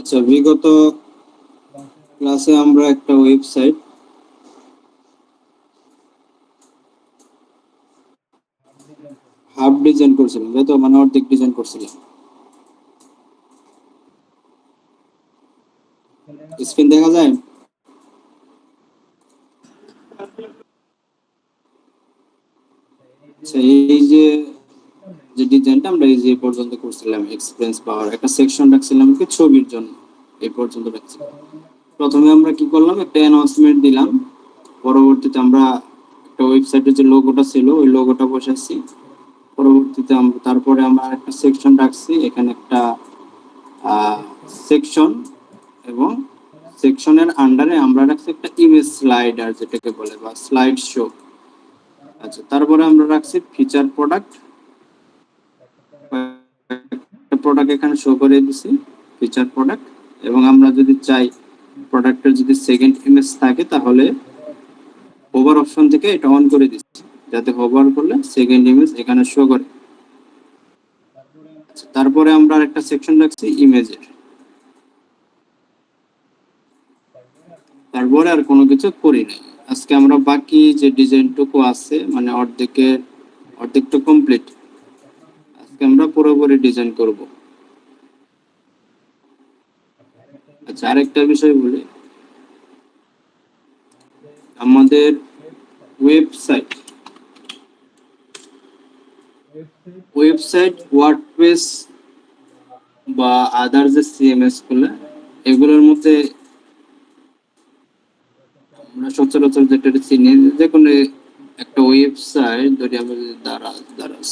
আচ্ছা, বিগত ক্লাসে আমরা একটা ওয়েবসাইট হাফ ডিজাইন করছিলাম, তাই তো? মানে অর্ধেক ডিজাইন করছিলাম। স্ক্রিন দেখা যায়? আচ্ছা, এই যে যে ডিজাইনটা আমরা এই যে পর্যন্ত করছিলাম, এক্সপিরিয়েন্স পাওয়ার একটা সেকশন রাখছিলাম কি ছবির জন্য, এই পর্যন্ত রাখছিলাম। প্রথমে আমরা কি করলাম, একটা অ্যানাউন্সমেন্ট দিলাম। পরবর্তীতে আমরা একটা ওয়েবসাইটের যে লোগোটা ছিল ওই লোগোটা বসাচ্ছি। পরবর্তীতে তারপরে আমরা একটা সেকশন রাখছি, এখানে একটা সেকশন, এবং সেকশনের আন্ডারে আমরা রাখছি একটা ইমেজ স্লাইডার, যেটাকে বলে, বা স্লাইড শো। আচ্ছা, তারপরে আমরা রাখছি ফিচার প্রোডাক্ট। প্রোডাক্ট এখানে শো করে দিছি, ফিচার প্রোডাক্ট। এবং আমরা যদি চাই প্রোডাক্টের যদি সেকেন্ড ইমেজ থাকে তাহলে হোভার অপশন থেকে এটা অন করে দিচ্ছি, যাতে হোভার করলে সেকেন্ড ইমেজ এখানে শো করে। আচ্ছা, তারপরে আমরা একটা সেকশন রাখছি ইমেজের। তারপরে আর কোনো কিছু করি নাই। আজকে আমরা বাকি যে ডিজাইনটুকু আছে, মানে অর্ধেকটা কমপ্লিট, আজকে আমরা পুরোপুরি ডিজাইন করব। আচ্ছা, আরেকটা বিষয় বলি, আমাদের ওয়েবসাইট ওয়ার্ডপ্রেস বা আদার যে সিএমএস গুলো, এগুলোর মধ্যে আমরা সচরাচর যেটা চিনি, যে কোনো একটা ওয়েবসাইট ধরি আমরা, দারাজ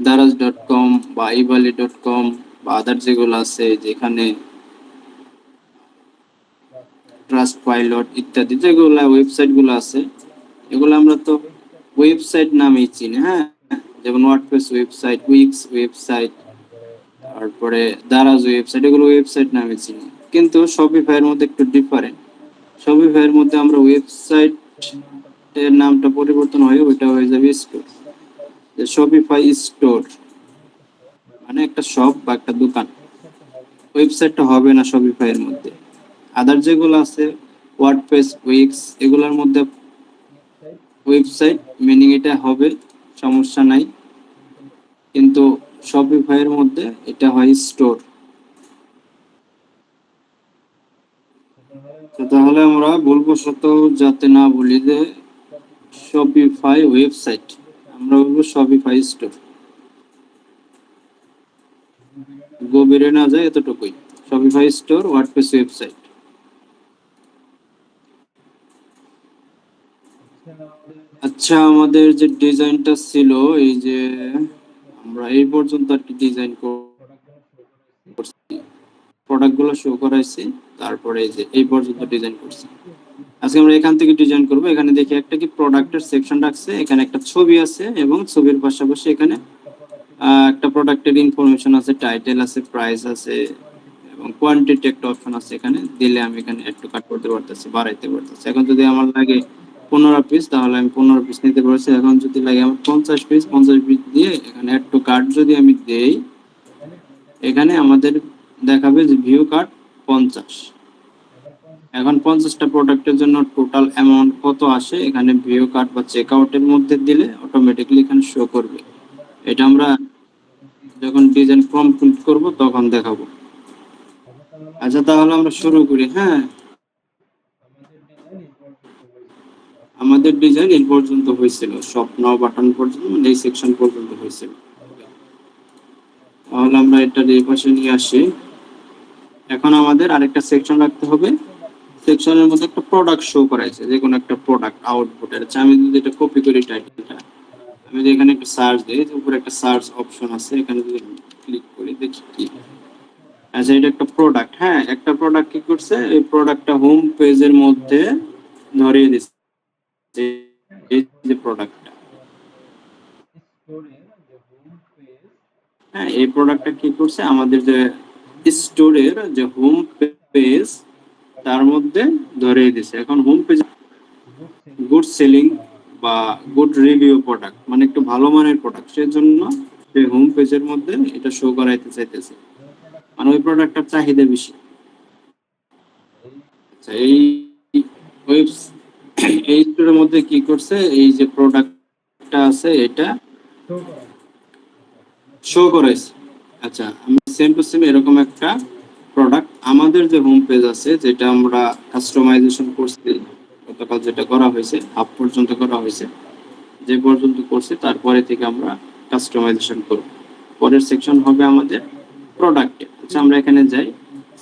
daraz.com বা ibali.com বা আদার যেগুলো আছে, যেখানে ট্রাস্ট পাইলট ইত্যাদি যেগুলো ওয়েবসাইট গুলো আছে, এগুলো আমরা তো ওয়েবসাইট নামেই চিনি। হ্যাঁ, যেমন ওয়ার্ডপ্রেস ওয়েবসাইট, উইক্স ওয়েবসাইট, তারপরে দারাজ ওয়েবসাইট, এগুলো ওয়েবসাইট নামে চিনি। কিন্তু শপিফাইয়ের মধ্যে একটু ডিফারেন্ট। শপিফাইয়ের মধ্যে আমরা ওয়েবসাইট এর নামটা পরিবর্তন হয়ে ওইটা হয়ে যাবে স্টোর। শপিফাই স্টোর মানে একটা শপ বা একটা দোকান, ওয়েবসাইটটা হবে না শপিফাই এর মধ্যে। আদার যেগুলো আছে ওয়ার্ডপ্রেস, উইক্স, এগুলোর মধ্যে ওয়েবসাইট মিনিং এটা হবে, সমস্যা নাই। কিন্তু শপিফাই এর মধ্যে এটা হয় স্টোর। তাহলে আমরা ভুলবশত যাতে না বলি যে শপিফাই ওয়েবসাইট, আমরা বলবো শপিফাই স্টোর। গভীরে না যায়, এতটুকুই। Shopify store WordPress website. আচ্ছা, আমাদের যে ডিজাইনটা ছিল, এই যে আমরা এই পর্যন্ত আর কি ডিজাইন করছি, প্রোডাক্টগুলো শো করাইছি, তারপরে এই যে এই পর্যন্ত ডিজাইন করছি। আজকে আমরা এখান থেকে ডিজাইন করব। এখানে দেখি একটা কি প্রোডাক্টের সেকশন রাখছে, এখানে একটা ছবি আছে এবং ছবির পাশাপাশি এখানে একটা প্রোডাক্টের ইনফরমেশন আছে, টাইটেল আছে, প্রাইস আছে এবং কোয়ান্টিটি একটা অপশন আছে। এখানে দিলে আমি এখানে একটু কাট করতে পারতেছি, বাড়াইতে পারতেছি। এখন যদি আমার লাগে 15 পিস, তাহলে আমি 15 পিস নিতে পারছি। এখন যদি লাগে আমার 50 পিস, 50 পিস দিয়ে এখানে অ্যাড টু কার্ট যদি আমি দেই, এখানে আমাদের দেখাবে যে ভিউ কার্ট 50। এখন 50টা প্রোডাক্টের জন্য টোটাল অ্যামাউন্ট কত আসে, এখানে ভিউ কার্ট বা চেক আউটের মধ্যে দিলে অটোমেটিক্যালি এখানে শো করবে। এটা আমরা যখন ডিজাইন কমপ্লিট করব তখন দেখাবো। আচ্ছা, তাহলে আমরা শুরু করি। হ্যাঁ, আমাদের ডিজাইন এই পর্যন্ত হয়েছিল, স্বপ্ন বাটন পর্যন্ত, মানে এই সেকশন পর্যন্ত হয়েছিল। তাহলে আমরা এটা এই পাশে নিয়ে আসি। এখন আমাদের আরেকটা সেকশন রাখতে হবে। সেকশনের মধ্যে একটা প্রোডাক্ট শো করাইছে, যে কোনো একটা প্রোডাক্ট আউটপুটের। আচ্ছা, আমি যদি এটা কপি করি টাইটেলটা, আমি যদি এখানে একটা সার্চ দিই, উপরে একটা সার্চ অপশন আছে, এখানে যদি ক্লিক করি দেখি কি। আচ্ছা, এটা একটা প্রোডাক্ট। হ্যাঁ, একটা প্রোডাক্ট কি করছে, এই প্রোডাক্টটা হোম পেজের মধ্যে ধরিয়ে দিচ্ছে। এই যে প্রোডাক্টটা, হ্যাঁ, এই প্রোডাক্টটা কি করছে, আমাদের যে স্টোরের যে হোম পেজ তার মধ্যে ধরিয়ে দিচ্ছে। এখন হোম পেজ গুড সেলিং বা গুড রিভিউ প্রোডাক্ট, মানে একটু ভালো মানের প্রোডাক্ট, সেজন্য সেই হোম পেজের মধ্যে এটা শো করাইতে চাইতেছে, মানে ওই প্রোডাক্টটার চাহিদা বেশি। আচ্ছা, এই ওয়েব এই স্টোরের মধ্যে কি করছে, এই যে প্রোডাক্টটা আছে এটা শো করাইছে। আচ্ছা, আমি সেম টু সেম এরকম একটা প্রোডাক্ট আমাদের যে হোম পেজ আছে, যেটা আমরা কাস্টমাইজেশন করছি গতকাল, যেটা করা হয়েছে হাফ পর্যন্ত করা হয়েছে, যে পর্যন্ত করছি তারপরে থেকে আমরা কাস্টমাইজেশন করব। পরের সেকশন হবে আমাদের প্রোডাক্টে। আচ্ছা, আমরা এখানে যাই,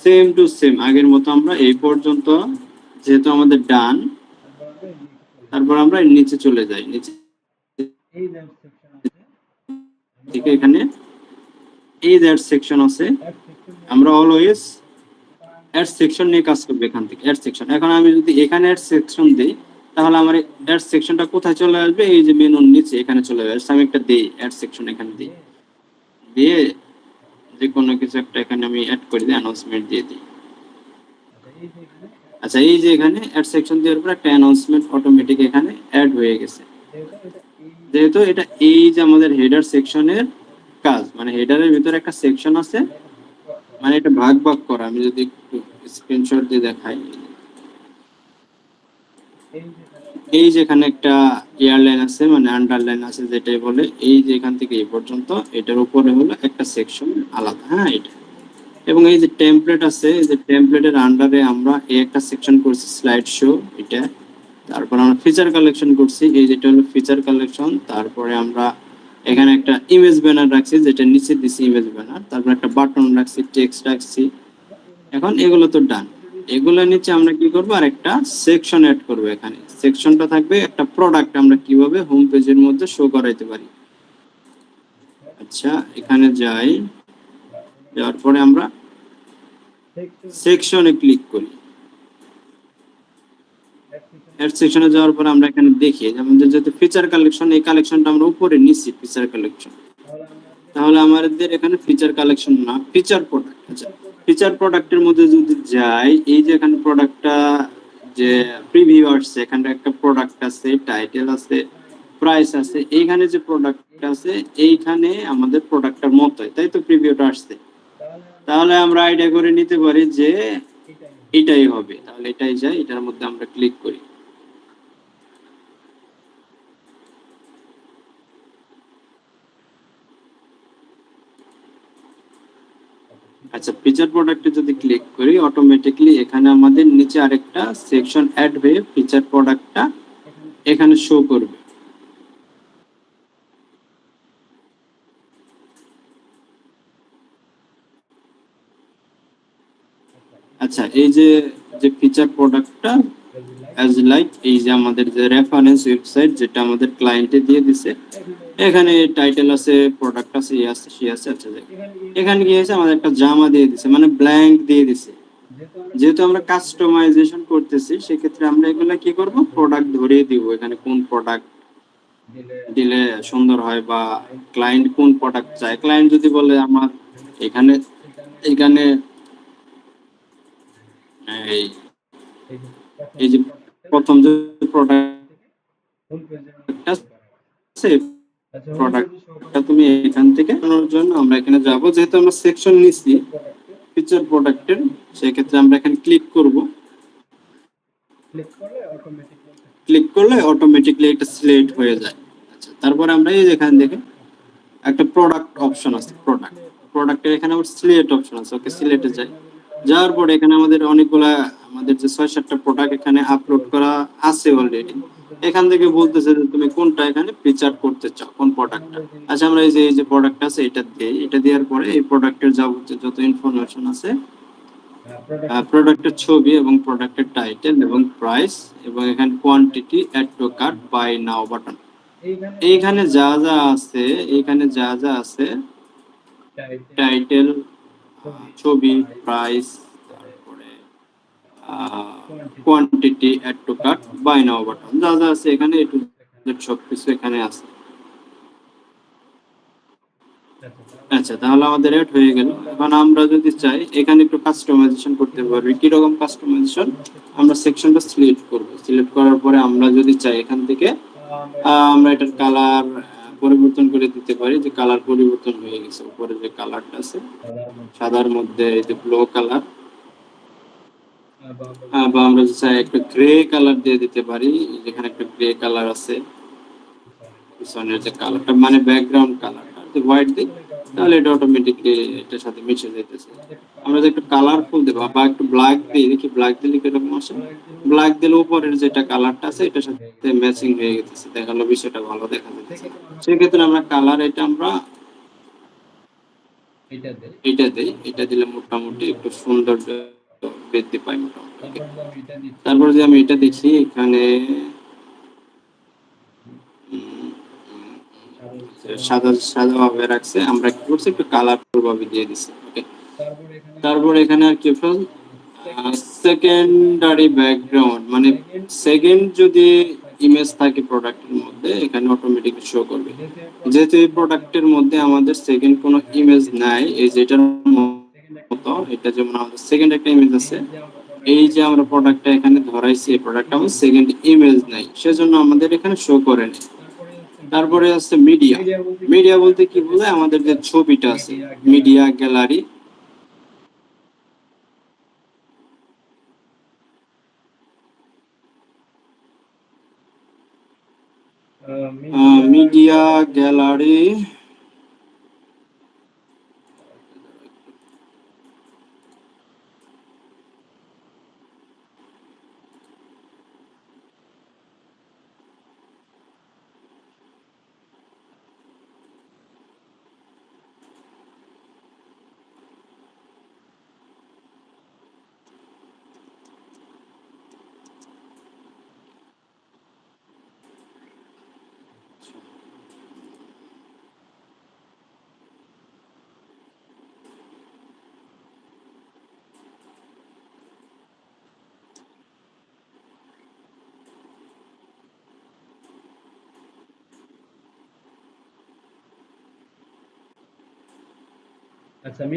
সেম টু সেম আগের মতো আমরা এই পর্যন্ত যেহেতু আমাদের ডান, তারপর আমরা নিচে চলে যাই, নিচে থেকে এখানে এই দ্যাট সেকশন আছে, আমরা অলওয়েজ অ্যাড সেকশন নিয়ে কাজ করবো। এখান থেকে অ্যাড সেকশন, এখন আমি যদি এখানে অ্যাড সেকশন দিই তাহলে আমার অ্যাড সেকশনটা কোথায় চলে আসবে, এই যে মেনুর নিচে এখানে চলে আসবে। আমি একটা দিই অ্যাড সেকশন, এখানে দিই, দিয়ে যে কোনো কিছু একটা এখানে আমি অ্যাড করে দিই, অ্যানাউন্সমেন্ট দিয়ে দিই। আচ্ছা, এই যে এখানে অ্যাড সেকশন দেওয়ার পর একটা অ্যানাউন্সমেন্ট অটোমেটিক এখানে অ্যাড হয়ে গেছে, যেহেতু এটা এই যে আমাদের হেডার সেকশনের কাজ, মানে হেডারের ভিতরে একটা সেকশন আছে, মানে এটা ভাগ ভাগ করা। আমি যদি একটু স্ক্রিনশট দিয়ে দেখাই, এই যে এখানে একটা এয়ারলাইন আছে, মানে আন্ডারলাইন আছে যেটাই বলে, এই যে এখান থেকে এই পর্যন্ত এটার উপরে হলো একটা সেকশন আলাদা, হ্যাঁ এটা। এবং এই যে টেমপ্লেট আছে, এই যে টেমপ্লেটের আন্ডারে আমরা এই একটা সেকশন করছি স্লাইড শো, এটা। তারপর আমরা ফিচার কালেকশন করছি, এই যেটা হলো ফিচার কালেকশন। তারপরে আমরা এখানে একটা ইমেজ ব্যানার রাখছি, যেটা নিচে দিছি ইমেজ ব্যানার। তারপর একটা বাটন রাখছি, টেক্সট রাখছি। এখন এগুলো তো ডান, এগুলো নিচে আমরা কি করব, আর একটা সেকশন অ্যাড করব। এখানে সেকশনটা থাকবে একটা প্রোডাক্ট, আমরা কিভাবে হোম পেজের মধ্যে শো করাইতে পারি। আচ্ছা, এখানে যাই, যাওয়ার পরে আমরা সেকশনে ক্লিক করি। অ্যাড সেকশনে যাওয়ার পর আমরা এখানে দেখি আমাদের যেহেতু ফিচার কালেকশন, এই কালেকশনটা আমরা উপরে নিচ্ছি ফিচার কালেকশন, তাহলে আমাদের এখানে ফিচার কালেকশন না, ফিচার প্রোডাক্ট। আচ্ছা, ফিচার প্রোডাক্টের মধ্যে যদি যাই, এই যে এখানে প্রোডাক্টটা যে প্রিভিউ আসছে, এখানে একটা প্রোডাক্ট আছে, টাইটেল আছে, প্রাইস আছে। এইখানে যে প্রোডাক্ট আছে, এইখানে আমাদের প্রোডাক্টটার মতোই, তাই তো প্রিভিউটা আসছে, তাহলে আমরা আইডিয়া করে নিতে পারি যে এটাই হবে। তাহলে এটাই যাই, এটার মধ্যে আমরা ক্লিক করি। আচ্ছা, ফিচার প্রোডাক্টে যদি ক্লিক করি, অটোমেটিকলি এখানে আমাদের নিচে আরেকটা সেকশন অ্যাড হয়ে ফিচার প্রোডাক্টটা এখানে শো করবে। আচ্ছা, এই যে যে ফিচার প্রোডাক্টটা অ্যাজ লাইক, এই যে আমাদের যে রেফারেন্স ওয়েবসাইট যেটা আমাদের ক্লায়েন্টে দিয়ে দিছে, এখানে টাইটেল আছে, প্রোডাক্ট আছে, এই আছে, সে আছে। আচ্ছা, এখানে কি হয়েছে, আমাদের একটা জামা দিয়ে দিছে, মানে ব্ল্যাঙ্ক দিয়ে দিছে। যেহেতু আমরা কাস্টমাইজেশন করতেছি, সেক্ষেত্রে আমরা এগুলা কি করব, প্রোডাক্ট ধরিয়ে দিব। এখানে কোন প্রোডাক্ট দিলে সুন্দর হয়, বা ক্লায়েন্ট কোন প্রোডাক্ট চায়। ক্লায়েন্ট যদি বলে আমার এখানে এখানে এই এই যে প্রথম যে প্রোডাক্টটা আছে, প্রোডাক্টটা তুমি এখান থেকে আনার জন্য আমরা এখানে যাব। যেহেতু আমরা সেকশন নিছি ফিচার প্রোডাক্টের, সেক্ষেত্রে আমরা এখানে ক্লিক করব। ক্লিক করলে অটোমেটিকলি এটা সিলেক্ট হয়ে যায়। আচ্ছা, তারপরে আমরা এই যেখানে দেখে একটা প্রোডাক্ট অপশন আছে, প্রোডাক্টের এখানে আবার সিলেক্ট অপশন আছে। ওকে, সিলেক্টে যাই, যাওয়ার পরে এখানে আমাদের অনেকগুলা, আমাদের যে 6-7টা প্রোডাক্ট এখানে আপলোড করা আছে অলরেডি। এখান থেকে বলতেছে যে তুমি কোনটা এখানে ফিচার করতে চাও, কোন প্রোডাক্টটা। আচ্ছা, আমরা এই যে প্রোডাক্ট আছে এটা দেই, এটা দেওয়ার পরে এই প্রোডাক্টের যাবতীয় যত ইনফরমেশন আছে, প্রোডাক্টের ছবি এবং প্রোডাক্টের টাইটেল এবং প্রাইস, এবং এখানে quantity, add to cart, buy now button, এইখানে যা যা আছে, এইখানে যা যা আছে, টাইটেল, ছবি, প্রাইস, তারপরে quantity, add to cart, buy now button, যা যা আছে এখানে একটু সবকিছু এখানে আছে। আচ্ছা, তাহলে আমাদের অ্যাড হয়ে গেল। এখন আমরা যদি চাই এখানে একটু কাস্টমাইজেশন করতে পারবি। কি রকম কাস্টমাইজেশন, আমরা সেকশনটা সিলেক্ট করব। সিলেক্ট করার পরে আমরা যদি চাই এখান থেকে আমরা এটার কালার পরিবর্তন করে দিতে পারি, যে কালার পরিবর্তন হয়ে গেছে, উপরে যে কালারটা আছে সাদার মধ্যে এই যে ব্লু কালার, বা আমরা চাই একটা গ্রে কালার দিয়ে দিতে পারি, যেখানে একটা গ্রে কালার আছে পিছনের যে কালারটা মানে ব্যাকগ্রাউন্ড কালারটা যদি হোয়াইট দিই তাহলে এটা অটোমেটিকলি এটার সাথে মিশে যাইতেছে। আমরা যদি একটু কালারফুল দেবো বা একটু ব্ল্যাক দিই, দেখি ব্ল্যাক দিলে কিরকম আসে, ব্ল্যাক দিলে উপরের যেটা কালারটা আছে এটার সাথে ম্যাচিং হয়ে গেছে, দেখালো বিষয়টা ভালো দেখা যাচ্ছে। সেক্ষেত্রে আমরা কালার এটা আমরা এটা দেই, এটা দিলে মোটামুটি একটু সুন্দর বৃদ্ধি পায় মোটামুটি। তারপর যে আমি এটা দেখি এখানে সাদা সাদা ভাবে রাখছে, আমরা কি করছি একটু কালারফুল ভাবে দিয়ে দিছি। ওকে, তারপর এখানে আর কি ফেল সেকেন্ডারি ব্যাকগ্রাউন্ড মানে সেকেন্ড যদি ইমেজ থাকে প্রোডাক্টের মধ্যে এখানে অটোমেটিক শো করবে। যেহেতু এই প্রোডাক্টের মধ্যে আমাদের সেকেন্ড কোনো ইমেজ নাই, এই যেটার মতো এটা যেমন আমাদের সেকেন্ড একটা ইমেজ আছে, এই যে আমরা প্রোডাক্টটা এখানে ধরাইছি এই প্রোডাক্টটা আমাদের সেকেন্ড ইমেজ নাই, সেজন্য আমাদের এখানে শো করে না। তারপরে আছে মিডিয়া। মিডিয়া বলতে কি বোঝায়, আমাদের যে ছবিটা আছে মিডিয়া গ্যালারি, মিডিয়া গ্যালারি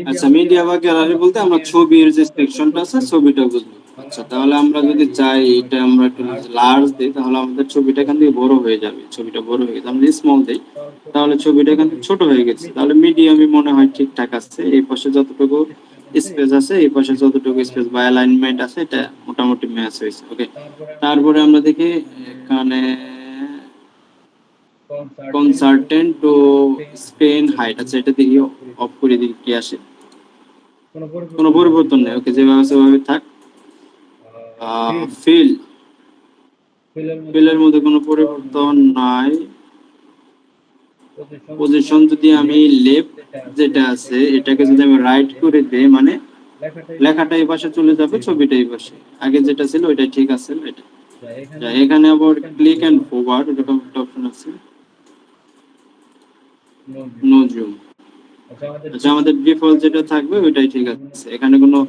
আচ্ছা মিডিয়া বা গ্যালারি বলতে আমরা ছবির যে সেকশনটা আছে ছবিটা বুঝবো। আচ্ছা তাহলে আমরা যদি চাই এটা আমরা একটু লার্জ দিই তাহলে আমাদের ছবিটা এখান থেকে বড় হয়ে যাবে, ছবিটা বড় হয়ে গেছে। আমরা স্মল দিই তাহলে ছবিটা এখান থেকে ছোট হয়ে গেছে। তাহলে মিডিয়ামই মনে হয় ঠিকঠাক আছে, এই পাশে যতটুকু স্পেস আছে এই পাশে যতটুকু স্পেস বা অ্যালাইনমেন্ট আছে এটা মোটামুটি ম্যাচ হয়েছে। ওকে, তারপরে আমরা দেখি এখানে কনসার্টেন্ট টু স্ক্রিন হাইট, আচ্ছা এটা দেখি অফ করে দিই কি আসে, কোনো পরিবর্তন নেই। ওকে, যেভাবে আছে ওভাবে থাক। ফিল ফিলের মধ্যে কোনো পরিবর্তন নাই। পজিশন যদি আমি লেফট যেটা আছে এটাকে যদি আমি রাইট করে দেই মানে লেখাটা এই পাশে চলে যাবে, ছবিটা এই পাশে, আগে যেটা ছিল ওইটাই ঠিক আছে। এটা এখানে আবার ক্লিক এন্ড ফরওয়ার্ড এরকম একটা অপশন আছে, নো জুম। আচ্ছা আমাদের ডিফল্ট যেটা থাকবে ওইটাই ঠিক আছে। এখানে কোনো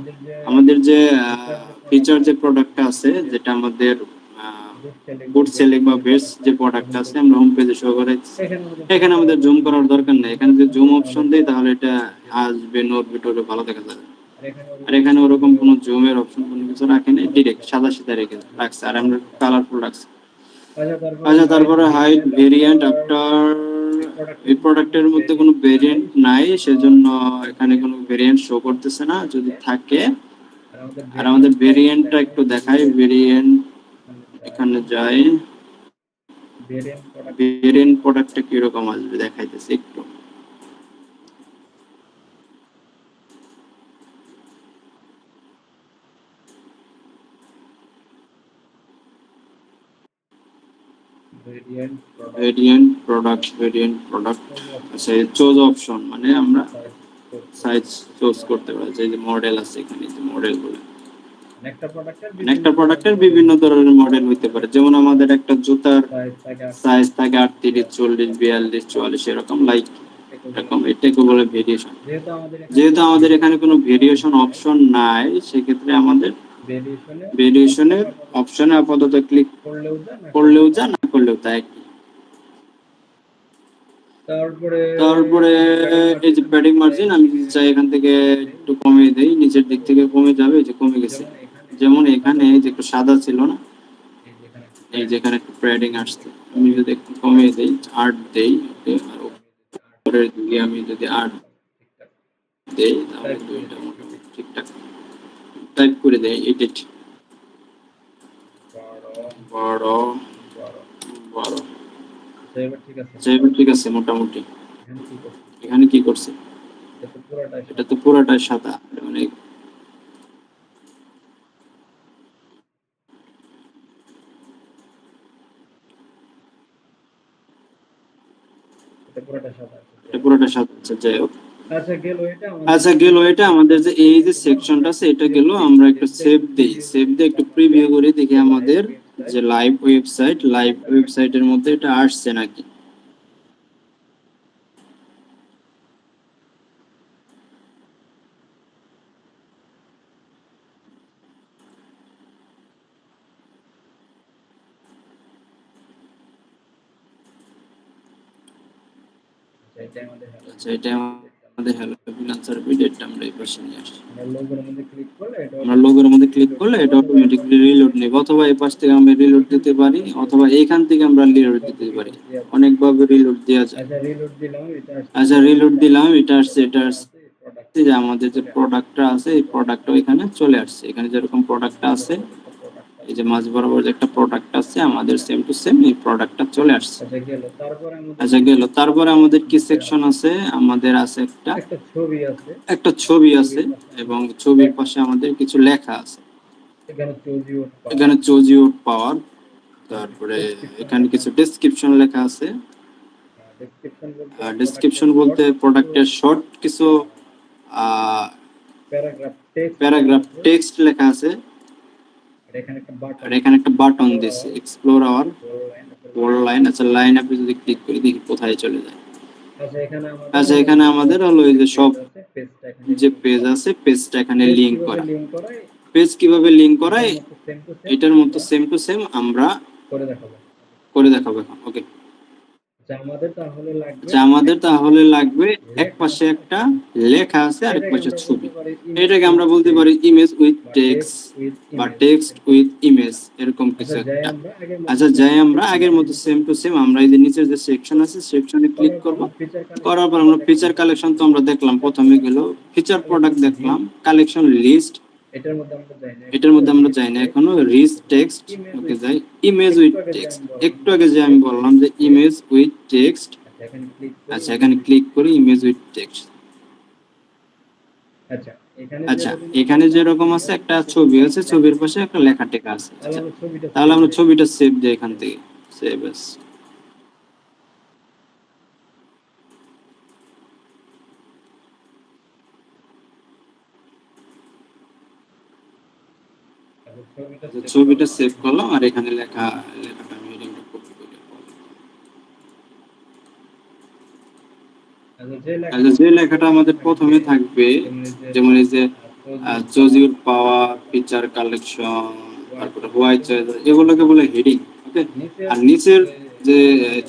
আমাদের যে ফিচার যে প্রোডাক্টটা আছে যেটা আমাদের গুড সেলিং বা বেস্ট যে প্রোডাক্ট আছে আমরা হোম পেজে শো করাইছি, এখানে আমাদের জুম করার দরকার নেই। এখানে যদি জুম অপশন দেই তাহলে এটা আসবে, নোট ভিডিওটা ভালো দেখা যাবে। আর এখানে ওরকম কোনো জুমের অপশন কোনো কিছু রাখে নাই, ডিরেক্ট সাদা সিধা রেখে রাখছে, আর আমরা কালারফুল রাখছি। আচ্ছা তারপরে হাইট ভেরিয়েন্ট আফটার, এই প্রোডাক্টের মধ্যে কোনো ভেরিয়েন্ট নাই সেজন্য এখানে কোনো ভেরিয়েন্ট শো করতেছে না, যদি থাকে। আর আমাদের ভেরিয়েন্টটা একটু দেখাই, ভেরিয়েন্ট এখানে যাই, ভেরিয়েন্ট প্রোডাক্টটা কিরকম আসবে দেখাইতেছে একটু। ভেরিয়েন্ট প্রোডাক্ট আচ্ছা চুজ অপশন মানে আমরা সাইজ চুজ করতে পারি, যে মডেল আছে এখানে যে মডেল গুলো, একটা প্রোডাক্টের বিভিন্ন ধরনের মডেল হইতে পারে। যেমন আমাদের একটা জুতার সাইজ থাকে 38, 40, 42, 44 এরকম, লাইক এরকম, এটাকে বলে ভেরিয়েশন। যেহেতু আমাদের এখানে কোনো ভেরিয়েশন অপশন নাই সেক্ষেত্রে আমাদের ভেরিয়েশনের অপশনে আপাতত ক্লিক করলেও যা না করলেও তা একই। তারপরে এই যে প্যাডিং মার্জিন আমি চাই এখান থেকে একটু কমিয়ে দেই, নিচের দিক থেকে কমে যাবে, এই যে কমে গেছে। যেমন এখানে যে একটু সাদা ছিল না, এই যেখানে একটু প্যাডিং আসছে আমি যদি একটু কমিয়ে দেই 8 দেই, ওকে, আর উপরের দিকে আমি যদি 8 দেই তাহলে দুইটা মোটামুটি ঠিকঠাক টাইপ করে দেই। এডিট বড় বড়, আচ্ছা এবার ঠিক আছে মোটামুটি। এখানে কি করছে? এটা তো পুরোটাই সাদা, মানে এটা পুরোটা সাদা। আচ্ছা যাই হোক, আচ্ছা গেল এটা আমাদের যে এই যে সেকশনটা আছে এটা গেল। আমরা একটু সেভ দেই, সেভ দিয়ে একটু প্রিভিউ করে দেখি আমাদের যে লাইভ ওয়েবসাইটের মধ্যে এটা আসছে নাকি। আচ্ছা এটা আমাদের হ্যালো ফ্রিল্যান্সার ভিডিওটা আমরা এই পাশে নিয়ে আসি। আমরা লোগোর মধ্যে ক্লিক করলে এটা অটোমেটিক্যালি রিলোড নেবে, অথবা এই পাশ থেকে আমরা রিলোড দিতে পারি, অথবা এইখান থেকে আমরা রিলোড দিতে পারি। অনেকভাবে রিলোড দেওয়া যায়। আচ্ছা রিলোড দিলাম, এটা আসছে, এটা আসছে যে আমাদের যে প্রোডাক্টটা আছে এই প্রোডাক্টটা এখানে চলে আসছে। এখানে যেরকম প্রোডাক্টটা আছে, এই যে মাঝ বরাবর যে একটা প্রোডাক্ট আছে আমাদের সেম টু সেম এই প্রোডাক্টটা চলে আসছে। আচ্ছা গেল, তারপরে আমাদের কি সেকশন আছে? আমাদের আছে একটা ছবি আছে এবং ছবির পাশে আমাদের কিছু লেখা আছে। এখানে চুজ ইউর পাওয়ার, তারপরে এখানে কিছু ডেসক্রিপশন লেখা আছে। ডেসক্রিপশন বলতে প্রোডাক্টের শর্ট কিছু প্যারাগ্রাফ টেক্সট লেখা আছে। আর এখানে একটা বাটন দিয়েছে এক্সপ্লোর আওয়ার ওয়ার্ল্ড লাইন। আচ্ছা লাইন আপনি যদি ক্লিক করি দেখি কোথায় চলে যায়। আচ্ছা এখানে আমাদের হলো এই যে সব যে পেজ আছে পেজটা এখানে লিংক করা। পেজ কিভাবে লিংক করায় এটার মতো সেম টু সেম আমরা করে দেখাবো এখন। ওকে, আচ্ছা আমাদের তাহলে লাগবে এক পাশে একটা লেখা আছে আর এক পাশে ছবি। এটাকে আমরা বলতে পারি ইমেজ উইথ টেক্সট বা টেক্সট উইথ ইমেজ, এরকম কিছু একটা। আচ্ছা যাই আমরা আগের মতো সেম টু সেম আমরা এই যে নিচের যে সেকশন আছে সেকশনে ক্লিক করব। করার পর আমরা ফিচার কালেকশন তো আমরা দেখলাম, প্রথমে গেল ফিচার প্রোডাক্ট দেখলাম, কালেকশন লিস্ট এটার মধ্যে আমরা যাই না এখনো, রিচ টেক্সট ওকে যাই, ইমেজ উইথ টেক্সট একটু আগে যে আমি বললাম যে ইমেজ উইথ টেক্সট। আচ্ছা এখানে ক্লিক করি ইমেজ উইথ টেক্সট। আচ্ছা এখানে যেরকম আছে একটা ছবি আছে, ছবির পাশে একটা লেখা টেকা আছে। আচ্ছা তাহলে আমরা ছবিটা সেভ দিই এখান থেকে, সেভ এস। ছবিটা সেভ করলাম আর এখানে লেখাটা আমি এটা কপি করে। আচ্ছা যে লেখাটা আমাদের প্রথমে থাকবে, যেমন এই যে choose your power, feature collection, তারপরে হোয়াইট চয়েস, এগুলোকে বলে হেডিং। ওকে, আর নিচের যে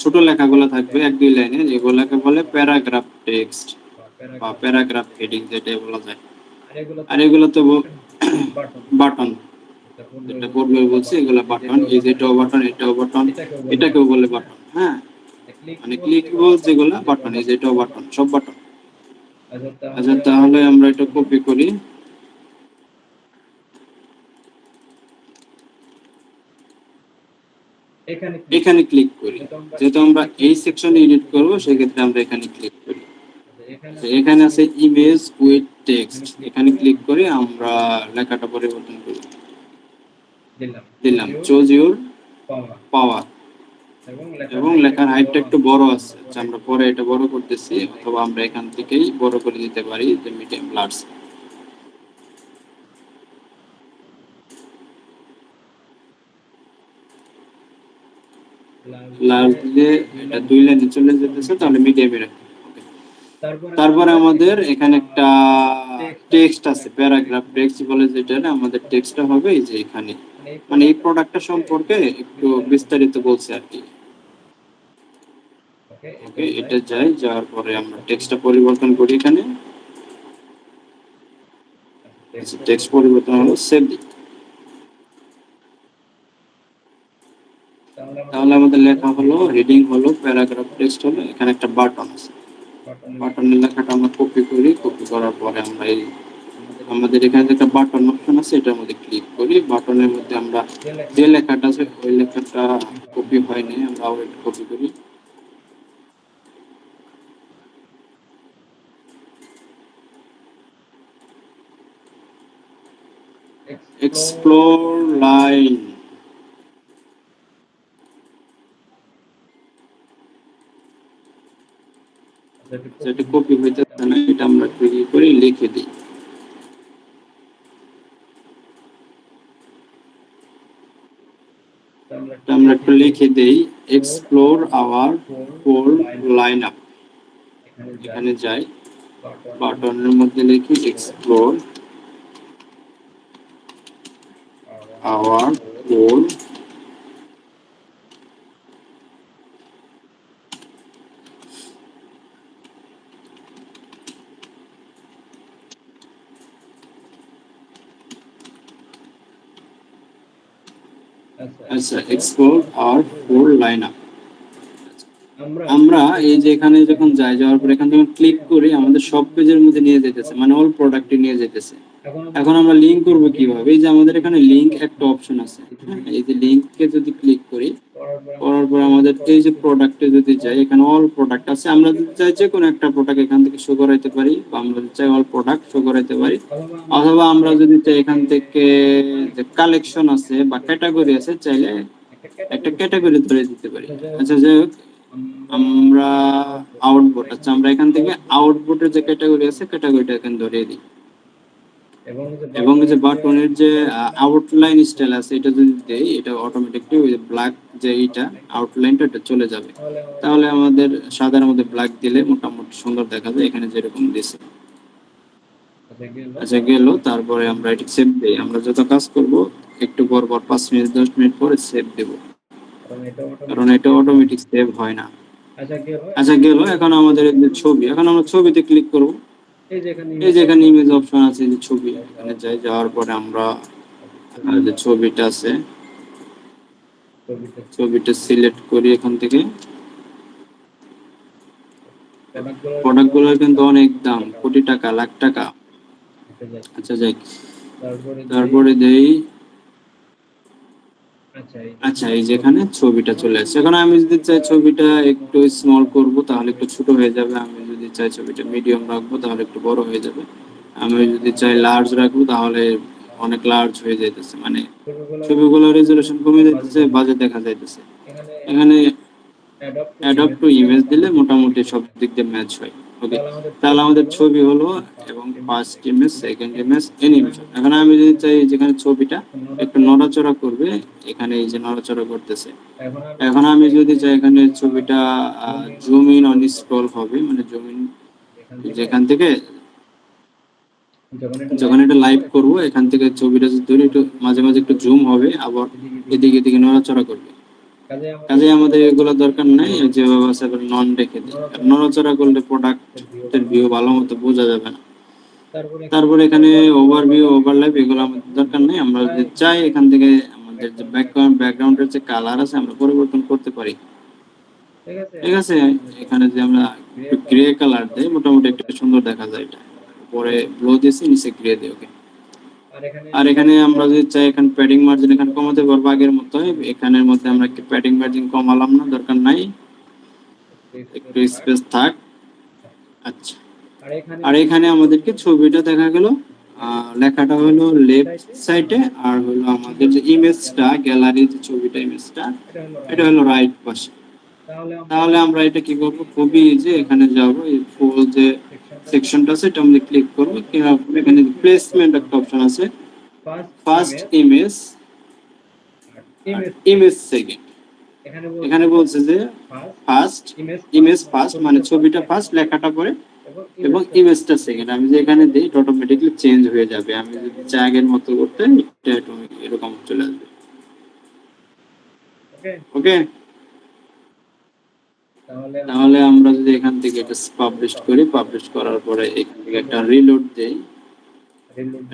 ছোট লেখাগুলো থাকবে এক দুই লাইনের এগুলোকে বলে প্যারাগ্রাফ টেক্সট বা প্যারাগ্রাফ হেডিং যেটা বলা যায়। আর এগুলো তো বাটন, যেটা পূর্বে বলছি এগুলো বাটন, এই যেটাও বাটন এটাও বাটন, এটাকেও বলে বাটন। হ্যাঁ মানে ক্লিকেবল যেগুলো বাটন, এই যেটাও বাটন, সব বাটন। আচ্ছা তাহলে আমরা এটা কপি করি, এখানে ক্লিক করি। যেহেতু আমরা এই সেকশনে এডিট করব সেক্ষেত্রে আমরা এখানে ক্লিক করি। এখানে আছে ইমেজ উইথ টেক্সট, এখানে ক্লিক করে আমরা লেখাটা পরিবর্তন করি, দিলাম চুজ ইউর পাওয়ার এবং লেখার হাইটটা একটু বড় আছে। আচ্ছা আমরা পরে এটা বড় করতেছি, অথবা আমরা এখান থেকেই বড় করে দিতে পারি যে মিডিয়াম লার্জ। লার্জ দিয়ে এটা দুই লাইনে চলে যেতেছে, তাহলে মিডিয়ামে রাখি। তারপরে আমাদের এখানে একটা টেক্সট আছে, প্যারাগ্রাফ টেক্সট বলে যেটা, আমাদের টেক্সটটা হবে এই যে এখানে, মানে এই প্রোডাক্টটা সম্পর্কে একটু বিস্তারিত বলছে আর কি। ওকে এটা যাওয়ার পরে আমরা টেক্সটটা পরিবর্তন করি এখানে, টেক্সট পরিবর্তন হলো, সেভ দিই। তাহলে আমাদের লেখা হলো, হেডিং হলো, প্যারাগ্রাফ টেক্সট হলো, এখানে একটা বাটন আছে। বাটনের লেখাটা আমরা কপি করি, কপি করার পরে আমরা এই আমাদের এখানে যে একটা বাটন অপশন আছে এটার মধ্যে ক্লিক করি। বাটনের মধ্যে আমরা যে লেখাটা আছে ওই লেখাটা কপি হয়নি, আমরা আবার কপি করি। এক্সপ্লোর লাইন, যেটা কপি হইতেছে না, এটা আমরা ক্লিক করে লিখে দিই। আমরা একটু লিখে দেই, explore our four lineup. এখানে যাই, বাটনের মধ্যে লিখি এক্সপ্লোর আওয়ার ফোর আচ্ছা explore our four lineup. আমরা এই যে এখানে যখন যাওয়ার পর এখানে যখন ক্লিক করি আমাদের সব পেজের মধ্যে নিয়ে যেতেছে, মানে অল প্রোডাক্টে নিয়ে যেতেছে। এখন আমরা লিংক করব কিভাবে? এই যে আমাদের এখানে লিংক একটা অপশন আছে, এই যে লিংকে যদি ক্লিক করি, করার পর আমাদের এই যে প্রোডাক্টে যদি যাই, এখানে অল প্রোডাক্ট আছে। আমরা যদি চাই যে কোনো একটা প্রোডাক্ট এখান থেকে শো করাইতে পারি, বা আমরা যদি চাই অল প্রোডাক্ট শো করাইতে পারি, অথবা আমরা যদি চাই এখান থেকে যে কালেকশন আছে বা ক্যাটাগরি আছে, চাইলে একটা ক্যাটাগরি ধরে দিতে পারি। আচ্ছা যাই হোক, আমরা আউটপুট, আচ্ছা আমরা এখান থেকে আউটপুটের যে ক্যাটাগরি আছে ক্যাটাগরিটা এখানে ধরিয়ে দিই। এবং যে বাটনের যে আউটলাইন স্টাইল আছে এটা যদি দেই, এটা অটোমেটিকলি ওই ব্ল্যাক যে এইটা আউটলাইনটা এটা চলে যাবে। তাহলে আমাদের সাদার মধ্যে ব্ল্যাক দিলে মোটামুটি সুন্দর দেখা যায়, এখানে যেরকম দিছে। আচ্ছা গেল, তারপরে আমরা এটা সেভ দেই। আমরা যত কাজ করব একটু পর পর 5 মিনিট 10 মিনিট পরে সেভ দেব, কারণ এটা অটোমেটিক সেভ হয় না। আচ্ছা গেল, এখন আমাদের এই যে ছবি, এখন আমরা ছবিতে ক্লিক করব। এই যে এখানে ইমেজ অপশন আছে, যে ছবি, এখানে যাওয়ার পরে আমরা যে ছবিটা আছে ছবিটা সিলেক্ট করি। এখান থেকে প্রোডাক্টগুলোর কিন্তু অনেক দাম, কোটি টাকা, লাখ টাকা। আচ্ছা যাই, তারপরে দেই। আচ্ছা এই যেখানে ছবিটা চলে আসছে। এখন আমি যদি চাই ছবিটা একটু স্মল করব তাহলে একটু ছোট হয়ে যাবে, আমি যদি চাই ছবিটা মিডিয়াম রাখবো তাহলে একটু বড় হয়ে যাবে, আমি যদি চাই লার্জ রাখবো তাহলে অনেক লার্জ হয়ে যাইতেছে, মানে ছবিগুলোর রেজোলিউশন কমে যাইতেছে, বাজে দেখা যাইতেছে। এখানে অ্যাডপ্ট টু ইমেজ দিলে মোটামুটি সব দিক দিয়ে ম্যাচ হয়। ওকে, তাহলে আমাদের ছবি হলো, এবং first image, second image, animation. এখন আমি যদি চাই যেখানে ছবিটা একটু নড়াচড়া করবে, এখানে এই যে নড়াচড়া করতেছে। এখন আমি যদি চাই এখানে ছবিটা জুম ইন অন স্ক্রল হবে, মানে জুম ইন, যেখান থেকে যখন এটা লাইভ করব এখান থেকে ছবিটা যদি একটু মাঝে মাঝে একটু জুম হবে, আবার এদিকে এদিকে নড়াচড়া করবে। কাজে আমাদের এগুলো দরকার নাই, যেভাবে আছে নন রেখে দিই। নড়াচড়া করলে প্রোডাক্টের ভিউ ভালো মতো বোঝা যাবে না। তারপরে এখানে ওভারভিউ, ওভারল্যাপ, এগুলো আমাদের দরকার নেই। আমরা যদি চাই এখান থেকে আমাদের যে ব্যাকগ্রাউন্ডের যে কালার আছে আমরা পরিবর্তন করতে পারি। ঠিক আছে, এখানে যে আমরা একটু গ্রে কালার দেই, মোটামুটি একটু সুন্দর দেখা যায়। এটা উপরে ব্লু দিয়েছি, নিচে গ্রে দিই। ওকে, আর এখানে আমরা যদি চাই এখানে প্যাডিং মার্জিন এখানে কমাতে পারবো আগের মতো। এখানের মধ্যে আমরা একটু প্যাডিং মার্জিন কমালাম না, দরকার নাই, একটু স্পেস থাক। আচ্ছা, আর এখানে আমাদেরকে ছবিটা দেখা গেল, লেখাটা হলো লেফট সাইডে, আর হলো আমাদের যে ইমেজটা, গ্যালারি যে ছবিটা ইমেজটা, এটা হলো রাইট পাশে। তাহলে আমরা এটা কি করব, খুবই ইজি। এখানে যাব, এই ফুল যে সেকশনটা আছে এটা আমরা ক্লিক করব। এখানে প্লেসমেন্ট একটা অপশন আছে, ফার্স্ট ইমেজ, ইমেজ সেকেন্ড। এখানে বলছে যে ফার্স্ট ইমেজ ফার্স্ট, মানে ছবিটা ফার্স্ট, লেখাটা পরে, এবং ইমেজটা সেকেন্ড। আমি যে এখানে দিই অটোমেটিকলি চেঞ্জ হয়ে যাবে। আমি যদি চাই আগের মতো করতে, এটা এরকম চলে আসবে। ওকে, তাহলে আমরা যদি এখান থেকে এটা পাবলিশ করি, পাবলিশ করার পরে এখান থেকে একটা রিলোড দেই,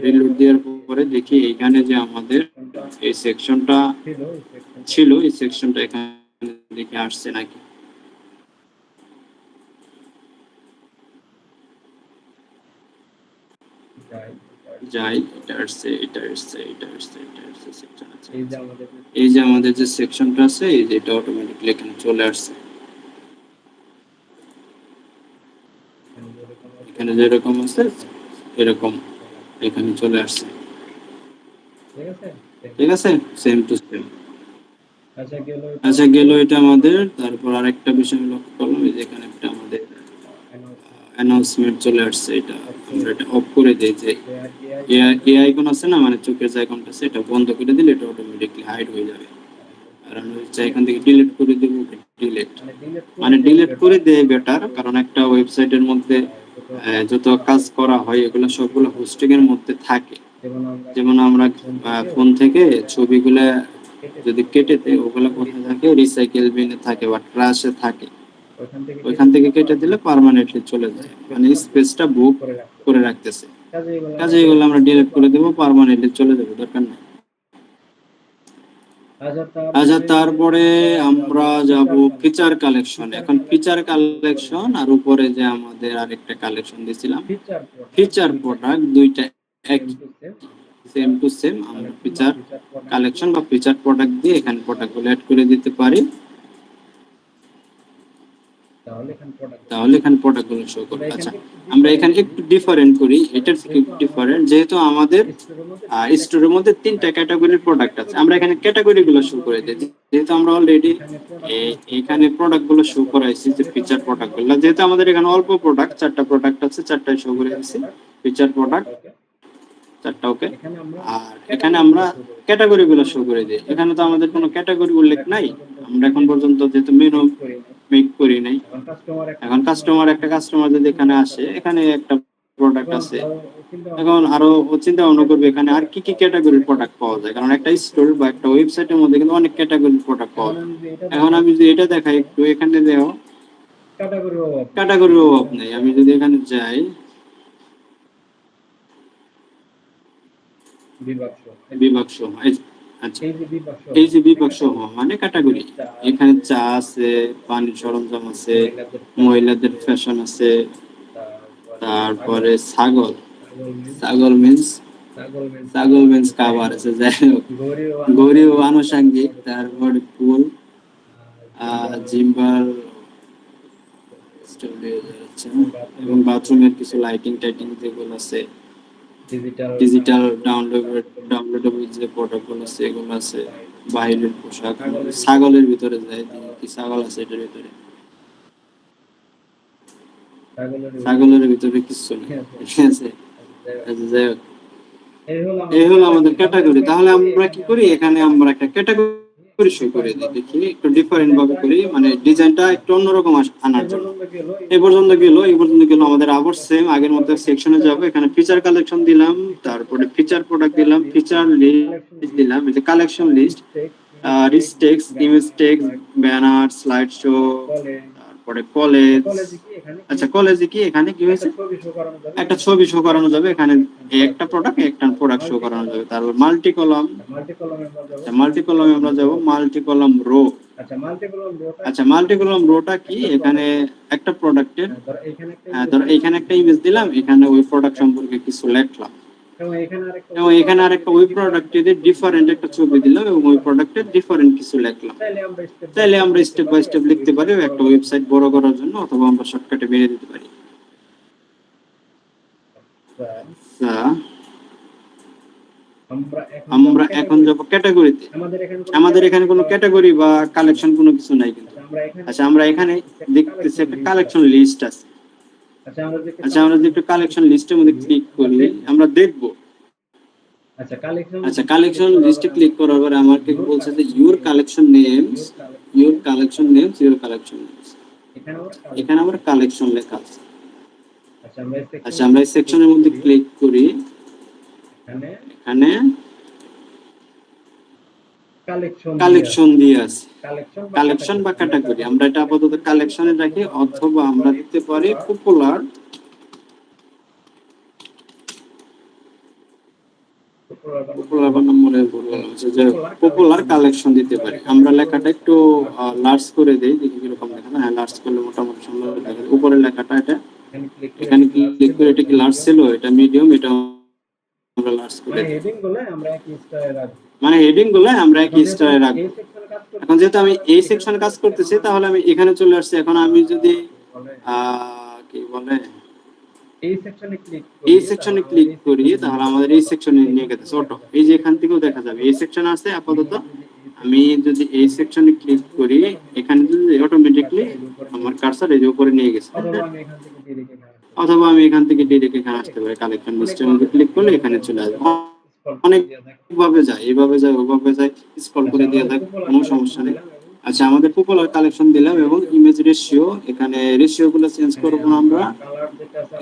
রিলোড দেওয়ার পরে দেখি এখানে যে আমাদের এই সেকশনটা ছিল, এই সেকশনটা এখানে দেখে আসছে নাকি। যাই, এটা আসছে, এটা আসছে, এটা আসছে, এটা আসছে, সেকশন আছে। এই যে আমাদের যে সেকশনটা আছে, এই যে এটা অটোমেটিক্যালি এখানে চলে আসছে। এখানে যেরকম আছে এরকম এখানে চলে আসছে। ঠিক আছে, সেম টু সেম। আচ্ছা গেল এটা আমাদের। তারপর আরেকটা বিষয় লক্ষ্য করলাম, এই যে এখানে একটা আমাদের অ্যানাউন্সমেন্ট চলে আসছে। এটা আমরা এটা অফ করে দেই, যে এ আইকন আছে না, মানে চোখের যে আইকনটা আছে, এটা বন্ধ করে দিলে এটা অটোমেটিক্যালি হাইড হয়ে যাবে। আর আমি হচ্ছে এখান থেকে ডিলিট করে দেব। ডিলিট মানে ডিলিট করে দেয় বেটার, কারণ একটা ওয়েবসাইটের মধ্যে যত কাজ করা হয় এগুলো সবগুলো হোস্টিং এর মধ্যে থাকে। যেমন আমরা ফোন থেকে ছবিগুলা যদি কেটে দেয়, ওগুলো কোথায় থাকে, রিসাইকেল বিনে থাকে বা ট্রাশে থাকে। ওইখান থেকে কেটে দিলে পার্মানেন্টলি চলে যায়, মানে স্পেসটা বুক করে রাখতেছে। কাজে এগুলো আমরা ডিলিট করে দেবো, পার্মানেন্টলি চলে যাবে, দরকার নেই। আচ্ছা তারপরে আমরা যাব ফিচার কালেকশন। এখন ফিচার কালেকশন আর উপরে যে আমাদের আরেকটা কালেকশন দিয়েছিলাম ফিচার প্রোডাক্ট, দুইটা এক সেম টু সেম। আমরা ফিচার কালেকশন বা ফিচার প্রোডাক্ট দিয়ে এখানে প্রোডাক্টগুলো অ্যাড করে দিতে পারি। তাহলে এখানে প্রোডাক্টগুলো শো করবে। আচ্ছা আমরা এখানে একটু ডিফারেন্ট করি, এটার থেকে একটু ডিফারেন্ট, যেহেতু আমাদের স্টোরের মধ্যে তিনটা ক্যাটাগরির প্রোডাক্ট আছে, আমরা এখানে ক্যাটাগরিগুলো শো করে দিই। যেহেতু আমরা অলরেডি এখানে প্রোডাক্টগুলো শো করাইছি, যে ফিচার প্রোডাক্টগুলো, যেহেতু আমাদের এখানে অল্প প্রোডাক্ট, চারটা প্রোডাক্ট আছে, চারটায় শো করে দিচ্ছি ফিচার প্রোডাক্ট, চারটা ওকে। আর এখানে আমরা ক্যাটাগরিগুলো শো করে দিই। এখানে তো আমাদের কোনো ক্যাটাগরি উল্লেখ নাই, আমরা এখন পর্যন্ত যেহেতু মেনু মেক করি নাই। এখন একটা কাস্টমার যদি এখানে আসে, এখানে একটা প্রোডাক্ট আছে, এখন আরো চিন্তা ভাবনা করবে এখানে আর কি কি ক্যাটাগরির প্রোডাক্ট পাওয়া যায়, কারণ একটা স্টোর বা একটা ওয়েবসাইটের মধ্যে কিন্তু অনেক ক্যাটাগরির প্রোডাক্ট পাওয়া যায়। এখন আমি যদি এটা দেখাই একটু, এখানে দেখো ক্যাটাগরির অভাব নেই। আমি যদি এখানে যাই, বিভাগ সহ, আচ্ছা এই যে বিভাগ সহ মানে ক্যাটাগরি, এখানে চা আছে, পানির সরঞ্জাম আছে, মহিলাদের ফ্যাশন আছে, তারপরে ছাগল, ছাগল মিন্স খাবার আছে, যাই হোক ঘড়ি ও আনুষঙ্গিক, তারপরে ফুল, জিম্বার এবং বাথরুমের কিছু লাইটিং টাইটিং যেগুলো আছে, ডিজিটাল ডাউনলোডেবল যে প্রোডাক্টগুলো আছে এগুলো আছে, বাইরের পোশাক, ছাগলের ভিতরে যায়, কি ছাগল আছে এটার ভিতরে, ছাগলের ভিতরে কিছু নেই, ঠিক আছে। যাই হোক এই হলো আমাদের ক্যাটাগরি। তাহলে আমরা কি করি, এখানে আমরা একটা ক্যাটাগরি শো করে দিই, দেখি একটু ডিফারেন্ট ভাবে করি, মানে ডিজাইনটা একটু অন্যরকম আনার জন্য। এই পর্যন্ত গেল আমাদের আবার সেম আগের মতো সেকশনে যাব। এখানে ফিচার কালেকশন দিলাম, তারপরে ফিচার প্রোডাক্ট দিলাম, ফিচার লিস্ট দিলাম, এই যে collection list, rich text, image text, banner, slideshow, তারপরে কলেজ। আচ্ছা কলেজে কি এখানে কি হয়েছে, একটা ছবি শো করানো যাবে, এখানে একটা প্রোডাক্ট শো করানো যাবে। তারপর মাল্টি কলাম, মাল্টি কলামে আমরা যাব, মাল্টি কলাম রো। আচ্ছা মাল্টি কলাম রোটা কি, এখানে একটা প্রোডাক্টের, ধর এখানে একটা ইমেজ দিলাম, এখানে ওই প্রোডাক্ট সম্পর্কে কিছু লিখলাম, এবং এখানে আরেকটা ওই প্রোডাক্টের ডিফারেন্ট একটা ছবি দিলাম, এবং ওই প্রোডাক্টের ডিফারেন্ট কিছু লিখলাম। তাহলে আমরা স্টেপ বাই স্টেপ লিখতে পারি একটা ওয়েবসাইট বড় করার জন্য, অথবা আমরা শর্টকাটে বেরিয়ে দিতে পারি। আমরা এখন যাব ক্যাটাগরিতে। আমাদের এখানে কোনো ক্যাটাগরি বা কালেকশন কোনো কিছু নাই কিন্তু। আচ্ছা আমরা এখানে দেখতেছি একটা কালেকশন লিস্ট আছে। আচ্ছা আমরা যদি একটু কালেকশন লিস্টের মধ্যে ক্লিক করি, আমরা দেখব। আচ্ছা কালেকশন লিস্টে ক্লিক করার পরে আমাকে বলছে যে ইউর কালেকশন নেমস, এখানে আবার কালেকশন লেখা আছে। আচ্ছা আমরা এই সেকশনের মধ্যে ক্লিক করি, এখানে কালেকশন দিয়ে আছে, কালেকশন বা ক্যাটাগরি। আমরা এটা আপাতত কালেকশনে রাখি, অথবা আমরা দিতে পারি পপুলার নম্বরে যে পপুলার কালেকশন দিতে পারি। আমরা লেখাটা একটু লার্জ করে দেই, দেখি কিরকম লেখা। হ্যাঁ, লার্জ করলে মোটামুটি সুন্দর দেখা যায়। উপরের লেখাটা এটা এখানে ক্লিক করে, এটা কি লার্জ ছিল, এটা মিডিয়াম, এটা আমরা লার্জ করে দিই। মানে হেডিং গুলো আমরা একই স্টাইলে রাখবো। এখন যেহেতু আমি এই সেকশনে কাজ করতেছি, তাহলে আমি এখানে চলে আসছি। এখন আমি যদি কি বলে এই সেকশনে ক্লিক করি, তাহলে আমাদের এই সেকশনে নিয়ে গেছে অটো। এই যে এখান থেকেও দেখা যাবে এই সেকশন আছে আপাতত। আমি যদি এই সেকশনে ক্লিক করি, এখানে যদি অটোমেটিকলি আমার কার্সার এই যে উপরে নিয়ে গেছে। অথবা আমি এখান থেকে ডিরেক্ট এখানে আসতে পারি, কালেকশন লিস্টে মধ্যে ক্লিক করলে এখানে চলে আসবে। অনেক ভাবে যায়, এইভাবে যায়, ওভাবে যায়, স্ক্রল করে দিয়ে যায়, কোনো সমস্যা নেই। আচ্ছা, আমাদের পপুলার কালেকশন দিলাম এবং ইমেজ রেশিও, এখানে রেশিও গুলো চেঞ্জ করব না আমরা।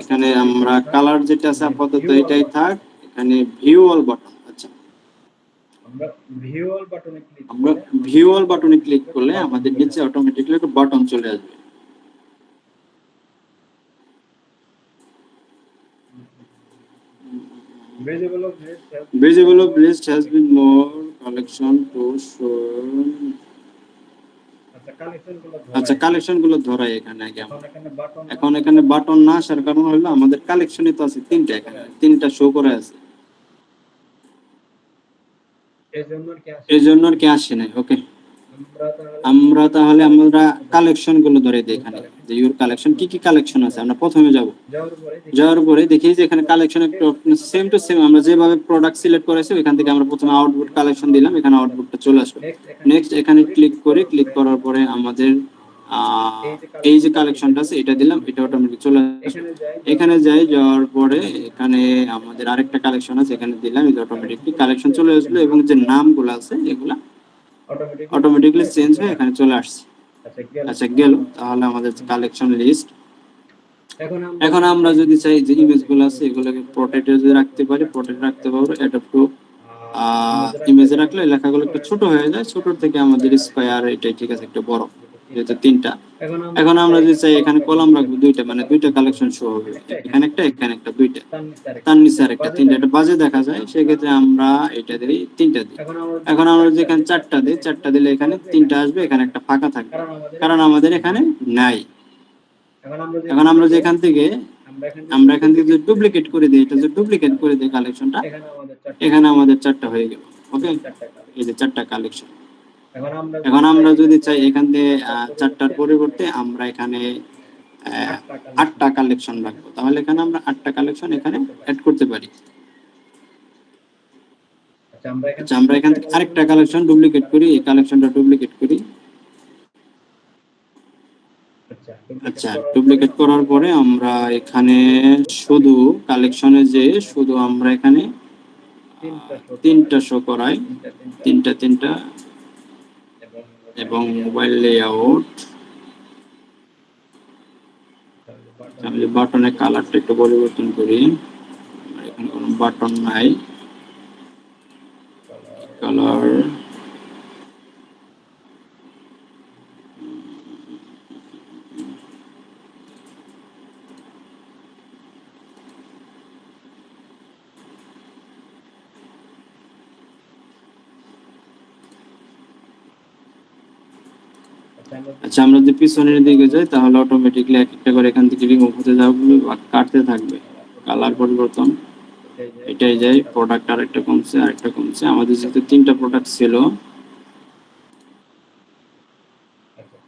এখানে আমরা কালার যেটা আছে আপাতত এটাই থাক। এখানে ভিউ অল বাটন। আচ্ছা, আমরা ভিউ অল বাটনে ক্লিক করলে আমাদের নিচে অটোমেটিক্যালি একটা বাটন চলে আসবে। Visible of list has been more collection to show. আচ্ছা, কালেকশন গুলো ধরাই এখানে আগে। এখন এখানে বাটন না আসার কারণ হলো আমাদের কালেকশনে তো আছে তিনটা, এখানে তিনটা শো করে আছে, এই জন্য আর কি আসে নাই। ওকে, আমরা তাহলে আমরা কালেকশন গুলো ধরে দিই এখানে, যে ইউর কালেকশন কি কি কালেকশন আছে। আমরা প্রথমে যাওয়ার পরে দেখি যে এখানে কালেকশন একটা সেম টু সেম আমরা যেভাবে প্রোডাক্ট সিলেক্ট করেছি ওইখান থেকে আমরা প্রথমে আউটপুট কালেকশন দিলাম, এখানে আউটপুটটা চলে আসবে। নেক্সট এখানে ক্লিক করি, ক্লিক করার পরে আমাদের এই যে কালেকশনটা আছে এটা দিলাম, এটা অটোমেটিক চলে আসবে। এখানে যাওয়ার পরে এখানে আমাদের আরেকটা কালেকশন আছে, এখানে দিলাম, এটা অটোমেটিকলি কালেকশন চলে আসলো এবং যে নামগুলো আছে এগুলা অটোমেটিকলি চেঞ্জ হয়ে এখানে চলে আসছে। আচ্ছা, গেল তাহলে আমাদের কালেকশন লিস্ট। এখন আমরা যদি চাই যে ইমেজগুলো আছে এগুলোকে পোর্ট্রেটে যদি রাখতে পারি, পোর্ট্রেট রাখতে পারবো। অ্যাডাপ্ট টু ইমেজে রাখলে লেখাগুলো একটু ছোট হয়ে যায়, ছোট থেকে আমাদের স্কয়ার এটাই ঠিক আছে, একটু বড়, যেহেতু তিনটা। এখন আমরা যদি চাই এখানে কলাম রাখবো দুইটা, মানে দুইটা কালেকশন শো হবে, এখানে একটা এখানে একটা, দুইটা, তার নিচে আরেকটা, তিনটা, এটা বাজে দেখা যায়, সেক্ষেত্রে আমরা এটা দিই তিনটা দিই। এখন আমরা যদি এখানে চারটা দিই, চারটা দিলে এখানে তিনটা আসবে, এখানে একটা ফাঁকা থাকবে, কারণ আমাদের এখানে নাই। এখন আমরা যে এখান থেকে যে ডুপ্লিকেট করে দিই, এটা যে ডুপ্লিকেট করে দিই কালেকশনটা, এখানে আমাদের চারটা হয়ে গেল। ওকে, এই যে চারটা কালেকশন। এখন আমরা যদি চাই এখান থেকে চারটার পরিবর্তে আমরা এখানে 8টা কালেকশন রাখবো, তাহলে এখানে আমরা 8টা কালেকশন এখানে অ্যাড করতে পারি। আচ্ছা, আমরা এখান থেকে আরেকটা কালেকশন ডুপ্লিকেট করি, এই কালেকশনটা ডুপ্লিকেট করি। আচ্ছা, ডুপ্লিকেট করার পরে আমরা এখানে শুধু কালেকশনে যে শুধু আমরা এখানে তিনটা শো করাই, তিনটা এবং মোবাইল লেআউট। আমি বাটনের কালারটা একটু পরিবর্তন করি, এখানে কোনো বাটন নাই, কালার আচ্ছা, আমরা যদি পিছনের দিকে যাই তাহলে অটোমেটিকলি এক একটা করে এখান থেকে রিমুভ হতে থাকবে বা কাটতে থাকবে। কালার পরিবর্তন, এটাই যাই, প্রোডাক্ট আরেকটা কমছে, আরেকটা কমছে। আমাদের যেহেতু তিনটা প্রোডাক্ট ছিল,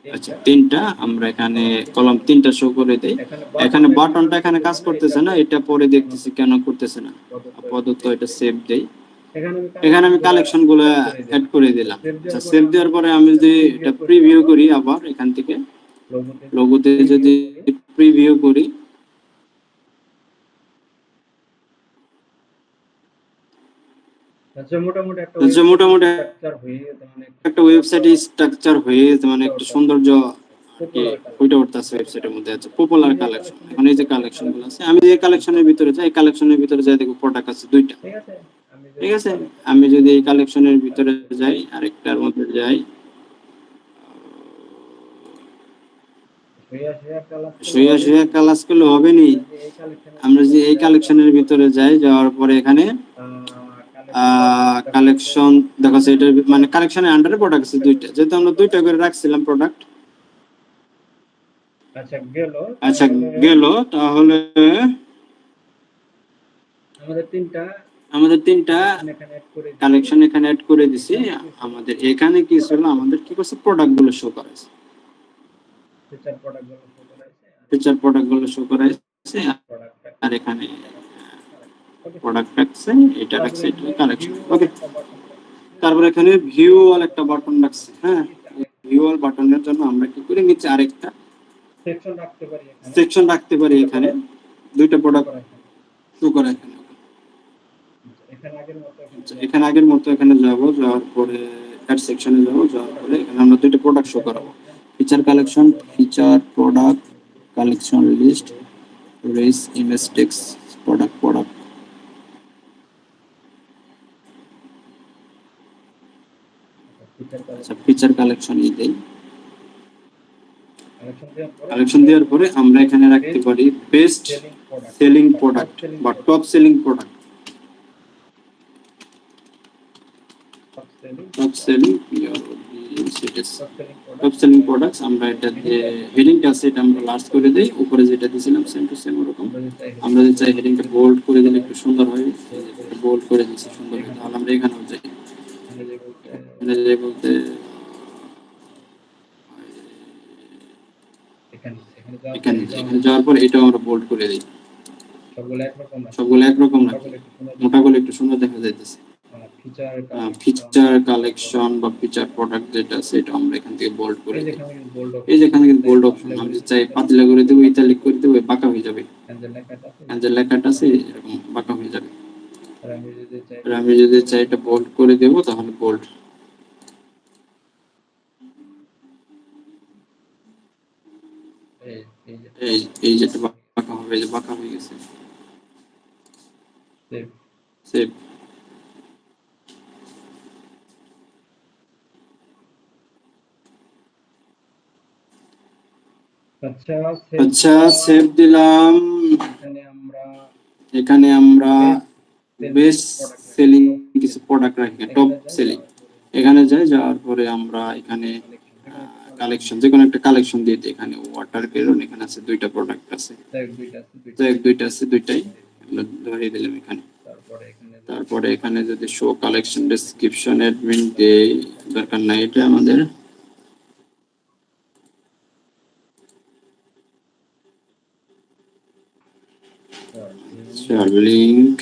আচ্ছা তিনটা, আমরা এখানে কলাম তিনটা শো করে দেই। এখানে বাটনটা এখানে কাজ করতেছে না, এটা পরে দেখতেছি কেন করতেছে না। আপাতত এটা সেভ দেই। এখানে আমি কালেকশন গুলো অ্যাড করে দিলাম। আচ্ছা, সেভ দেওয়ার পরে আমি যদি এটা প্রিভিউ করি, আবার এখান থেকে লোগোতে যদি প্রিভিউ করি, মোটামুটি একটা ওয়েবসাইট স্ট্রাকচার হয়ে গেছে, মানে একটা সৌন্দর্য ওইটা উঠতেছে ওয়েবসাইটের মধ্যে। আছে পপুলার কালেকশন। এখন এই যে কালেকশন গুলো আছে, আমি যে কালেকশনের ভিতরে যাই, কালেকশনের ভিতরে যাই দেখো প্রোডাক্ট আছে দুইটা, ঠিক আছে। আমি যদি এই কালেকশনের ভিতরে যাই, আরেকটার মধ্যে যাই, শুয়ে ক্লাস করলে হবে নি। আমরা যে এই কালেকশনের ভিতরে যাই, যাওয়ার পরে এখানে কালেকশন দেখো এটা মানে কালেকশনের আন্ডারে প্রোডাক্ট আছে দুইটা, যেহেতু আমরা দুইটা করে রাখছিলাম প্রোডাক্ট। আচ্ছা গেল তাহলে আমাদের তিনটা কালেকশন এখানে অ্যাড করে দিছি। আমাদের এখানে কি ছিল, আমাদের কি করছে প্রোডাক্ট গুলো শো করাইছে, ফিচার প্রোডাক্ট গুলো শো করাইছে, আর এখানে প্রোডাক্ট রাখছে, এটা রাখছে, এটা কালেকশন। ওকে, তারপর এখানে ভিউ অল একটা বাটন রাখছে। হ্যাঁ, ভিউ অল বাটনের জন্য আমরা কি করি, নিচে আরেকটা সেকশন রাখতে পারি। এখানে দুইটা প্রোডাক্ট শো করে এখানে। এখানে আগের মতো এখানে যাব, যাওয়ার পরে অ্যাড সেকশনে যাব, যাওয়ার পরে এখানে আমরা দুইটা প্রোডাক্ট শো করাবো, feature collection, feature product collection list, rich image text product. আচ্ছা, ফিচার কালেকশন দেই। কালেকশন দেওয়ার পরে আমরা এখানে রাখতে পারি বেস্ট সেলিং প্রোডাক্ট বা top selling product. Top selling products আমরা এটা যে হেডিংটা আছে এটা আমরা লাস্ট করে দেই, উপরে যেটা দিয়েছিলাম সেম টু সেম ওরকম। আমরা যদি চাই হেডিংটা বোল্ড করে দিলে একটু সুন্দর হয়, বোল্ড করে দিচ্ছি সুন্দর হয়। তাহলে আমরা এখানেও যাই, এখানে বলতে এখানে যাওয়ার পর এটাও আমরা বোল্ড করে দিই। সবগুলো একরকম রাখি, মোটা করে একটু সুন্দর দেখা যাইতেছে। ফিচার কালেকশন বা ফিচার প্রোডাক্ট যেটা আছে এটা আমরা এখান থেকে বোল্ড করে দিই। এই যে এখানে কিন্তু বোল্ড অপশন, আমি যদি চাই পাতলা করে দেবো, ইটালিক করে দেবো, বাঁকা হয়ে যাবে। যে লেখাটা আছে এরকম বাঁকা হয়ে যাবে। আর আমি যদি চাই এটা বোল্ড করে দেবো, তাহলে বোল্ড। এই যেটা বাঁকা হবে, যে বাঁকা হয়ে গেছে। সেভ। আচ্ছা সেভ দিলাম। এখানে আমরা বেস্ট সেলিং কিছু প্রোডাক্ট রাখি, টপ সেলিং। এখানে যাওয়ার পরে আমরা এখানে কালেকশন, যে কোনো একটা কালেকশন দিয়ে দিই। এখানে ওয়াটার বেলুন, এখানে আছে দুইটা প্রোডাক্ট আছে, দুইটা আছে, দুইটাই আমরা ধরিয়ে দিলাম এখানে। তারপরে এখানে যদি শো কালেকশন ডেসক্রিপশন অ্যাডমিন দেই, দরকার নাই এটা আমাদের। লিংক,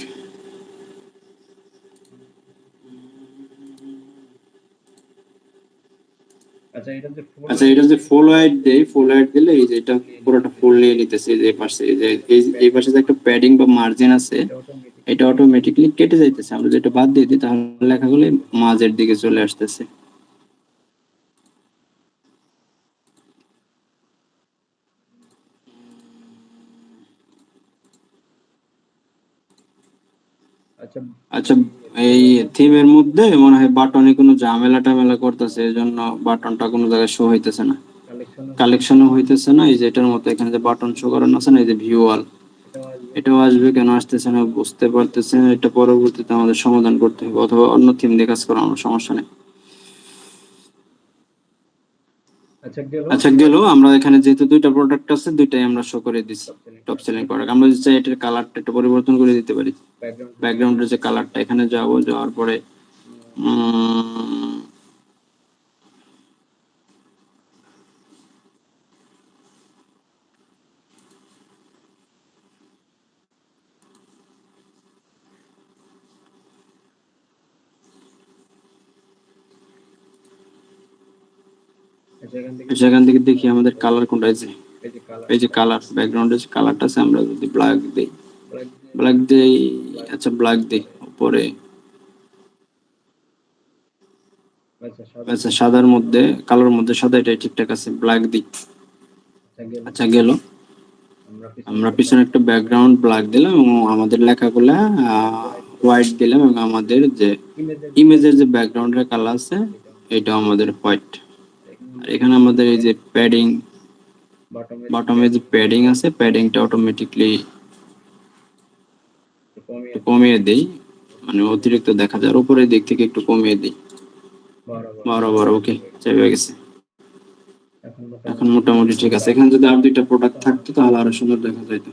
আচ্ছা এটা যে ফুল হাইট দেই, ফুল হাইট দিলে এই যে এটা পুরোটা ফুল নিয়ে নিতেছে। এই যে পাশে এই পাশে যে একটা প্যাডিং বা মার্জিন আছে, এটা অটোমেটিক্যালি কেটে যাইতেছে। আমরা যেটা বাদ দিয়ে দিই তাহলে লেখাগুলো মাঝের দিকে চলে আসতেছে। আচ্ছা এই থিমের মধ্যে মনে হয় বাটনে কোনো ঝামেলা টামেলা করতেছে, এজন্য বাটনটা কোনো জায়গায় শো হইতেছে না, কালেকশনও হইতেছে না। এই যে এটার মতো এখানে যে বাটন শো করানো আছে না, এই যে ভিউ অল, এটাও আসবে, কেন আসতেছে না বুঝতে পারতেছে না। এটা পরবর্তীতে আমাদের সমাধান করতে হবে, অথবা অন্য থিম দিয়ে কাজ করানোর সমস্যা নেই। আচ্ছা গেল। আমরা এখানে যেহেতু দুইটা প্রোডাক্ট আছে, দুইটাই আমরা শো করে দিছি টপ সেলিং প্রোডাক্ট। আমরা যদি চাই এটার কালারটা একটু পরিবর্তন করে দিতে পারি, ব্যাকগ্রাউন্ডের যে কালারটা, এখানে যাওয়ার পরে সেখান থেকে দেখি আমাদের কালার কোনটা আছে। এই যে কালার, ব্যাকগ্রাউন্ডের যে কালারটা আছে, আমরা যদি ব্ল্যাক দেই, আচ্ছা ব্ল্যাক দেই উপরে। আচ্ছা সাদার মধ্যে, কালোর মধ্যে সাদা, এটাই ঠিকঠাক আছে, ব্ল্যাক দিই। আচ্ছা গেল। আমরা পিছনে একটা ব্যাকগ্রাউন্ড ব্ল্যাক দিলাম এবং আমাদের লেখাগুলা হোয়াইট দিলাম, এবং আমাদের যে ইমেজের যে ব্যাকগ্রাউন্ডের কালার আছে এটাও আমাদের হোয়াইট। আর এখানে আমাদের এই যে প্যাডিং, বটমে যে প্যাডিং আছে, প্যাডিংটা অটোমেটিকলি কমিয়ে দেই, মানে অতিরিক্ত দেখা যায়, উপরের দিক থেকে একটু কমিয়ে দিই। বরাবর ওকে, চেপে গেছে। এখন মোটামুটি ঠিক আছে। এখানে যদি আর দুইটা প্রোডাক্ট থাকতো তাহলে আরো সুন্দর দেখা যেত।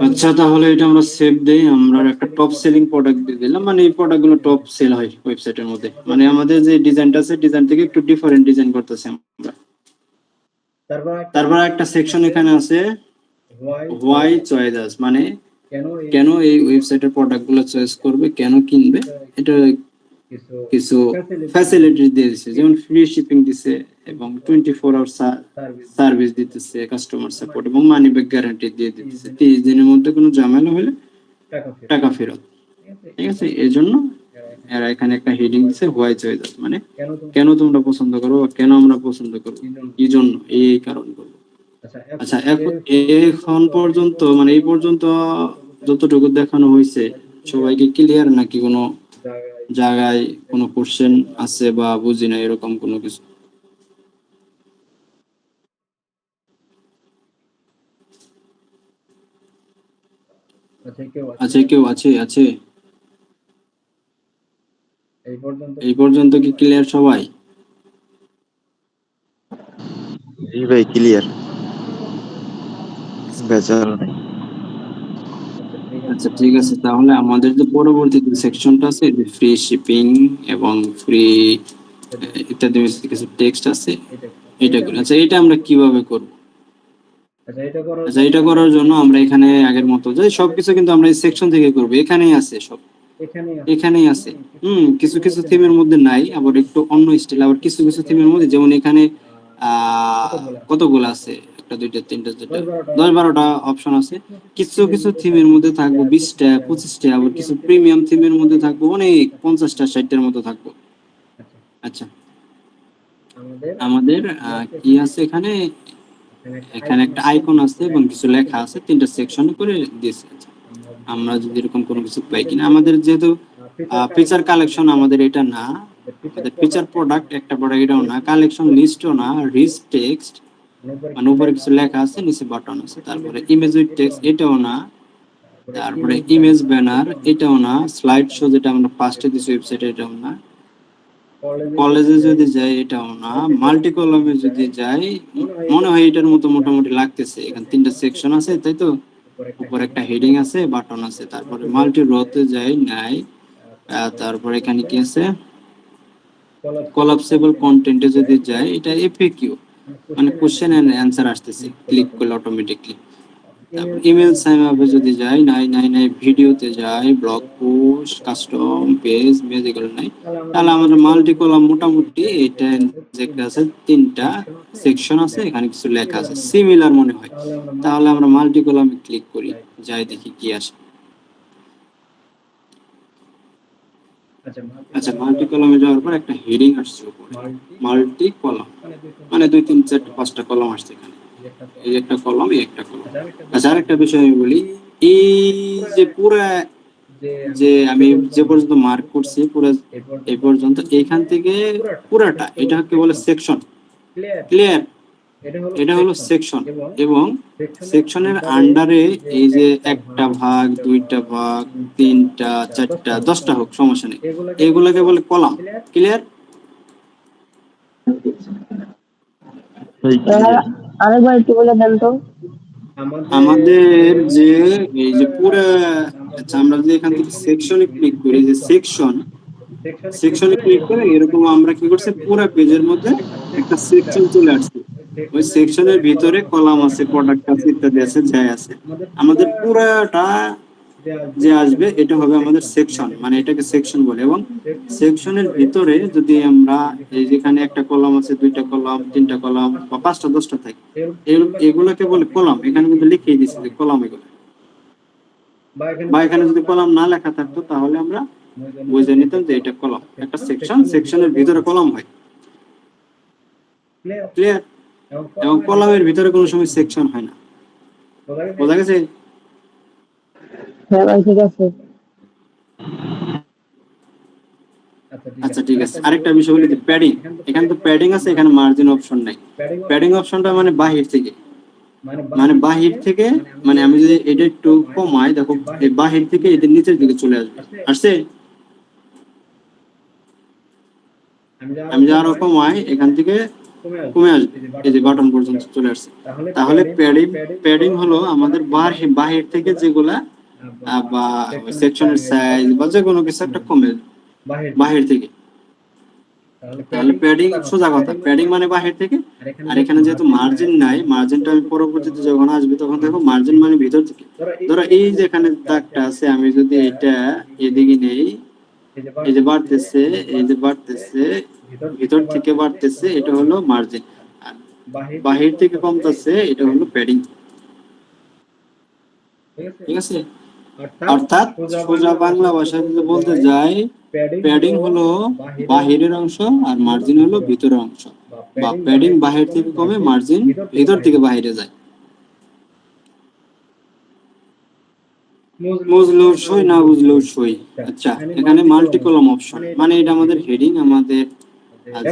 আচ্ছা, তাহলে এটা আমরা সেভ দেই। আমরা একটা টপ সেলিং প্রোডাক্ট দিয়ে দিলাম, মানে এই প্রোডাক্টগুলো টপ সেল হয় ওয়েবসাইটের মধ্যে। মানে আমাদের যে ডিজাইনটা আছে, ডিজাইন থেকে একটু ডিফারেন্ট ডিজাইন করতেছি আমরা। তারপর একটা সেকশন এখানে আছে হোয়াই চয়েস, মানে কেন এই ওয়েবসাইটের প্রোডাক্টগুলো চয়েস করবে, কেন কিনবে, এটা কিছু ফ্যাসিলিটি দিয়ে দিচ্ছে, যেমন ফ্রি শিপিং দিছে এবং 24 আওয়ার সার্ভিস দিতেছে, কাস্টমার সাপোর্ট এবং মানি ব্যাক গ্যারান্টি দিয়ে দিতেছে। 30 দিনের মধ্যে কোনো ঝামেলা হলে টাকা ফেরত। ঠিক আছে, এই জন্য এরা এখানে একটা হেডিং দিছে হোয়াই চয়েস, মানে কেন তোমরা পছন্দ করো, কেন আমরা পছন্দ করবো, কি জন্য, এই কারণগুলো। আচ্ছা, এখন পর্যন্ত মানে এই পর্যন্ত যতটুকু দেখানো হয়েছে সবাইকে ক্লিয়ার, নাকি কোনো জায়গায় কোনো কোশ্চেন আছে বা বুঝি না এরকম কোনো কিছু? আচ্ছা, কেউ আছে আছে এই পর্যন্ত কি ক্লিয়ার সবাই? জি ভাই, ক্লিয়ার, ভেজাল নাই। আচ্ছা, ঠিক আছে। তাহলে আমাদের যে পরবর্তী যে সেকশনটা আছে, ফ্রি শিপিং এবং ফ্রি ইত্যাদি কিছু টেক্সট আছে, এটা করি। আচ্ছা, এটা আমরা কিভাবে করব? আচ্ছা, এটা করার জন্য আমরা এখানে আগের মতো যে সবকিছু কিন্তু আমরা এই সেকশন থেকে করব, এখানেই আছে সব, এখানেই আছে। কিছু কিছু থিমের মধ্যে নাই, আবার একটু অন্য স্টাইল, আবার কিছু কিছু থিমের মধ্যে, যেমন এখানে কতগুলো আছে, একটা দুইটা তিনটা চারটা 10-12টা অপশন আছে। কিছু কিছু থিমের মধ্যে থাকবো 20টা 25টা, আবার কিছু প্রিমিয়াম থিমের মধ্যে থাকবো অনেক 50টা 60টার মতো থাকবো। আচ্ছা, আমাদের কি আছে এখানে, এখানে একটা আইকন আছে এবং কিছু লেখা আছে, 3টা সেকশন করে দিয়েছে। আমরা যদি এরকম কোনো কিছু পাই কিনা, আমাদের যেহেতু ফিচার কালেকশন আমাদের এটা না, আমাদের ফিচার প্রোডাক্ট একটা প্রোডাক্ট এটাও না, কালেকশন লিস্টও না, রিচ টেক্সট মানে উপরে কিছু লেখা আছে, নিচে বাটন আছে, তারপরে ইমেজ উইথ টেক্সট এটাও না, তারপরে ইমেজ ব্যানার এটাও না, স্লাইড শো যেটা আমরা ফার্স্টে দিছি ওয়েবসাইটে এটাও না, কলেজে যদি যাই এটাও না, মাল্টি কলামে যদি যাই মনে হয় এটার মতো মোটামুটি লাগতেছে। এখানে 3টা সেকশন আছে, তাই তো, উপরে একটা হেডিং আছে, বাটন আছে, তারপরে মাল্টি রোতে যাই নাই, তারপরে এখানে কি আছে, কোলাপসেবল কন্টেন্টে যদি যাই, এটা এফএকিউ মানে কোশ্চেন এন্ড অ্যান্সার আসতেছে, ক্লিক করলে অটোমেটিকলি। তারপর ইমেল সাইন আপে যদি যাই, নাই নাই নাই, ভিডিওতে যাই, ব্লগ পোস্ট, কাস্টম পেজ, এগুলো নাই। তাহলে আমাদের মাল্টি কলাম মোটামুটি এটা যেটা আছে 3টা সেকশন আছে, এখানে কিছু লেখা আছে সিমিলার মনে হয়। তাহলে আমরা মাল্টি কলামে ক্লিক করি, যাই দেখি কি আসে। আচ্ছা, মাল্টি কলামে যাওয়ার পর একটা হেডিং আসছে উপরে, মাল্টি কলাম, মানে 2 3 4 5টা কলাম আসছে এখানে। এই একটা কলাম, এই একটা কলাম। আচ্ছা, আরেকটা বিষয় আমি বলি, এই যে পুরা যে আমি যে পর্যন্ত মার্ক করছি পুরো এই পর্যন্ত, এইখান থেকে পুরাটা এটাকে বলে সেকশন। ক্লিয়ার? এটা হলো সেকশন, এবং সেকশনের আন্ডারে এই যে একটা ভাগ, দুইটা ভাগ, 3টা 4টা 10টা হোক সমস্যা নেই, এগুলোকে বলে কলাম। ক্লিয়ার? আরেকবার একটু বলে দেন তো। আমাদের যে এই যে পুরো, আচ্ছা আমরা যদি এখান থেকে সেকশনে ক্লিক করি, যে সেকশনে ক্লিক করে এরকম আমরা কি করছি, পুরো পেজের মধ্যে একটা সেকশন চলে আসছে। ওই সেকশনের ভিতরে কলাম আছে, প্রোডাক্ট আছে, ইত্যাদি আছে, যাই আছে। আমাদের পুরাটা যে আসবে এটা হবে আমাদের সেকশন, মানে এটাকে সেকশন বলে। এবং সেকশনের ভিতরে যদি আমরা এই যেখানে একটা কলাম আছে, 2টা কলাম, 3টা কলাম বা 5টা 10টা থাকে, এগুলোকে বলে কলাম। এখানে কিন্তু লিখেই দিচ্ছে যে কলাম এগুলো। বা এখানে যদি কলাম না লেখা থাকতো তাহলে আমরা বুঝে নিতাম যে এটা কলাম, একটা সেকশন, সেকশনের ভিতরে কলাম হয়। ক্লিয়ার? এবং কলামের ভিতরে কোনো সময় সেকশন হয় না। বোঝা গেছে? হ্যাঁ ভাই, ঠিক আছে। আচ্ছা, ঠিক আছে। আরেকটা বিষয় বলি, যে প্যাডিং, এখানে তো প্যাডিং আছে, এখানে মার্জিন অপশন নাই। প্যাডিং অপশনটা মানে বাহির থেকে, মানে বাহির থেকে, মানে আমি যদি এটা একটু কমাই, দেখো এই বাহির থেকে এদের নিচের দিকে চলে আসবে। আসছে? আমি যে আরো কমাই, এখান থেকে কমে আসবে, এই যে বাটন পর্যন্ত চলে আসছে। তাহলে প্যাডিং হলো আমাদের বাহির থেকে যেগুলা বা সেকশনের সাইজ বা যে কোনো কিছু একটা কমে বাহির থেকে। তাহলে প্যাডিং, সোজা কথা, প্যাডিং মানে বাহির থেকে। আর এখানে যেহেতু মার্জিন নাই, মার্জিনটা আমি পরবর্তীতে যখন আসবে তখন দেখো মার্জিন মানে ভিতর থেকে। ধরো এই যে এখানে দাগটা আছে, আমি যদি এটা এদিকে নেই, এই যে বাড়তেছে, এই যে বাড়তেছে, ভিতর থেকে বাড়তেছে, এটা হলো মার্জিন। আর বাহির থেকে কমতেছে, এটা হলো প্যাডিং। ঠিক আছে? অর্থাৎ সোজা বাংলা ভাষায় যদি বলতে যাই, প্যাডিং হলো বাহিরের অংশ আর মার্জিন হলো ভিতরের অংশ, বা প্যাডিং বাহির থেকে কমে, মার্জিন ভিতর থেকে বাইরে যায়। বুঝলেও সই, না বুঝলেও সই। আচ্ছা, এখানে মাল্টি কলাম অপশন মানে এটা আমাদের হেডিং, আমাদের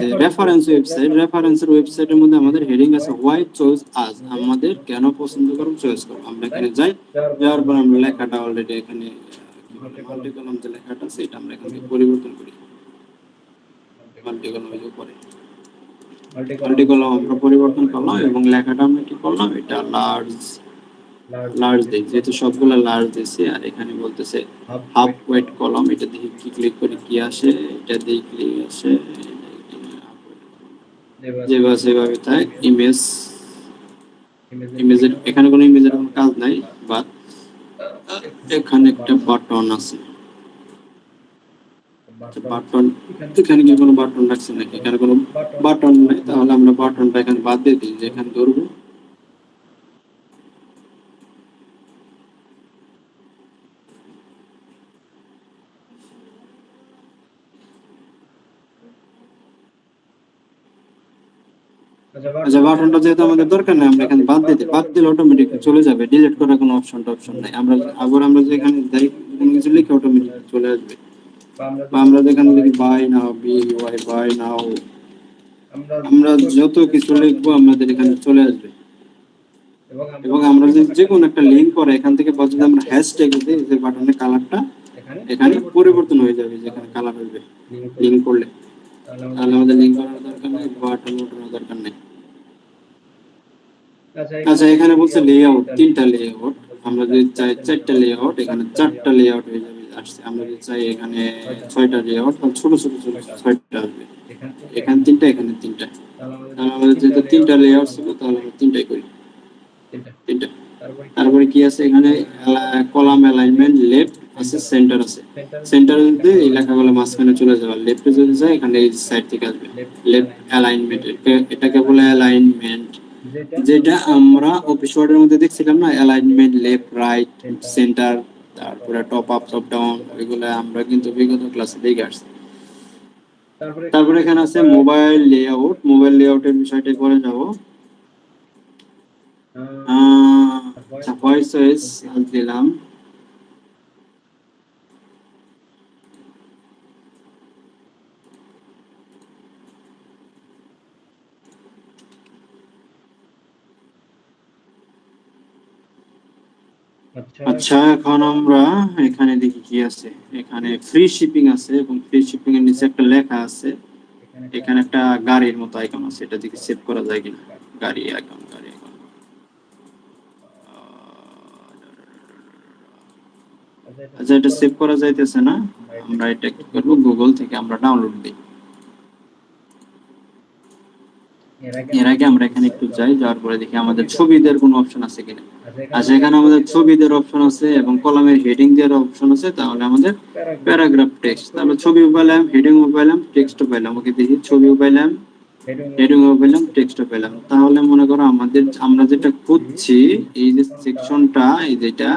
যে রেফারেন্স ওয়েবসাইট, রেফারেন্সের ওয়েবসাইটের মধ্যে আমাদের হেডিং আছে হোয়াই চয়েস আজ, আমাদের কেন পছন্দ করব, চয়েস করব। আমরা এখানে যাই, যাওয়ার পর আমরা লেখাটা অলরেডি এখানে মাল্টি কলাম যে লেখাটা আছে এটা আমরা এখান থেকে পরিবর্তন করি। মাল্টি কলাম এর উপরে মাল্টি কলাম আমরা পরিবর্তন করলাম এবং লেখাটা আমরা কি করলাম, এটা লার্জ দিই, যেহেতু সবগুলো লার্জ দিয়েছি। আর এখানে বলতেছে হাফ ওয়েট কলাম, এটা দিয়ে কি ক্লিক করে কি আসে, এটা দিয়ে ক্লিক আসে, যেভাবে সেভাবে তাই। ইমেজের এখানে কোনো ইমেজের কোনো কাজ নাই, বাট এখানে একটা বাটন আছে, বাটন, এখানে কি কোনো বাটন রাখছে নাকি? এখানে কোনো বাটন নাই, তাহলে আমরা বাটনটা এখানে বাদ দিয়ে দিই, যেখানে ধরবো। আচ্ছা, বাটনটা যেহেতু আমাদের দরকার নেই, আমরা এখানে বাদ দিতে, বাদ দিলে অটোমেটিক চলে যাবে, ডিলিট করার কোনো অপশন নাই। আমরা যে এখানে দেই কোনো কিছু লিখে অটোমেটিক চলে আসবে। বা আমরা যেখানে লিখি বাই নাও, বাই নাও, আমরা যত কিছু লিখবো আমাদের এখানে চলে আসবে। এবং আমরা যে কোনো একটা লিংক করে এখান থেকে যদি আমরা হ্যাশট্যাগ দিই, যে বাটনের কালারটা এখানে পরিবর্তন হয়ে যাবে, যেখানে কালার হবে লিংক করলে। তাহলে আমাদের লিংক করার দরকার নেই, বাটন ওঠানোর দরকার নেই। আচ্ছা, এখানে বলছে লেআউট, 3টা লেআউট। আমরা যদি চাই 4টা লেআউট, এখানে 4টা লেআউট হয়ে যাবে আসছে। আমরা যদি চাই এখানে 6টা লেআউট, তাহলে ছোট 6টা আসবে। এখানে 3টা, এখানে 3টা। তাহলে আমাদের যেহেতু 3টা লেআউট ছিল, তাহলে আমরা 3টাই করি, 3টা। তারপরে কি আছে এখানে, কলাম অ্যালাইনমেন্ট, লেফট আছে, সেন্টার আছে। সেন্টারে যদি এই লেখাগুলো মাঝখানে চলে যাবে, লেফটে যদি যায় এখানে এই সাইড থেকে আসবে লেফট অ্যালাইনমেন্ট, এটাকে বলে অ্যালাইনমেন্ট। যেটা আমরা অফিস ওয়ার্ডের মধ্যে দেখছিলাম না, অ্যালাইনমেন্ট লেফট রাইট সেন্টার, তারপরে টপ আপ টপ ডাউন, ওইগুলো আমরা কিন্তু বিগত ক্লাসে দেখে আসছি। তারপরে এখানে আছে মোবাইল লেআউট, মোবাইল লেআউটের বিষয়টা পরে যাব। আচ্ছা, ভয়েস চয়েস দিলাম। আচ্ছা, এখন আমরা এখানে দেখি কি আছে। এখানে ফ্রি শিপিং আছে এবং ফ্রি শিপিং এর নিচে একটা লেখা আছে, এখানে একটা গাড়ির মতো আইকন আছে, এটা দেখি সেভ করা যায় কিনা। গাড়ি আইকন, আচ্ছা, এটা সেভ করা যাইতেছে না। আমরা এটা কি করব, গুগল থেকে আমরা ডাউনলোড দিই। এর আগে আমরা এখানে একটু যাই, যাওয়ার পরে দেখি আমাদের ছবি দেওয়ার কোনো অপশন আছে কিনা। আচ্ছা, এখানে আমাদের ছবি দেওয়ার অপশন আছে এবং কলামের হেডিং দেওয়ার অপশন আছে। তাহলে আমাদের প্যারাগ্রাফ টেক্সট, তাহলে ছবিও পেলাম, হেডিংও পেলাম, টেক্সটও পেলাম। ওকে, দেখি ছবিও পেলাম, হেডিংও পেলাম, টেক্সটও পেলাম। তাহলে মনে করো আমরা যেটা খুঁজছি, এই যে সেকশনটা, এই যেটা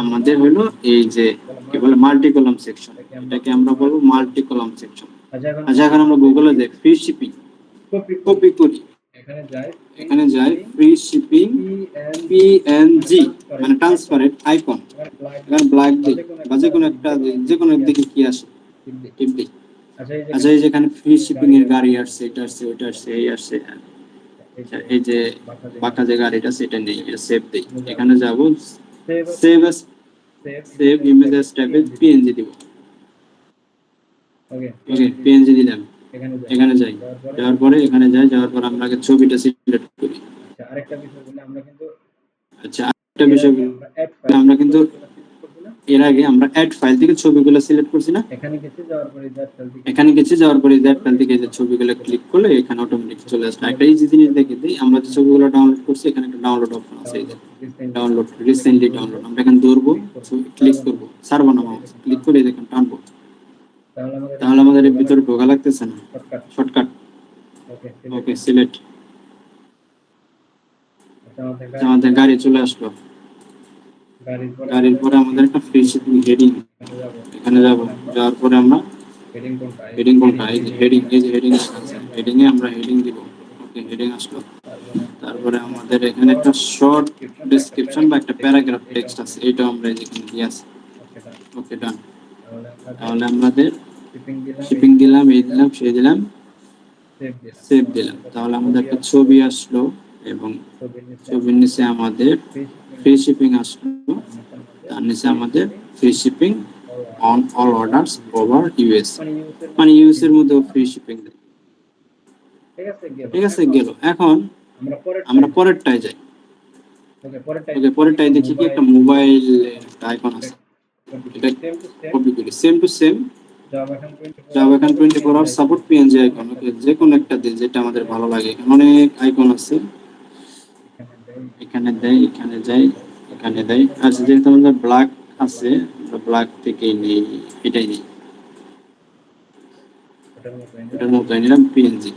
আমাদের হলো এই যে কি বলে মাল্টি কলাম সেকশন, এটাকে আমরা বলবো মাল্টি কলাম সেকশন। আচ্ছা, এখন আমরা গুগলে যাই, ফ্রি শিপিং কপি করি, এখানে যাই ফ্রি শিপিং পিএনজি মানে ট্রান্সপারেন্ট আইকন, এখানে ব্ল্যাক দিই বা যে কোনো দিকে কি আসে টিপ দিই। আচ্ছা, এই যেখানে ফ্রি শিপিং এর গাড়ি আসছে, এটা আসছে, ওইটা আসছে, এই আসছে, আচ্ছা, এই যে বাঁকা যে গাড়িটা সেটা নেই, এটা সেভ দেই। এখানে যাব, save S, save image S ট্যাবে পিএনজি দিব। ওকে, পিএনজি দিলাম। এখানে যাই, যাওয়ার পরে এখানে যাই, যাওয়ার পর আমরা আগে ছবিটা সিলেক্ট করি। আচ্ছা, আরেকটা বিষয় বলি, আমরা কিন্তু এর আগে আমরা অ্যাড ফাইল থেকে ছবিগুলো সিলেক্ট করছি না, এখানে গেছি, যাওয়ার পরে দ্যাট ফাইল থেকে যে ছবিগুলো ক্লিক করলে এখানে অটোমেটিক চলে আসবে। একটা ইজি জিনিস দেখে দিই, আমরা যে ছবিগুলো ডাউনলোড করছি এখানে একটা ডাউনলোড অপশন আছে, এই যে ডাউনলোড, রিসেন্টলি ডাউনলোড। আমরা এখানে ধরবো, ক্লিক করব, ছাড়বো না, মাউস ক্লিক করে দেখুন টানবো, তাহলে আমাদের এর ভিতরে ঢোকা লাগতেছে না, শর্টকাট। ওকে, সিলেক্ট। আমাদের গাড়ি চলে আসলো। গাড়ির পরে আমাদের একটা ফ্রি শিপিং হেডিং, এখানে যাব, যাওয়ার পরে আমরা হেডিং কোনটা, এই যে হেডিং, এই যে হেডিং আছে, হেডিং এ আমরা হেডিং দিব। ওকে, হেডিং আসলো। তারপরে আমাদের এখানে একটা শর্ট ডেসক্রিপশন বা একটা প্যারাগ্রাফ টেক্সট আছে, এটা আমরা এখানে দিয়ে আসি। ওকে, ডান। তাহলে আমাদের শিপিং দিলাম, এই দিলাম, সেই দিলাম, সেভ দিলাম। তাহলে আমাদের একটা ছবি আসলো এবং ছবির নিচে আমাদের ফ্রি শিপিং আসলো, তার নিচে আমাদের free shipping on all orders over US, মানে ইউএস এর মধ্যে ফ্রি শিপিং দেয়। ঠিক আছে, গেল। এখন আমরা পরেরটায় যাই। ওকে, পরেরটায় দেখি কি একটা মোবাইল একটা আইকন আছে, এটা কপি করি, সেম টু সেম জাভা এখান 24 আওয়ার সাপোর্ট পিএনজি আইকন। ওকে, যে কোনো একটা দিই, যেটা আমাদের ভালো লাগে। এখানে অনেক আইকন আছে, এখানে দেই, এখানে যাই, এখানে দেই। আচ্ছা, যেহেতু আমাদের ব্ল্যাক আছে, আমরা ব্ল্যাক থেকেই নেই, এটাই নেই, এটার মধ্যে নিলাম পিএনজি।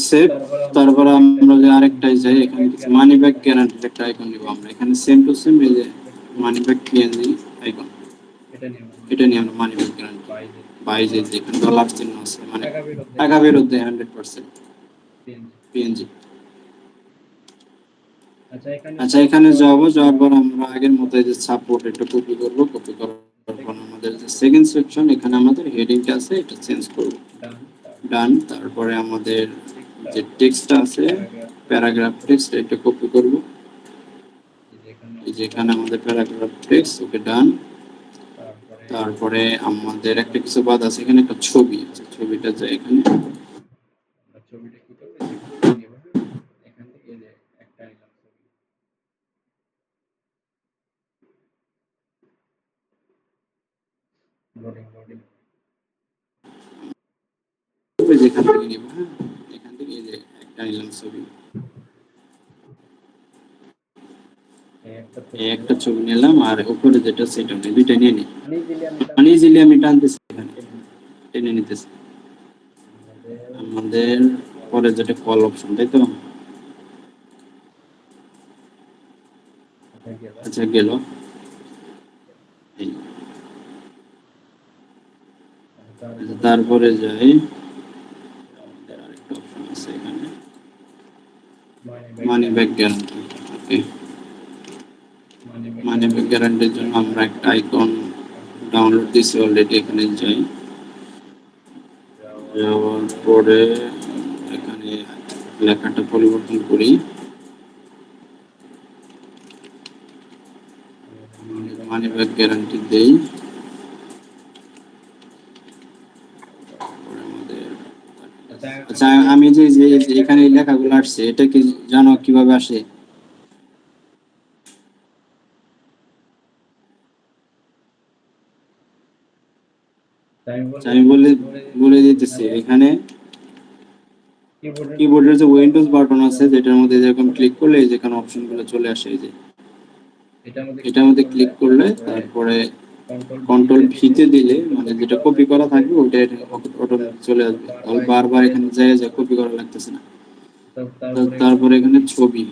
সেভ। তারপর আমরা যে আরেকটাই যাই, এখানে মানি ব্যাক গ্যারান্টির একটা আইকন নিব আমরা, এখানে সেম টু সেম এই যে মানি ব্যাক পিএনজি আইকন, এটা নিয়ে আমরা মানি ব্যাক গ্যারান্টি বাই, যে এখানে ডলার চিহ্ন আছে, মানে টাকা ফেরত দেয় 100% পিএনজি। আচ্ছা, এখানে যাবো, যাওয়ার পর আমরা আগের মতো যে সাপোর্ট এটা কপি করব, কপি করার পর আমাদের যে সেকেন্ড সেকশন, এখানে আমাদের হেডিংটা আছে, এটা চেঞ্জ করব, ডান। তারপরে আমাদের যে টেক্সটটা আছে, প্যারাগ্রাফ টেক্সট, এটা কপি করব, এই যে এখানে আমাদের প্যারাগ্রাফ টেক্সট। ওকে, ডান। তারপরে আমাদের একটা কিছু বাদ আছে, এখানে একটা ছবি আছে, ছবিটা যায় এখানে, যেখান থেকে নিব, হ্যাঁ, এখান থেকে এই যে একটা নিলাম ছবি, এই একটা ছবি নিলাম, আর উপরে যেটা সেটা নেই, দুইটা নিয়ে নিই, মানে ইজিলি আমি টানতেছি, এখানে টেনে নিতেছি। আমাদের পরে যেটা কল অপশন, তাই তো? আচ্ছা, গেল। আচ্ছা, তারপরে যাই, আমাদের আরেকটা অপশন আছে এখানে, মানি ব্যাক গ্যারান্টি। ওকে, মানি ব্যাক গ্যারান্টির জন্য আমরা একটা আইকন ডাউনলোড দিছি অলরেডি, এখানে যাই, যাওয়ার পরে এখানে লেখাটা পরিবর্তন করি, মানি ব্যাক গ্যারান্টি দেই। আচ্ছা, আমি যে যে এখানে লেখাগুলো আসছে, এটা কি জানো কিভাবে আসে? আচ্ছা, আমি বলে দিতেছি। এখানে কিবোর্ডের যে উইন্ডোজ বাটন আছে, যেটার মধ্যে যেরকম ক্লিক করলে যেখানে অপশনগুলো চলে আসে, এই যে এটার মধ্যে ক্লিক করলে তারপরে কন্ট্রোল ভিতে দিলে, মানে যেটা কপি করা থাকবে ওটা অটোমেটিক চলে আসবে, তাহলে বারবার এখানে যা কপি করা লাগতেছে না। তারপরে এখানে ছবি,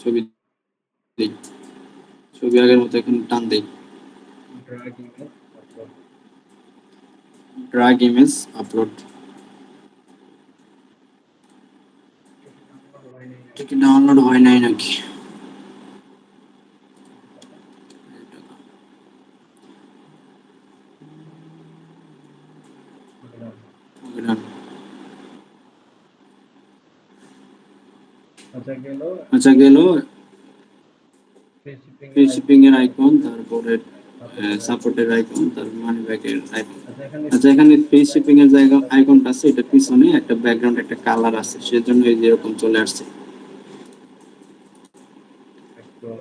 ছবি দেই, ছবি আগের মতো এখানে টান দেই, ড্র্যাগ ইমেজ আপলোড। এটা কি ডাউনলোড হয় নাই নাকি? আচ্ছা গেল ফ্রি শিপিং এর আইকন, তারপরে সাপোর্টের আইকন, তারপর মানি ব্যাকের আইকন। আচ্ছা এখানে ফ্রি শিপিং এর জায়গা আইকনটা আছে, এটা পিছনে একটা ব্যাকগ্রাউন্ড একটা কালার আছে, সেজন্য এই যে এরকম চলে আসছে,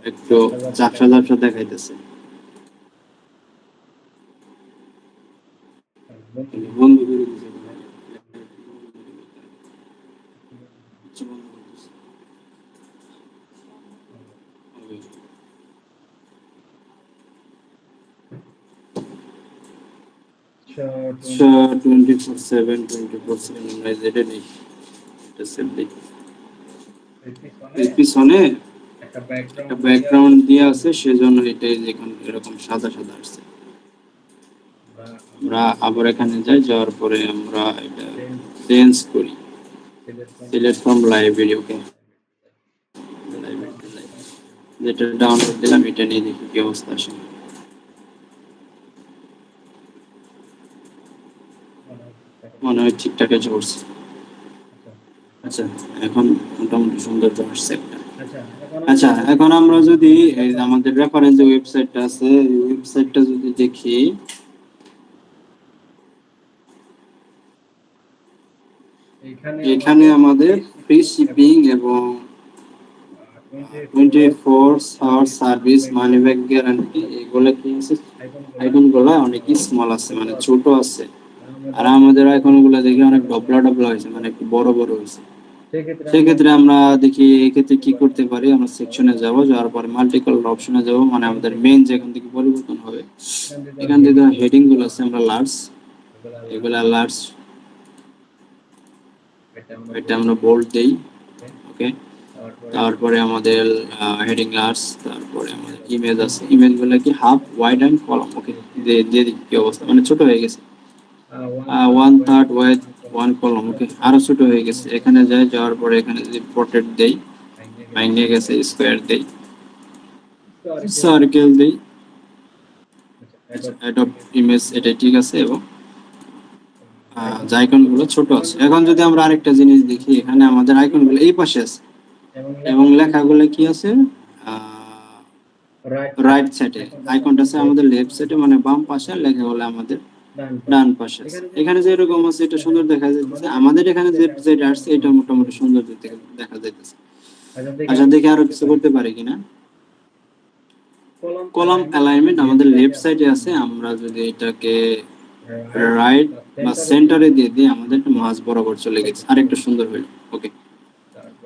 একটু ঝাপসা ঝাপসা দেখাইতেছে। বন্ধ করে দিয়েছে। আচ্ছা, বন্ধ করে দিয়েছে। আচ্ছা 24/7 আমরা যেটা নেই এটা সেভ দিই। এর পিছনে একটা ব্যাকগ্রাউন্ড দিয়ে আছে, সেজন্য এটা যেখানে এরকম সাদা সাদা আসছে। আমরা আবার এখানে যাই, যাওয়ার পরে আমরা এটা চেঞ্জ করি, সিলেক্ট ফ্রম লাইব্রেরি। ওকে, যেটা ডাউনলোড দিলাম এটা নিয়ে দেখি কি অবস্থা আসে। মনে হয় ঠিকঠাক আছে করছে। আচ্ছা এখন মোটামুটি সুন্দর আসছে একটা। আচ্ছা এখন আমরা যদি এই যে আমাদের রেফারেন্স যে ওয়েবসাইটটা আছে, এই ওয়েবসাইটটা যদি দেখি, এখানে আমাদের ফ্রি শিপিং এবং 24 hour service, money back guarantee, এগুলো কি আছে, আইকনগুলো অনেক স্মল আছে, মানে ছোট আছে। আর আমাদের আইকনগুলো দেখে অনেক ডবলা ডবলা হয়েছে, মানে একটু বড় বড় হয়েছে। সেক্ষেত্রে আমরা দেখি এক্ষেত্রে কি করতে পারি, আমরা সেকশনে যাব, যাওয়ার পরে মাল্টি কালার অপশনে যাব, মানে আমাদের মেইন যেখান থেকে পরিবর্তন হবে, এখান থেকে হেডিং গুলো আছে আমরা লার্জ, এগুলা লার্জ, এটা আমরা বোল্ড দেই। ওকে, তারপরে আমাদের হেডিং লার্জ, তারপরে আমাদের ইমেজ আছে, ইমেজ গুলো কি হাফ ওয়াইড এন্ড কলাম। ওকে, যে কি অবস্থা, মানে ছোট হয়ে গেছে, 1/3 ওয়াইড 1 কলাম। ওকে, আরো ছোট হয়ে গেছে। এখানে যাওয়ার পরে এখানে যদি পোর্ট্রেট দেই, ভেঙে গেছে, স্কোয়ার দেই, সার্কেল দেই, অ্যাডপ্ট ইমেজ, এটা ঠিক আছে। এবং আইকনগুলো ছোট আছে। এখন যদি আমরা আরেকটা জিনিস দেখি, এখানে আমাদের আইকনগুলো এই পাশে আছে এবং লেখাগুলো কি আছে রাইট সাইডে, আইকনটা আছে আমাদের লেফট সাইডে, মানে বাম পাশে, লেখাগুলো আমাদের ডান পাশে আছে। এখানে যে এরকম আছে এটা সুন্দর দেখা যাচ্ছে, আমাদের এখানে যে যেটা আসছে এটা মোটামুটি সুন্দর দেখা যাইতেছে। আচ্ছা দেখি আরো কিছু করতে পারি কিনা। কলাম অ্যালাইনমেন্ট আমাদের লেফট সাইডে আছে, আমরা যদি এটাকে রাইট বা সেন্টারে দিয়ে দিই, আমাদের মাঝ বরাবর চলে গেছে, আরেকটু সুন্দর হলো। ওকে,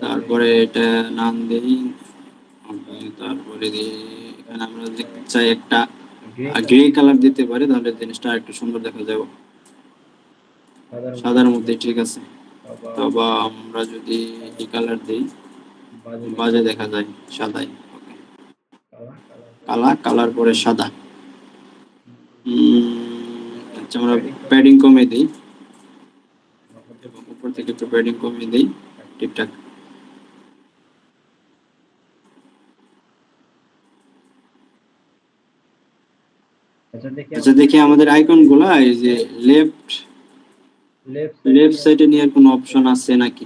তারপরে এটা নাম দেই। ওকে, তারপরে এখানে আমরা যদি চাই একটা গ্রে কালার দিতে পারি, তাহলে জিনিসটা আরেকটু সুন্দর দেখা যাবে। সাদার মধ্যে ঠিক আছে। তবে আমরা যদি এই কালার দিই, বাজে দেখা যায় সাদাই। ওকে, কালার পরে সাদা। আচ্ছা আমরা প্যাডিং কমিয়ে দিই, উপর থেকে একটু প্যাডিং কমিয়ে দিই, ঠিকঠাক। আচ্ছা দেখি আমাদের আইকন গুলা, এই যে লেফট সাইডে নিয়ে কোনো অপশন আছে নাকি।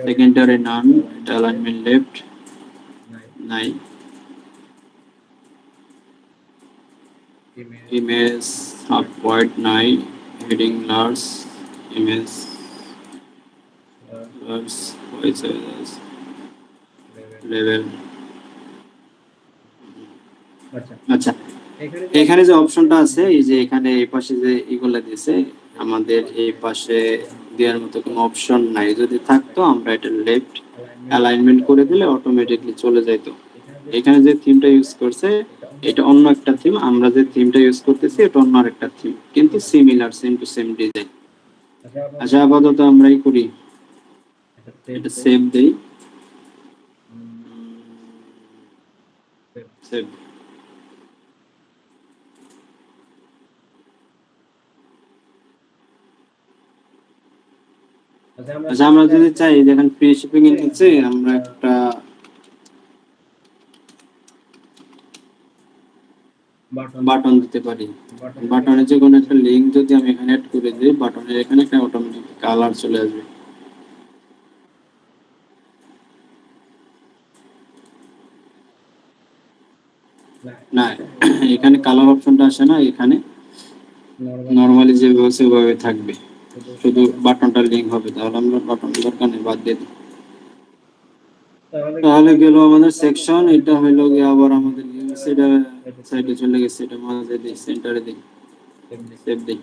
সেকেন্ডারি নান, এটা অ্যালাইনমেন্ট লেফট নাই, ইমেজ হাফ ওয়াইড নাই, heading large, image large, white size, level. আচ্ছা এখানে যে অপশনটা আছে, এই যে এখানে এই পাশে যে এগুলা দিয়েছে, আমাদের এই পাশে দেওয়ার মতো কোনো অপশন নাই। যদি থাকতো আমরা এটা লেফট অ্যালাইনমেন্ট করে দিলে অটোমেটিকলি চলে যেত। এখানে যে থিমটা ইউজ করছে এটা অন্য একটা থিম, আমরা যে থিমটা ইউজ করতেছি এটা অন্য আরেকটা থিম, কিন্তু similar, same to same design. আচ্ছা আপাতত আমরাই করি, এটা সেভ দেই, সেভ। আচ্ছা আমরা যদি চাই, দেখেন ফ্রি শিপিং এর নিচে আমরা একটা বাটন দিতে পারি। বাটনে যে কোনো একটা লিঙ্ক যদি আমি এখানে অ্যাড করে দিই, বাটনের এখানে একটা অটোমেটিক কালার চলে আসবে। না, এখানে কালার অপশনটা আসে না, এখানে নরমালি যেভাবে সেভাবে থাকবে, শুধু বাটনটা লিঙ্ক হবে। তাহলে আমরা বাটন দরকার নেই, বাদ দিয়ে দিই। তাহলে গেল আমাদের সেকশন। এটা হইলো গিয়ে আবার আমাদের সেটা সাইডে চলে গেছে, এটা মাঝে দিই, সেন্টারে দিই, সেভ দিই।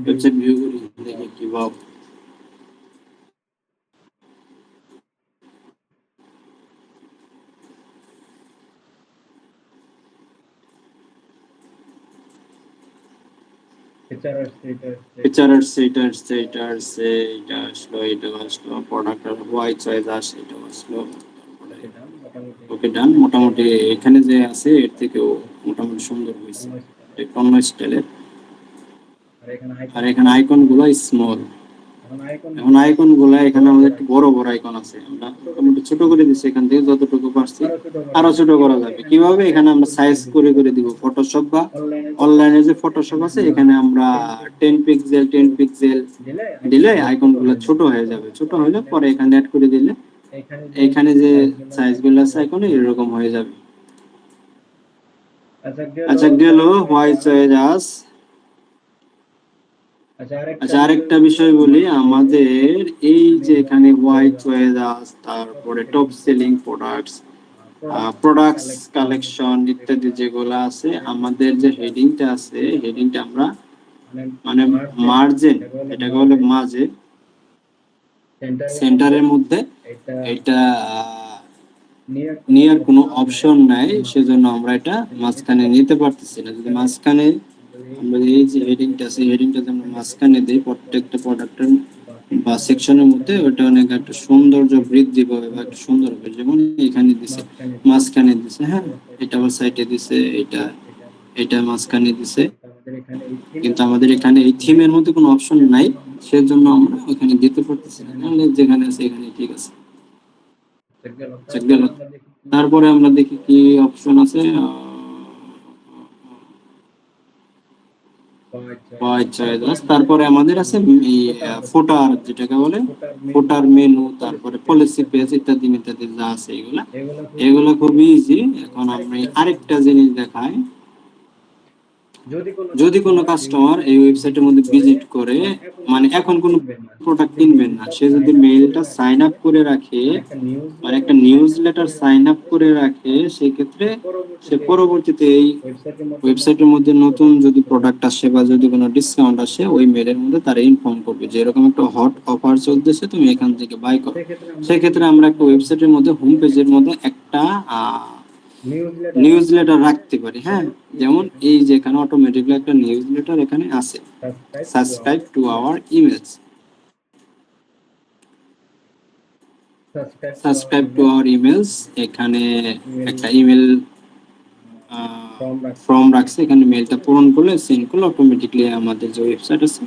ওয়েবসাইট ভিউ করি, দেখি কি ভাব। ফিচার্স এটা আসলো, এটা আসলো, প্রোডাক্ট হোয়াইট চয়েস আসে, এটা আসলো। ওকে ডান। মোটামুটি এখানে যে আছে এর থেকেও মোটামুটি সুন্দর হয়েছে, একটু অন্য স্টাইলের। আর এখানে আইকন গুলো স্মল। এখন আইকন গুলা এখানে আমাদের একটু বড় বড় আইকন আছে, আমরা মোটামুটি ছোট করে দিচ্ছি, এখান থেকে যতটুকু পারছি আরো ছোট করা যাবে। কিভাবে? এখানে আমরা সাইজ করে দিব। ফটোশপ বা অনলাইনে যে ফটোশপ আছে, এখানে আমরা 10 পিক্সেল দিলে আইকন গুলো ছোট হয়ে যাবে। ছোট হলে পরে এখানে অ্যাড করে দিলে এখানে যে সাইজ গুলো আছে আইকনে এরকম হয়ে যাবে। আচ্ছা, গেল হোয়াইট চয়েস। আচ্ছা, আরেকটা বিষয় বলি, আমাদের এই যে এখানে হোয়াইট চয়েস, তারপরে টপ সেলিং প্রোডাক্টস কালেকশন ইত্যাদি যেগুলো আছে, আমাদের যে হেডিংটা আছে, হেডিংটা আমরা মানে মার্জিন, এটাকে বলে মাঝে সেন্টারের মধ্যে এটা নিয়ার কোনো অপশন নাই, সেজন্য আমরা এটা মাঝখানে নিতে পারতেছি না। যদি মাঝখানে আমরা এই যে হেডিংটা আছে, হেডিংটা আমরা মাঝখানে দিই প্রত্যেকটা প্রোডাক্টের বা সেকশনের মধ্যে, ওটা অনেক একটা সৌন্দর্য বৃদ্ধি পাবে বা একটা সুন্দর হবে। যেমন এখানে দিছে, মাঝখানে দিছে, হ্যাঁ, এটা আবার সাইডে দিছে, এটা মাঝখানে দিছে, কিন্তু আমাদের এখানে এই থিমের মধ্যে কোনো অপশন নাই, সেজন্য আমরা ওখানে দিতে পারতেছি না। নাহলে যেখানে আছে এখানে ঠিক আছে। গেল। তারপরে আমরা দেখি কি অপশন আছে। তারপরে আমাদের আছে ফুটার, যেটাকে বলে ফুটার মেনু, তারপরে পলিসি পেজ ইত্যাদি ইত্যাদি যা আছে এগুলা খুবই ইজি। এখন আমি আরেকটা জিনিস দেখাই। যদি কোনো কাস্টমার এই ওয়েবসাইটের মধ্যে ভিজিট করে, মানে এখন কোনো প্রোডাক্ট কিনবেন না, সে যদি মেইলটা সাইন আপ করে রাখে, মানে একটা নিউজ লেটার সাইন আপ করে রাখে, সেই ক্ষেত্রে সে পরবর্তীতে এই ওয়েবসাইটের মধ্যে নতুন যদি প্রোডাক্ট আসে বা যদি কোনো ডিসকাউন্ট আসে, ওই মেলের মধ্যে তারা ইনফর্ম করবে যে এরকম একটা হট অফার চলতেছে, তুমি এখান থেকে বাই করো। সেক্ষেত্রে আমরা একটা ওয়েবসাইটের মধ্যে হোম পেজের মধ্যে একটা নিউজ লেটার রাখতে পারি। হ্যাঁ, যেমন এই যে এখানে অটোমেটিক্যালি একটা নিউজ লেটার এখানে আছে, subscribe to our emails, subscribe to our emails. এখানে একটা ইমেল ফর্ম রাখছে, এখানে মেলটা পূরণ করলে সেন্ড করলে অটোমেটিক্যালি আমাদের যে ওয়েবসাইট আছে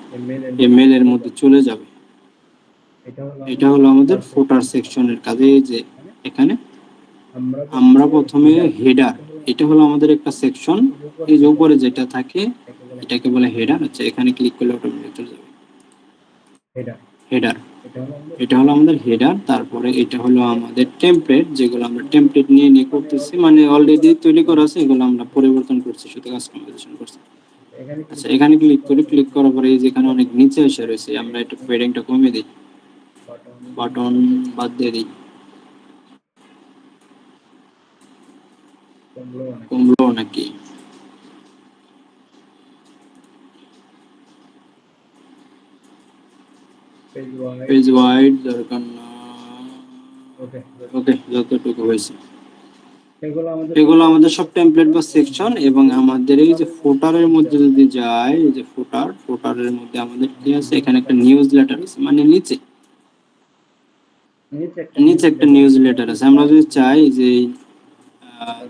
এই মেলের মধ্যে চলে যাবে। এটা হলো আমাদের ফুটার সেকশনের কাজে। যে এখানে আমরা প্রথমে হেডার, এটা হলো আমাদের একটা সেকশন, এই যে উপরে যেটা থাকে এটাকে বলে হেডার। আচ্ছা, এখানে ক্লিক করলে অটোমেটিক চলে যাবে হেডার। এটা হলো আমাদের হেডার। তারপরে এটা হলো আমাদের টেমপ্লেট, যেগুলো আমরা টেমপ্লেট নিয়ে করতেছি, মানে অলরেডি তৈরি করা আছে, এগুলো আমরা পরিবর্তন করছি, শুধু কাস্টমাইজেশন করছি। আচ্ছা, এখানে ক্লিক করার পরে এই যেখানে অনেক নিচে এসে রয়েছে, আমরা একটু পেডিংটা কমিয়ে দিই, বাটন বাদ দিয়ে দিই, কমলো নাকি? পেজ ওয়াইড দরকার না। ওকে, যতটুকু হয়েছে। এগুলো আমাদের সব টেমপ্লেট বা সেকশন। এবং আমাদের এই যে ফুটারের মধ্যে যদি যাই, এই যে ফুটারের মধ্যে আমাদের কি আছে, এখানে একটা নিউজ লেটার আছে, মানে নিচে একটা নিউজ লেটার আছে। আমরা যদি চাই যে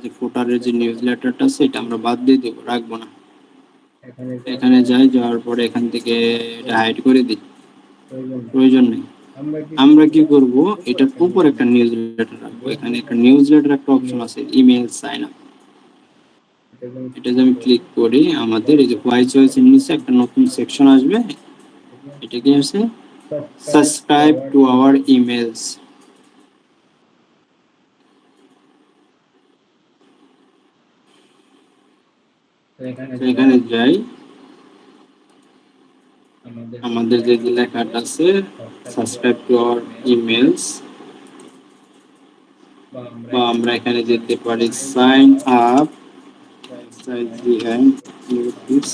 যে ফুটারের যে নিউজ লেটারটা আছে এটা আমরা বাদ দিয়ে দেবো, রাখবো না। এখানে যাওয়ার পরে এখান থেকে এটা হাইড করে দিই, প্রয়োজন নেই। আমরা কি করব, এটার উপর একটা নিউজ লেটার রাখবো। এখানে একটা নিউজ লেটার একটা অপশন আছে, ইমেল সাইন আপ। এটা যদি আমি ক্লিক করি, আমাদের এই যে হোয়াই চয়েসের নিচে একটা নতুন সেকশন আসবে। এটা কি আছে, সাবস্ক্রাইব টু আওয়ার ইমেলস। এখানে যাই, আমাদের যে লেখাটা আছে সাবস্ক্রাইব টু আওয়ার ইমেলস, বা আমরা এখানে যেতে পারি sign up,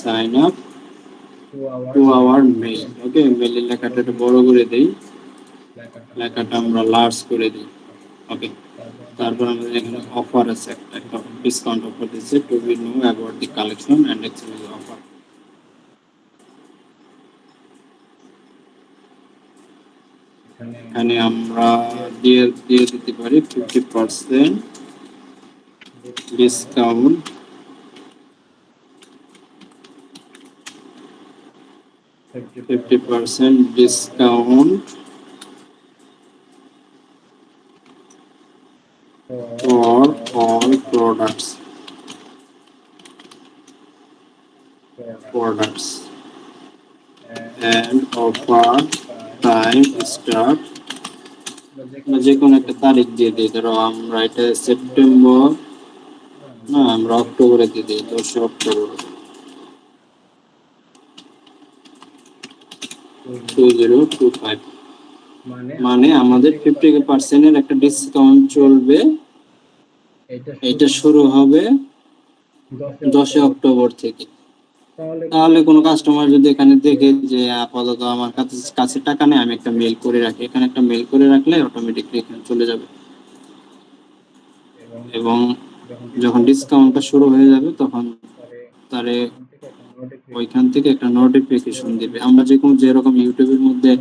sign up to our mail. Okay, মেইলের লেখাটা একটু বড় করে দেই, লেখাটা আমরা লার্জ করে দিই। ওকে, তারপর আমাদের এখানে অফার আছে, একটা ডিসকাউন্ট অফার দিচ্ছে, to be know about the collection and exchange offer. এখানে আমরা দিয়ে দিতে পারি 50% discount, 50% discount for all products and offer time start, যে কোনো একটা তারিখ দিয়ে দিই। ধরো আমরা এটা সেপ্টেম্বর না, আমরা অক্টোবরে দিয়ে দিই, 10 অক্টোবর 2025। মানে আমাদের 50% এর একটা ডিসকাউন্ট চলবে। এটা শুরু হবে 10 অক্টোবর থেকে। তাহলে কোনো কাস্টমার যদি এখানে দেখে যে আপাতত আমার কাছে টাকা নেই, আমি একটা মেল করে রাখি, এখানে একটা মেল করে রাখলে অটোমেটিকলি এখানে চলে যাবে। এবং যখন ডিসকাউন্টটা শুরু হয়ে যাবে তখন তারে ওইখান থেকে একটা নোটিফিকেশন দিবে। আমরা যেরকম ইউটিউবের মধ্যে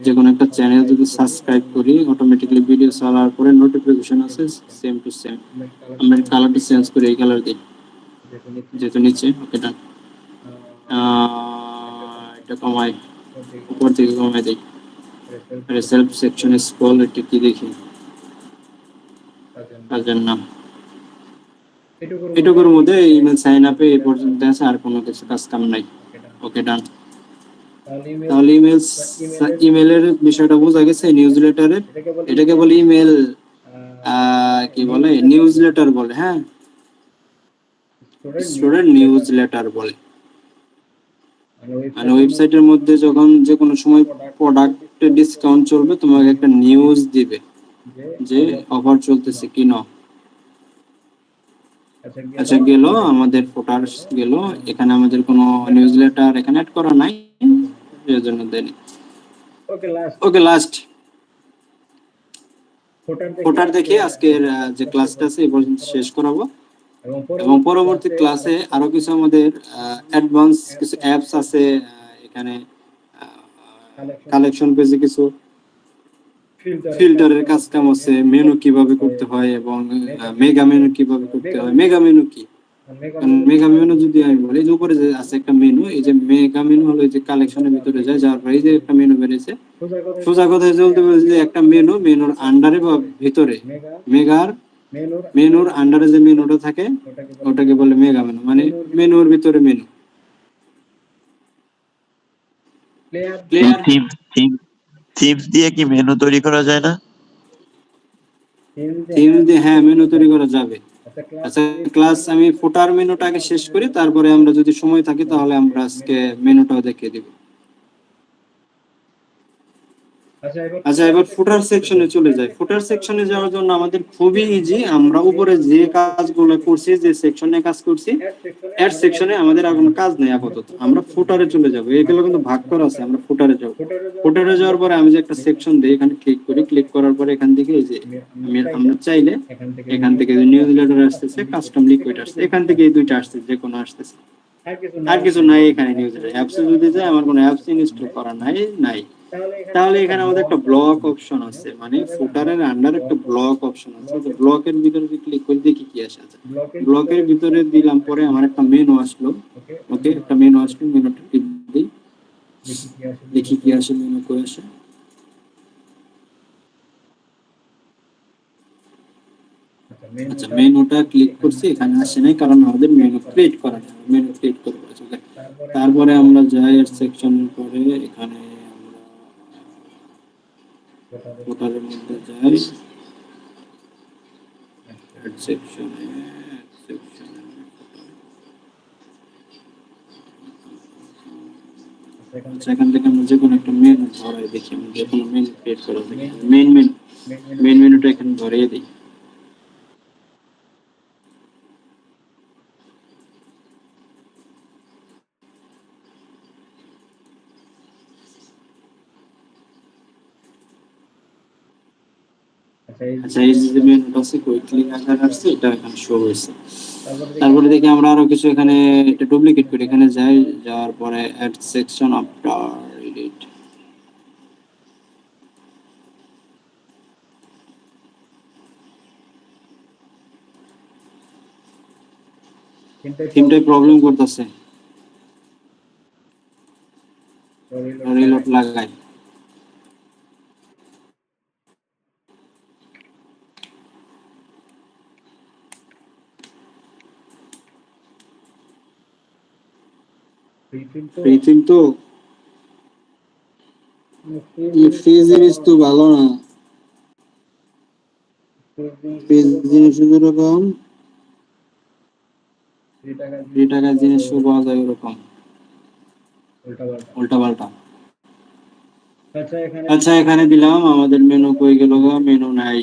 যে কোনো একটা চ্যানেল যদি সাবস্ক্রাইব করি, অটোমেটিকলি ভিডিও চালার পরে নোটিফিকেশন আছে, সেম টু সেম। আমরা কালারটা চেঞ্জ করে এই কালার দিই, যেহেতু নিচে। ওকে, ডান। এটা কমাই, উপর থেকে কমাই দিই। সেলফ সেকশনে স্ক্রল, এটা কি দেখি, কাজের নাম। এটুকুর মধ্যে ইমেল সাইন আপে এই পর্যন্ত আছে, আর কোনো কিছু কাজ কাম নাই। ওকে, ডান। তাহলে ইমেলের বিষয়টা বোঝা গেছে। নিউজ লেটারের, এটাকে বলে ইমেল, কি বলে, নিউজ লেটার বলে। হ্যাঁ, স্টুডেন্ট নিউজ লেটার বলে। মানে ওয়েবসাইটের মধ্যে যখন যে কোনো সময় প্রোডাক্টে ডিসকাউন্ট চলবে, তোমাকে একটা নিউজ দিবে যে অফার চলতেছে, কিনো। আচ্ছা, গেল আমাদের ফুটার গেল। এখানে আমাদের কোনো নিউজ লেটার এখানে অ্যাড করা নাই, এর জন্য দেন। ওকে, লাস্ট ফুটার দেখে আজকের যে ক্লাসটা আছে এই পর্যন্ত শেষ করাবো। এবং পরবর্তী ক্লাসে আরো কিছু আমাদের অ্যাডভান্স কিছু অ্যাপস আছে। এখানে কালেকশন পেজে কিছু ফিল্টারের কাজ কাম আছে, মেনু কিভাবে করতে হয় এবং মেগা মেনু কিভাবে করতে হয়। মেগা মেনু কি? মেগা মেনু যদি আমি বলি, যে উপরে যে আছে একটা মেনু, এই যে মেগা মেনু হলো যে কালেকশনের ভিতরে যায়, যার পরে এই যে একটা মেনু বেরিয়েছে। সোজা কথায় বলতে বলছি যে একটা মেনুর আন্ডারে বা ভিতরে, মেনুর আন্ডারে যে মেনুটা থাকে ওটাকে বলে মেগা মেনু, মানে মেনুর ভিতরে মেনু। ক্লিয়ার? থিমস দিয়ে কি মেনু তৈরি করা যায় না? থিম দিয়ে হ্যাঁ, মেনু তৈরি করা যাবে। আচ্ছা, ক্লাস আমি ফুটার মেনুটাকে শেষ করি, তারপরে আমরা যদি সময় থাকে তাহলে আমরা আজকে মেনুটাও দেখিয়ে দিব। আচ্ছা, এবার ফুটার সেকশনে চলে যাই। ফুটার সেকশনে যাওয়ার জন্য আমাদের খুবই ইজি। আমরা উপরে যে কাজগুলো করছি, যে সেকশনে কাজ করছি, এর সেকশনে আমাদের আর কোনো কাজ নেই আপাতত। আমরা ফুটারে চলে যাব। এগুলো কিন্তু ভাগ করা আছে, আমরা ফুটারে যাব। ফুটারে যাওয়ার পরে আমি যে একটা সেকশন দেই, এখানে ক্লিক করি। ক্লিক করার পরে এখান থেকে এই যে আমরা চাইলে এখান থেকে যে নিউজ লেটার আসতেছে, কাস্টম লিকুইড আসছে, এখান থেকে এই দুইটা আসছে, যে কোনো আসতেছে, আর কিছু নাই এখানে। নিউজ লেটার অ্যাপসে যদি যায়, আমার কোনো অ্যাপস ইনস্টল করা নাই। তাহলে এখানে আমাদের একটা ব্লক অপশন আছে, মানে ফুটারের আন্ডার একটা ব্লক অপশন আছে। তো ব্লকের ভিতরে ক্লিক করে দেখি কি আসে। আচ্ছা, ব্লকের ভিতরে দিলাম, পরে আমার একটা মেনু আসলো। ওকে, একটা মেনু আসলো, মেনুটা ক্লিক দিই, দেখি কি আসে, মেনু কই আসে। আচ্ছা, মেনুটা ক্লিক করছি, এখানে আসে নাই, কারণ আমাদের মেনু ক্রিয়েট করা নেই, মেনু ক্রিয়েট করে ফেলেছি। ওকে, তারপরে আমরা যাই এর সেকশনের পরে, এখানে আমরা ফুটারের মধ্যে যাই, অ্যাড সেকশনে, আচ্ছা, এখান থেকে আমরা যে কোনো একটা মেনু ধরাই দেখি, আমি যে কোনো মেনু ক্রিয়েট করা দেখি, মেন মেনুটা এখানে ধরিয়ে দিই। আচ্ছা, এই যে মেনুটা আছে, কুইকলি আকার আসছে, এটা এখানে শো হয়েছে। তারপরে দেখি আমরা আরো কিছু এখানে এটা ডুপ্লিকেট করি, এখানে যাই, যাওয়ার পরে অ্যাড সেকশন আফটার এডিট, থিমটাই প্রবলেম করতেছে, রিলোড লাগাই। ফ্রি থিম তো ফ্রি জিনিস তো ভালো না, ফ্রি জিনিস যেরকম ফ্রি টাকার জিনিস পাওয়া যায় ওরকম উল্টা পাল্টা। আচ্ছা, এখানে দিলাম, আমাদের মেনু কই গেল গো, মেনু নাই।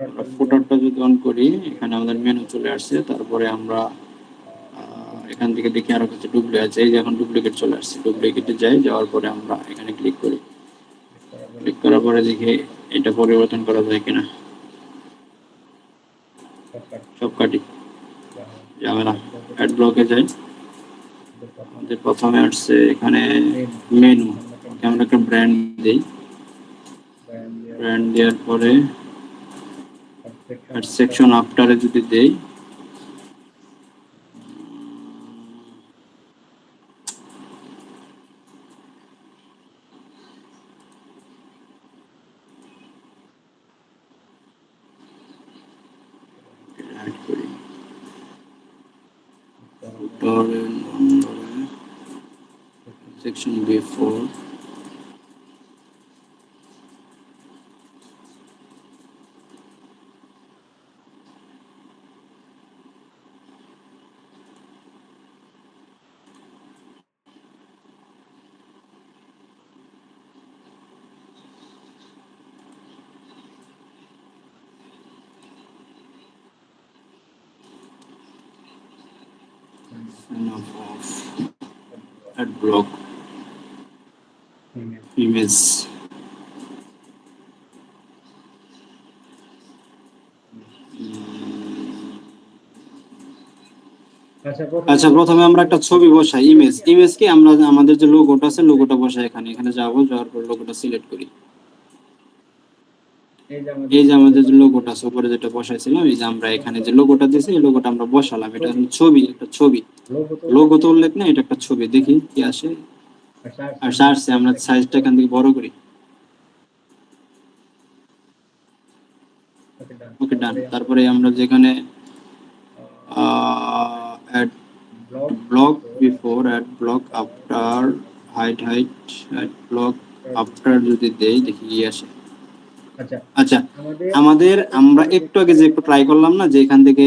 আমরা ফুটারটা যদি অন করি, এখানে আমাদের মেনু চলে আসছে। তারপরে আমরা এখান থেকে দেখি আরো কিছু ডুপ্লিকেট আছে, এই যে এখন ডুপ্লিকেট চলে আসছে, ডুপ্লিকেটে যাই, যাওয়ার পরে আমরা এখানে ক্লিক করি, ক্লিক করার পরে দেখি এটা পরিবর্তন করা যায় কিনা, সব কাটি, ঝামেলা। অ্যাড ব্লকে যাই, আমাদের প্রথমে আসছে এখানে মেনু, আমরা একটা ব্র্যান্ড দিই, ব্র্যান্ড দেওয়ার পরে অ্যাড সেকশন আফটারে যদি দেই, অ্যাড করি ফুটারে নম্বরে section B4, add block image, আচ্ছা, প্রথমে আমরা একটা ছবি বসাই, ইমেজ কি আমরা আমাদের যে লোগোটা আছে, লোগোটা বসাই, এখানে যাবো, যাওয়ার পর লোগোটা সিলেক্ট করি। এই যে আমাদের যে লোগোটা আছে উপরে যেটা বসাইছিলাম, এই যে আমরা এখানে যে লোগোটা দিয়েছি, এই লোগোটা আমরা বসালাম, এটা ছবি, একটা ছবি, লোগো তো উল্লেখ না, এটা একটা ছবি, দেখি কি আসে। আর সার্চে আমরা সাইজটা এখান থেকে বড় করি। ওকে, ডান। তারপরে আমরা যেখানে add block before, add block after, height add block after যদি দেই, দেখি কি আসে। আচ্ছা, আমরা একটু আগে যে একটু ট্রাই করলাম না, যে এখান থেকে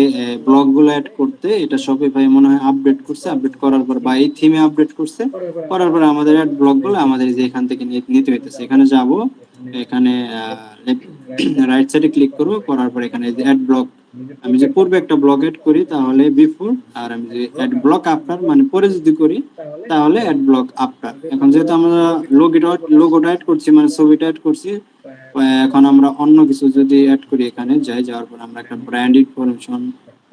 ব্লক গুলো অ্যাড করতে, এটা শপিফাই মনে হয় আপডেট করছে, আপডেট করার পর বা এই থিমে আপডেট করছে, করার পর আমাদের অ্যাড ব্লক গুলো আমাদের যে এখান থেকে নিতে হইতেছে। এখানে যাব, এখানে রাইট সাইডে ক্লিক করব, করার পর এখানে যে অ্যাড ব্লক, আমি যে পূর্বে একটা ব্লক অ্যাড করি তাহলে বিফোর, আর আমি যে অ্যাড ব্লক আফটার মানে পরে যদি করি তাহলে অ্যাড ব্লক আফটার। এখন যেহেতু আমরা লোগোটা অ্যাড করছি, মানে ছবিটা অ্যাড করছি, এখন আমরা অন্য কিছু যদি অ্যাড করি, এখানে যাওয়ার পর আমরা একটা ব্র্যান্ড ইনফরমেশন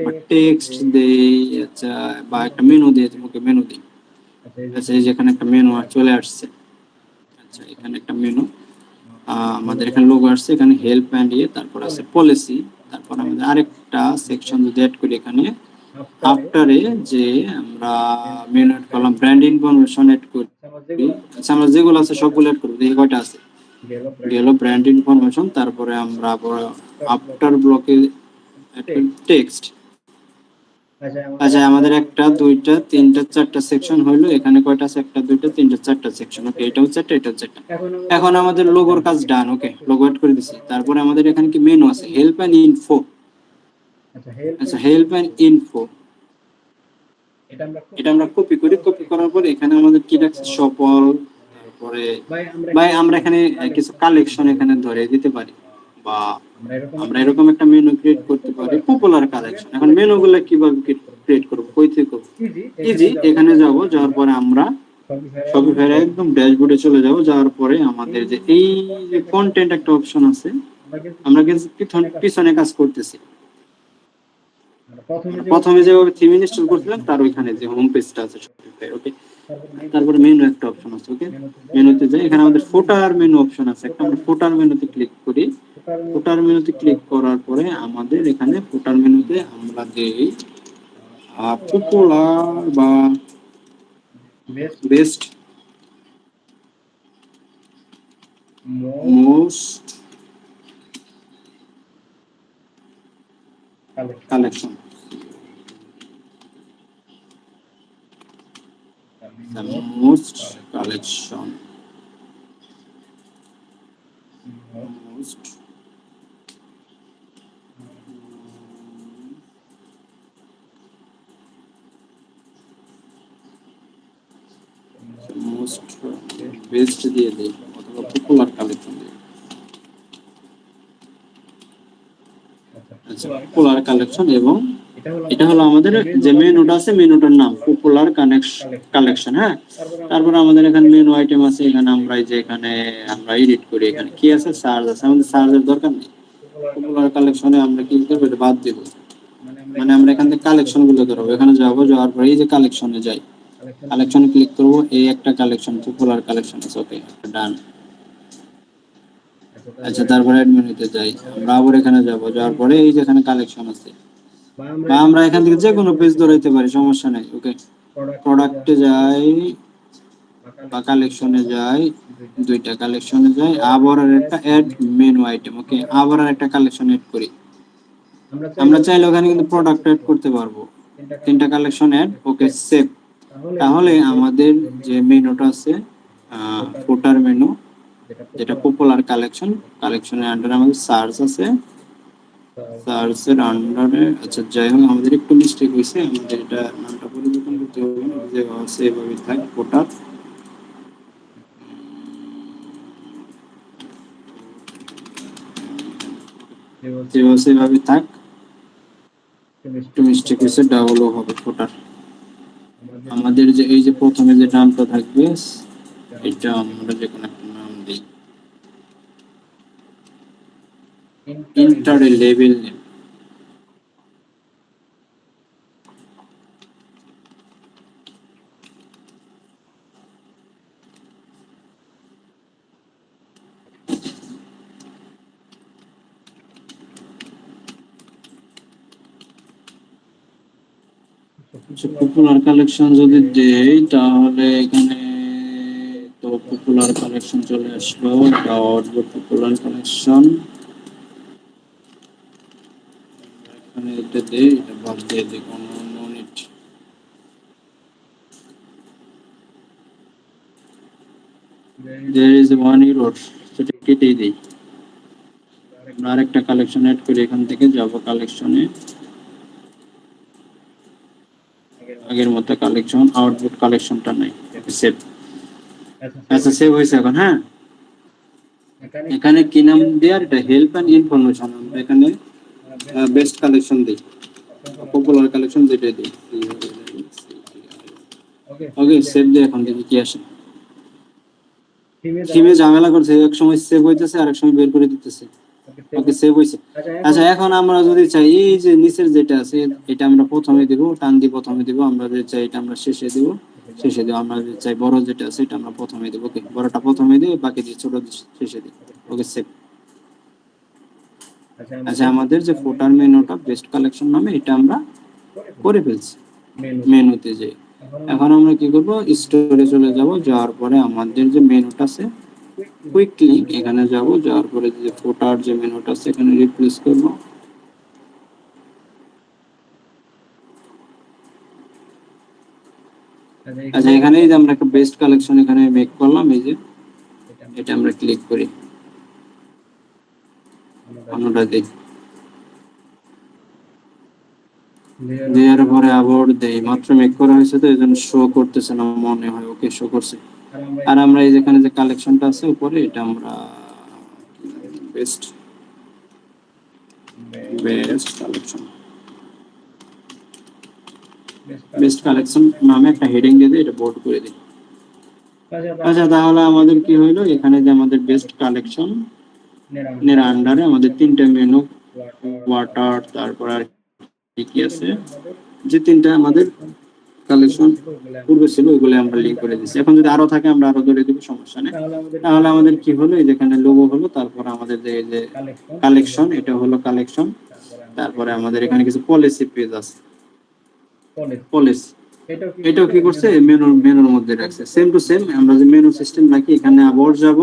বা টেক্সট দেই, আচ্ছা, বা একটা মেনু দিয়ে তোমাকে মেনু দিই। আচ্ছা, এই যেখানে একটা মেনু চলে আসছে, আচ্ছা, এখানে একটা মেনু, আমাদের এখানে লোগো আসছে, এখানে হেল্প এন্ড তারপর আছে পলিসি, তারপর আমাদের আরেকটা সেকশন যদি অ্যাড করি এখানে আফটারে যে আমরা মেনু অ্যাড করলাম ব্র্যান্ড ইনফরমেশন অ্যাড করি। আচ্ছা, আমরা যেগুলো আছে সবগুলো অ্যাড করব, দেখি কয়টা আছে। গেল ব্র্যান্ড ইনফরমেশন, তারপরে আমরা আফটার ব্লকে টেক্সট। আচ্ছা, আমাদের একটা দুইটা তিনটা চারটা সেকশন হইলো, এখানে কয়টা আছে? একটা দুইটা তিনটা চারটা সেকশন। ওকে, এটা হচ্ছে চারটা, এটা হচ্ছে চারটা। এখন আমাদের লোগোর কাজ ডান। ওকে, লোগো অ্যাড করে দিছি। তারপরে আমাদের এখানে কি মেনু আছে, হেল্প এন্ড ইনফো। আচ্ছা, হেল্প এন্ড ইনফো এটা আমরা কপি করি। কপি করার পর এখানে আমাদের কি রাখছে, সফল। তারপরে ভাই আমরা এখানে কিছু কালেকশন এখানে ধরে দিতে পারি, বা আমরা এরকম একটা মেনু ক্রিয়েট করতে পারি, পপুলার কালেকশন। এখন মেনুগুলো কিভাবে ক্রিয়েট করব, কই থেকে করব? ইজি, এখানে যাব, যাওয়ার পরে আমরা শপিফাই একদম ড্যাশবোর্ডে চলে যাব। যাওয়ার পরে আমাদের যে এই যে কন্টেন্ট একটা অপশন আছে, আমরা কিন্তু পিছনে কাজ করতেছি। প্রথমে যেভাবে থিম ইনস্টল করছিলাম তার ওইখানে যে হোম পেজটা আছে শপিফাই। ওকে, তারপরে মেনু একটা অপশন আছে। ওকে, মেনুতে যাই, এখানে আমাদের ফুটার মেনু অপশন আছে একটা, আমরা ফুটার মেনুতে ক্লিক করি। ফুটার মেনুতে ক্লিক করার পরে আমাদের এখানে ফুটার মেনুতে আমরা দেই পপুলার বা best most collection, most collection, most most best দিয়ে দেই, অথবা পপুলার কালেকশন দিয়ে। আচ্ছা, পপুলার কালেকশন, এবং এটা হলো আমাদের যে মেনুটা আছে, মেনুটার নাম পপুলার কালেকশন। হ্যাঁ, তারপর আমাদের এখানে মেনু আইটেম আছে, এখানে আমরা এই যে এখানে আমরা এডিট করি, এখানে কি আছে, সার্চ আছে, আমাদের সার্চের দরকার নেই। পপুলার কালেকশনে আমরা কি করব, এটা বাদ দেব। মানে আমরা এখান থেকে কালেকশন গুলো ধরবো, এখানে যাবো, যাওয়ার পরে এই যে কালেকশনে যাই, কালেকশনে ক্লিক করব, এই একটা কালেকশন পপুলার কালেকশন আছে। ওকে, ডান। আচ্ছা, তারপরে অ্যাড মেনুতে যাই, আমরা আবার এখানে যাব, যাওয়ার পরে এই যে এখানে কালেকশন আছে, বা আমরা এখান থেকে যে কোনো পেজ ধরাইতে পারি, সমস্যা নাই। ওকে, প্রোডাক্টে যাই বা কালেকশনে যাই, দুইটা কালেকশনে যাই, আবার আর একটা অ্যাড মেনু আইটেম। ওকে, আবার আর একটা কালেকশন অ্যাড করি। আমরা চাইলে ওখানে কিন্তু প্রোডাক্ট অ্যাড করতে পারবো, তিনটা কালেকশন অ্যাড। ওকে, সেভ। তাহলে আমাদের যে মেনুটা আছে, ফুটার মেনু, যেটা পপুলার কালেকশন, কালেকশনের আন্ডারে আমাদের সার্চ আছে, সার্চের আন্ডারে। আচ্ছা, যাই হোক, আমাদের একটু মিস্টেক হয়েছে, আমাদের এটা নামটা পরিবর্তন করতে হবে না, যে আছে এভাবে থাক, ফুটার সেভাবে থাক। একটু মিস্টেক হয়েছে, ডাবল হবে ফুটার। আমাদের যে এই যে প্রথমে যে নামটা থাকবে, এটা আমরা যে কোনো একটা নাম দিই, inter level name. Popular collection যদি দেই, তাহলে এখানে তো পপুলার কালেকশন চলে আসলো, পপুলার কালেকশন এখানে এটা দেই, এটা বাদ দিয়ে দিই, কোনো no need. there is one error, সেটা কেটেই দেই। আমরা আরেকটা কালেকশন অ্যাড করি, এখান থেকে যাব কালেকশনে, আগের মতো কালেকশন, আউটপুট কালেকশনটা নাই। সেভ। আচ্ছা, সেভ হয়েছে এখন। হ্যাঁ, এখানে কি নাম দেয়ার, এটা হেল্প এন্ড ইনফরমেশন, আমরা এখানে বেস্ট কালেকশন দিই, পপুলার কালেকশন যেটা দিই। ওকে, সেভ দিয়ে এখন দেখি কি আসে। থিমে ঝামেলা করছে, এক সময় সেভ হইতেছে, আরেক সময় বের করে দিতেছে। ওকে, সেভ হয়েছে। আচ্ছা, এখন আমরা যদি চাই এই যে নিচের যেটা আছে, এটা আমরা প্রথমে দিব, টান দিয়ে প্রথমে দিব, আমরা যদি চাই এটা আমরা শেষে দিব, শেষে দেবো। আমরা যদি চাই বড় যেটা আছে এটা আমরা প্রথমে দেবো। ওকে, বড়টা প্রথমে দিই, বাকি দিয়ে ছোট শেষে দিই। ওকে, সেভ। আচ্ছা, আমাদের যে ফুটার মেনুটা বেস্ট কালেকশন নামে এটা আমরা করে ফেলছি। মেনুতে যাই, এখন আমরা কি করব, স্টোরে চলে যাব। যাওয়ার পরে আমাদের যে মেনুটা আছে কুইক লিংক, এখানে যাব। যাওয়ার পরে যে ফুটার যে মেনুটা আছে এখানে রিপ্লেস করব। আচ্ছা, এখানে এই যে আমরা একটা বেস্ট কালেকশন এখানে মেক করলাম, এই যে এটা আমরা ক্লিক করি, আমরা দেখি দেওয়ার পরে আবার দেই। মাত্র মেক করা হয়েছে তো এই জন্য শো করতেছে না মনে হয়। ওকে, শো করছে। আর আমরা এই যেখানে যে কালেকশনটা আছে উপরে এটা আমরা বেস্ট কালেকশন, বেস্ট কালেকশন নামে একটা হেডিং দিয়ে দিই, এটা বোল্ড করে দিই। আচ্ছা, তাহলে আমাদের কি হইলো, এখানে যে আমাদের বেস্ট কালেকশন এর আন্ডারে আমাদের তিনটা মেনু, ওয়াটার, তারপর আর কি কি আছে, যে তিনটা আমাদের কালেকশন পূর্বে ছিল ওইগুলো আমরা লিংক করে দিচ্ছি। এখন যদি আরো থাকে আমরা আরো ধরে দিব, সমস্যা নেই। তাহলে আমাদের কি হলো, এই যেখানে লোগো হলো, তারপর আমাদের যে কালেকশন এটা হলো কালেকশন। তারপরে আমাদের এখানে কিছু পলিসি পেজ আছে, পলিসি এটাও কি করছে, মেনুর মধ্যে রাখছে। সেম টু সেম আমরা যে মেনু সিস্টেম রাখি, এখানে আবার যাব।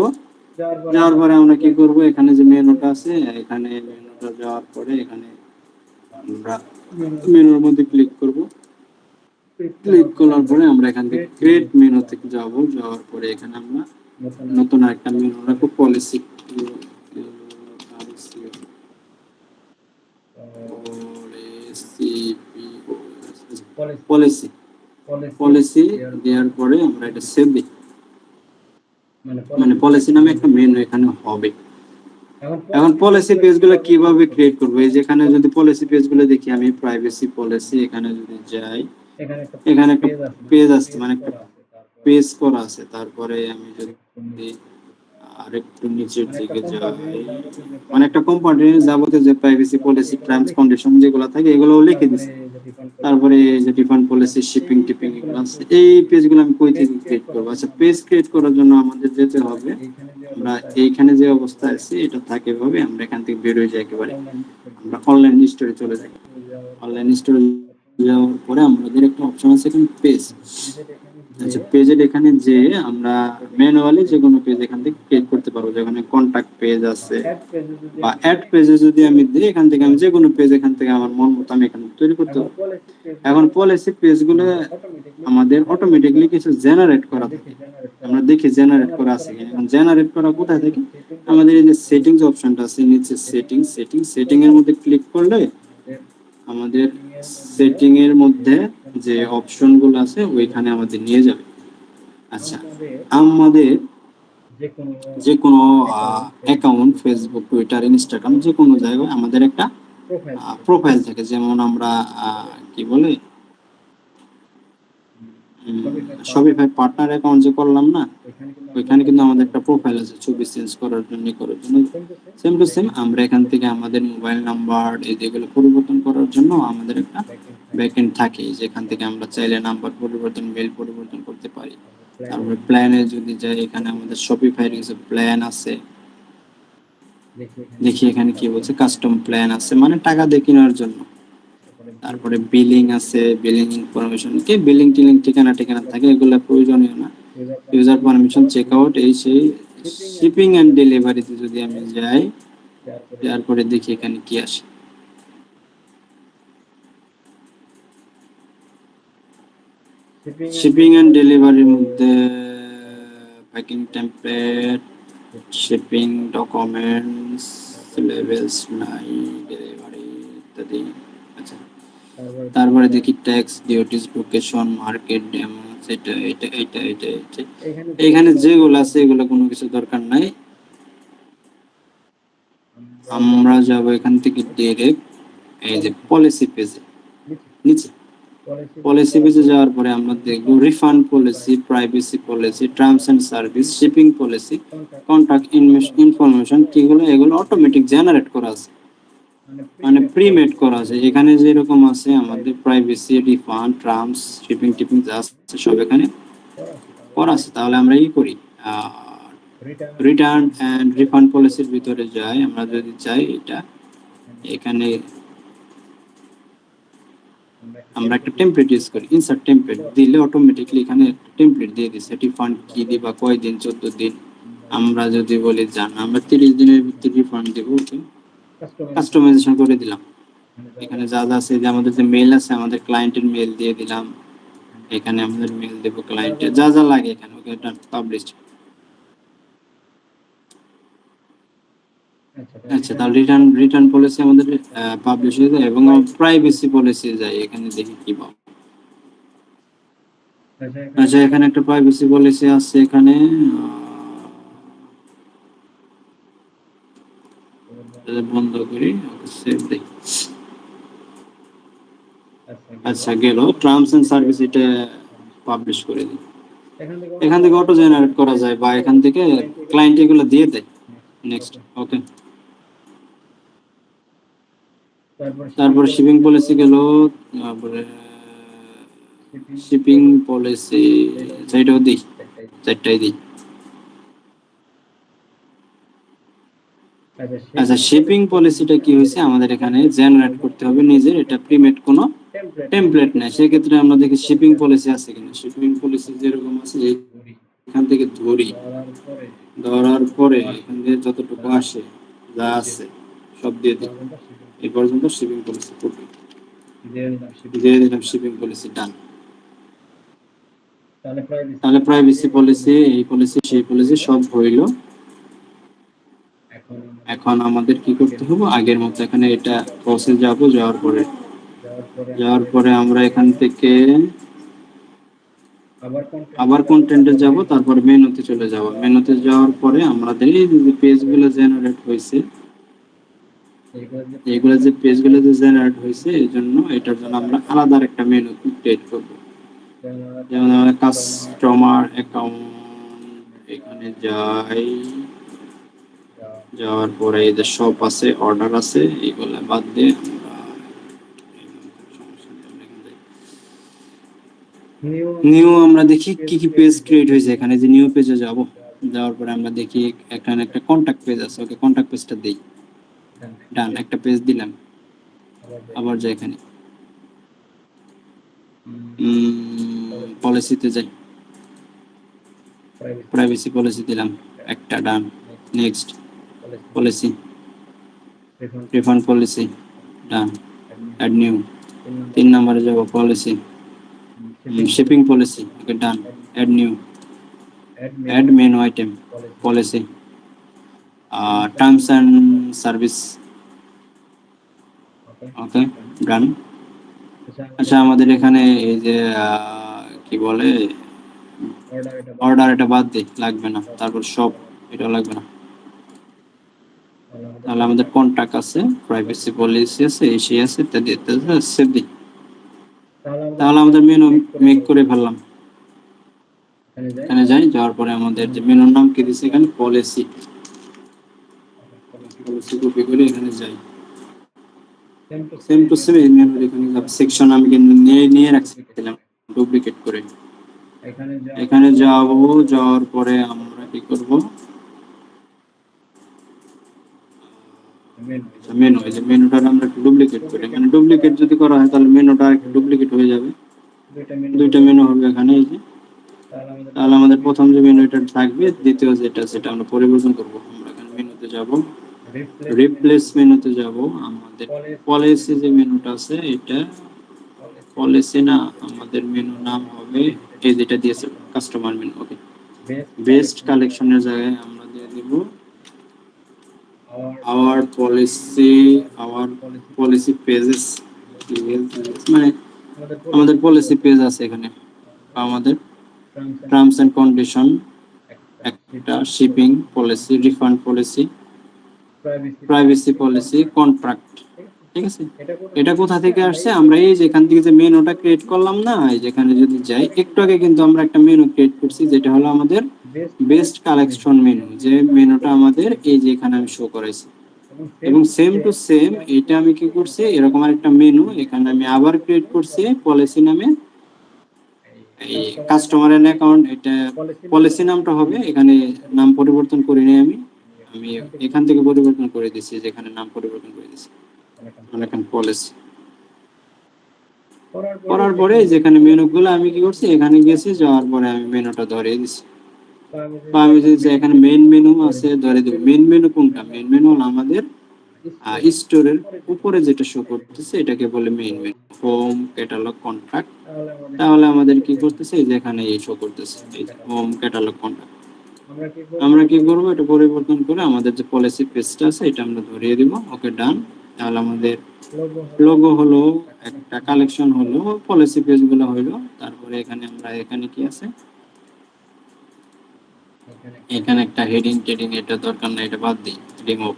যাওয়ার পরে আমরা কি করব, এখানে যে মেনুটা আছে এখানে মেনুটা যাওয়ার পরে এখানে আমরা মেনুর মধ্যে ক্লিক করব। ক্লিক করার পরে আমরা এখান থেকে ক্রিয়েট মেনু থেকে যাব। যাওয়ার পরে এখানে আমরা নতুন একটা মেনু রাখবো, পলিসি। পলিসি পলিসি দেওয়ার পরে আমরা এটা সেভ দিই। মানে পলিসি নামে একটা মেনু এখানে হবে। এখন পলিসি পেজগুলো কিভাবে ক্রিয়েট করব, এই যেখানে যদি পলিসি পেজগুলো দেখি, আমি প্রাইভেসি পলিসি এখানে যদি যাই, এখানে একটা পেজ আছে, মানে একটা পেজ করা আছে। তারপরে আমি যদি আরেকটু নিচের দিকে যাই, মানে একটা কোম্পানির যাবতীয় যে প্রাইভেসি পলিসি, টার্মস কন্ডিশন যেগুলো থাকে এগুলো লিখে দিছি। তারপরে যে ডিফারেন্ট পলিসি, শিপিং টিপিং এগুলো আছে, এই পেজগুলো আমি কই থেকে ক্রিয়েট করব। আচ্ছা, পেজ ক্রিয়েট করার জন্য আমাদের যেতে হবে, আমরা এইখানে যে অবস্থা আছে এটা থাকে ভাবে আমরা এখান থেকে বের হয়ে যাই, একেবারে আমরা অনলাইন স্টোরে চলে যাই। অনলাইন স্টোরে যাওয়ার পরে আমাদের একটা অপশন আছে এখানে পেজ। আচ্ছা, পেজের এখানে যে আমরা ম্যানুয়ালি যে কোনো পেজ এখান থেকে ক্রিয়েট করতে পারবো। যেখানে কন্টাক্ট পেজ আছে বা অ্যাড পেজে যদি আমি দিই, এখান থেকে আমি যে কোনো পেজ এখান থেকে আমার মন মতো আমি এখানে তৈরি করতে পারবো। এখন পলিসি পেজগুলো আমাদের অটোমেটিক্যালি কিছু জেনারেট করা থাকে, আমরা দেখি জেনারেট করা আছে কিনা। এখন জেনারেট করা কোথায় থাকে, আমাদের এই যে সেটিংস অপশনটা আছে নিচে, সেটিং এর মধ্যে ক্লিক করলে আমাদের সেটিং এর মধ্যে যে অপশন গুলো আছে ওইখানে আমাদের নিয়ে যাবে। আচ্ছা, আমাদের যে কোনো অ্যাকাউন্ট, ফেসবুক, টুইটার, ইনস্টাগ্রাম, যে কোনো জায়গায় আমাদের একটা প্রোফাইল থাকে। যেমন আমরা কি বলে শপিফাই পার্টনার অ্যাকাউন্ট যে করলাম না, ওইখানে কিন্তু আমাদের একটা প্রোফাইল আছে ছবি চেঞ্জ করার জন্য। সেম টু সেম আমরা এখান থেকে আমাদের মোবাইল নাম্বার এই যেগুলো পরিবর্তন করার জন্য আমাদের একটা ব্যাকএন্ড থাকে, যেখান থেকে আমরা চাইলে নাম্বার পরিবর্তন, মেল পরিবর্তন করতে পারি। তারপরে প্ল্যানে যদি যাই, এখানে আমাদের শপিফাই এর কিছু প্ল্যান আছে। দেখি এখানে কি বলছে, কাস্টম প্ল্যান আছে, মানে টাকা দিয়ে কেনার জন্য। তারপরে বিলিং আছে, বিলিং ইনফরমেশন, কি বিলিং টিলিং ঠিকানা থাকে, এগুলো প্রয়োজনীয় না। ইউজার পারমিশন, চেক আউট, এই সেই। শিপিং এন্ড ডেলিভারিতে যদি আমি যাই, তারপরে দেখি এখানে কি আসে। শিপিং এন্ড ডেলিভারির মধ্যে packing template, shipping documents, levels নাই, ডেলিভারি ইত্যাদি। আচ্ছা, তারপরে দেখি tax, duties, location, market, demo, এটা এখানে যেগুলো আছে এগুলো কোনো কিছু দরকার নাই। আমরা যাব এখান থেকে ডাইরেক্ট এই যে পলিসি পেজে, নিচে পলিসি পেজে যাওয়ার পরে আমরা দেখব refund policy, privacy policy, terms and service, shipping policy, contact information, কিগুলো এগুলো অটোমেটিক জেনারেট করা আছে, মানে প্রিমেড করা আছে। এখানে যেরকম আছে আমাদের privacy, refund, terms, shipping tipping যা আছে সব এখানে করা আছে, তাহলে আমরা ই করি, রিটার্ন এন্ড রিফান্ড পলিসির ভিতরে যাই। আমরা যদি চাই এটা, এখানে আমরা একটা টেমপ্লেট ইউজ করি, ইনসার্ট টেমপ্লেট দিলে অটোমেটিক্যালি এখানে টেমপ্লেট দিয়ে দিচ্ছে, রিফান্ড কি দিবা, কয় দিন, 14 দিন। আমরা যদি বলি জান আমরা 30 দিনের ভিতরে রিফান্ড দেব, ওকে, কাস্টমাইজেশন করে দিলাম। এখানে যা যা আছে, যে আমাদের যে মেল আছে, আমাদের ক্লায়েন্টের মেল দিয়ে দিলাম, এখানে আমাদের মেল দেব ক্লায়েন্টের, যা যা লাগে এখানে, ওকে, ডান, পাবলিশ। আচ্ছা, তাহলে রিটার্ন পলিসি আমাদের পাবলিশ হয়ে যায়, এবং প্রাইভেসি পলিসি যায়, এখানে দেখি কি পাবো। আচ্ছা, এখানে একটা প্রাইভেসি পলিসি আছে, এখানে বন্ধ করি, সেভ দেই। আচ্ছা, গেল টার্মস এন্ড সার্ভিস, এটা পাবলিশ করে দিই। এখান থেকে অটো জেনারেট করা যায়, বা এখান থেকে ক্লায়েন্ট এগুলো দিয়ে দেয়। নেক্সট, ওকে। তারপরে শিপিং পলিসি গেল, তারপরে শিপিং পলিসি সেটাও দিই, চারটাই দিই। আচ্ছা, শিপিং পলিসিটা কি হয়েছে, আমাদের এখানে জেনারেট করতে হবে নিজের, এটা প্রিমেড কোনো টেমপ্লেট নেই। সেক্ষেত্রে আমরা দেখি শিপিং পলিসি আছে কিনা। শিপিং পলিসি যেরকম আছে, এখান থেকে ধরার পরে এখান থেকে যতটুকু আসে, যা আছে সব দিয়ে দিই। এই পর্যন্ত শিপিং পলিসি করবি, দিয়ে দিলাম শিপিং পলিসি, ডান। তাহলে প্রাইভেসি পলিসি, এই পলিসি, সেই পলিসি সব হইল। এখন আমাদের কি করতে হবে, আগের মতো এখানে এটা প্রসেস যাব, যাওয়ার পরে আমরা এখান থেকে আবার কন্টেন্টে যাব, তারপর মেনুতে চলে যাব। মেনুতে যাওয়ার পরে আমাদের এই যে পেজগুলো জেনারেট হয়েছে, এইগুলো যে পেজগুলো যে জেনারেট হয়েছে, এই জন্য এটার জন্য আমরা আলাদা একটা মেনু ক্রিয়েট করব। যেমন আমরা কাস্টমার অ্যাকাউন্ট, এখানে যাই, যাওয়ার পরে এই যে শপ আছে, অর্ডার আছে, এইগুলো বাদ দিয়ে নিউ আমরা দেখি কি কি পেজ ক্রিয়েট হয়েছে। এখানে যে নিউ পেজে যাব, যাওয়ার পরে আমরা দেখি এখানে একটা কন্টাক্ট পেজ আছে, ওকে, কন্টাক্ট পেজটা দেই, ডান, একটা পেজ দিলাম। আবার যাই এখানে পলিসিতে যাই, প্রাইভেসি পলিসি দিলাম একটা, done. Next, policy, refund policy, done, add new. 3 নম্বরে যাব, policy, shipping policy, okay, done, add new, add menu item, policy, terms and service, okay, done. আচ্ছা, আমাদের এখানে এই যে কি বলে, অর্ডার, এটা বাদ দিই, লাগবে না। তারপর সব, এটা লাগবে না। তাহলে আমাদের কন্টাক্ট আছে, প্রাইভেসি পলিসি আছে, এসি আছে, ইত্যাদি ইত্যাদি, সেভ দিই। তাহলে আমাদের মেনু মেক করে ফেললাম। এখানে যাই, যাওয়ার পরে আমাদের যে মেনুর নাম কি দিয়েছে, এখানে পলিসি, পলিসি কপি করে এখানে যাই, সেম টু সেম এই মেনুর এখানে সেকশন আমি কিন্তু নিয়ে রাখছিলাম ডুপ্লিকেট করে। এখানে যাব, যাওয়ার পরে আমরা কি করব, মেনু, এই যে মেনুটা আমরা একটু ডুপ্লিকেট করি। মানে ডুপ্লিকেট যদি করা হয়, তাহলে মেনুটা একটু ডুপ্লিকেট হয়ে যাবে, দুইটা মেনু হবে এখানে। এই যে, তাহলে আমাদের প্রথম যে মেনুটা থাকবে, দ্বিতীয় যেটা, সেটা আমরা পরিবর্তন করব। আমরা এখানে মেনুতে যাব, রিপ্লেস মেনুতে যাব, আমাদের পলিসি যে মেনুটা আছে, এটা পলিসি না, আমাদের মেনু নাম হবে এই যেটা দিয়েছে, কাস্টমার মেনু, ওকে। বেস্ট কালেকশনের জায়গায় আমরা দিয়ে দেব আওয়ার পলিসি পেজেস, মানে আমাদের পলিসি পেজ আছে এখানে, আমাদের টার্মস এন্ড কন্ডিশন, একটা shipping policy, refund policy, privacy policy, contract, ঠিক আছে। এটা কোথা থেকে আসছে, আমরা এই যে এখান থেকে যে মেনুটা ক্রিয়েট করলাম না, এই যেখানে যদি যাই, একটু আগে কিন্তু আমরা একটা মেনু ক্রিয়েট করছি, যেটা হলো আমাদের বেস্ট কালেকশন মেনু, যে মেনুটা আমাদের এই যে এখানে আমি শো করাইছি। এবং সেম টু সেম এটা আমি কি করছি, এরকম একটা মেনু এখানে আমি আবার ক্রিয়েট করছি পলিসি নামে, এই কাস্টমারের অ্যাকাউন্ট, এটা পলিসি নামটা হবে, এখানে নাম পরিবর্তন করিনি আমি আমি এখান থেকে পরিবর্তন করে দিচ্ছি, যেখানে নাম পরিবর্তন করে দিচ্ছি, এখানে পলিসি করার পরে যেখানে মেনুগুলো আমি কি করছি, এখানে গেছি, যাওয়ার পরে আমি মেনুটা ধরিয়ে দিচ্ছি। তো আমি যে এখানে মেইন মেনু আছে ধরে দেব। মেইন মেনু কোনটা? মেইন মেনু হলো আমাদের স্টোরের উপরে যেটা শো করতেছে এটাকে বলে main menu, home, catalogue, contract. তাহলে আমাদের কি করতেছে, এই যে এখানে এই শো করতেছে, এই যে হোম, ক্যাটালগ, কন্ট্রাক্ট। আমরা কি করব, এটা পরিবর্তন করে আমাদের যে পলিসি পেজটা আছে এটা আমরা ধরিয়ে দিব। ওকে, ডান। তাহলে আমাদের লোগো হলো, একটা কালেকশন হলো, পলিসি পেজ গুলো হলো। তারপরে এখানে আমরা এখানে কি আছে, এখানে একটা হেডিং টেডিং, এটা দরকার নাই, এটা বাদ দিই, রিমুভ।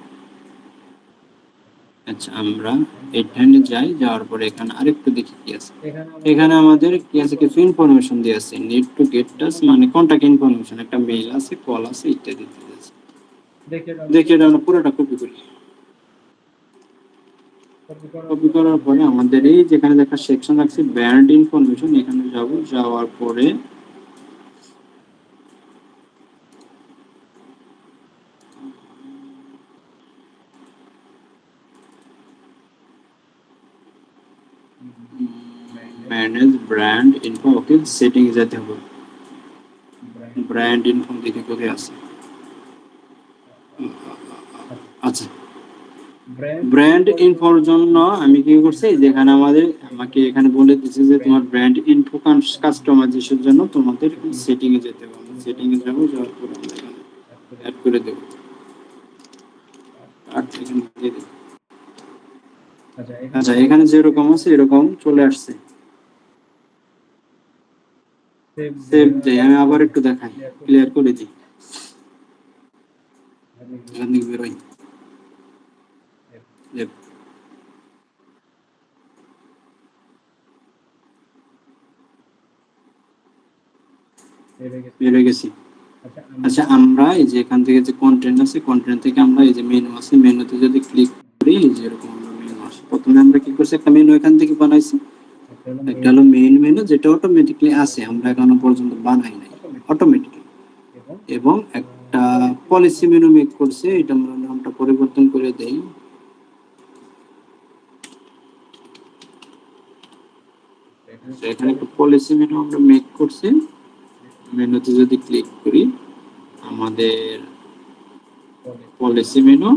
আচ্ছা, আমরা এখানে যাই, যাওয়ার পরে এখানে আরেকটু দেখি কি আছে। এখানে আমাদের কি আছে, কিছু ইনফরমেশন দিয়ে আছে, নিড টু গেট টাস, মানে কন্টাক্ট ইনফরমেশন, একটা মেইল আছে, কল আছে, ইত্যাদি ইত্যাদি আছে। দেখি এটা আমরা পুরোটা কপি করি। কপি করার পরে আমাদের এই যেখানে একটা সেকশন আছে ব্র্যান্ড ইনফরমেশন, এখানে যাব, যাওয়ার পরে ম্যানেজ ব্র্যান্ড ইনফো। ওকে, সেটিং এ যেতে হবে, ব্র্যান্ড ইনফো দেখে কোথায় আছে। আচ্ছা, ব্র্যান্ড ইনফোর জন্য আমি কি করছি, যেখানে আমাকে এখানে বলে দিচ্ছে যে তোমার ব্র্যান্ড ইনফো কাস্টমাইজেশনের জন্য তোমাদের সেটিং এ যেতে হবে। সেটিং এ যাব, যাওয়ার পরে আমরা এখানে অ্যাড করে দেব, আর এখানে দিয়ে দেব। আচ্ছা, এখানে যেরকম আছে এরকম চলে আসছে। সেভ দেই, আমি আবার একটু দেখাই, ক্লিয়ার করে দিই, এখান থেকে বেরোই। বেরোয় গেছি। আচ্ছা, আমরা এই যে এখান থেকে যে কন্টেন্ট আছে, কন্টেন্ট থেকে আমরা এই যে মেনু আছে, মেনুতে যদি ক্লিক করি, এই যে এরকম আমরা মেনু আসে। প্রথমে আমরা কি করছি, একটা মেনু এখান থেকে বানাইছি, একটা হলো মেইন মেনু, যেটা অটোমেটিক্যালি আছে, আমরা এখনো পর্যন্ত বানাই নাই, অটোমেটিক্যালি। এবং একটা পলিসি মেনু মেক করছে, এটা আমরা নামটা পরিবর্তন করে দেই। এখানে একটা পলিসি মেনু আমরা মেক করছি। মেনুতে যদি ক্লিক করি, আমাদের পলিসি মেনু,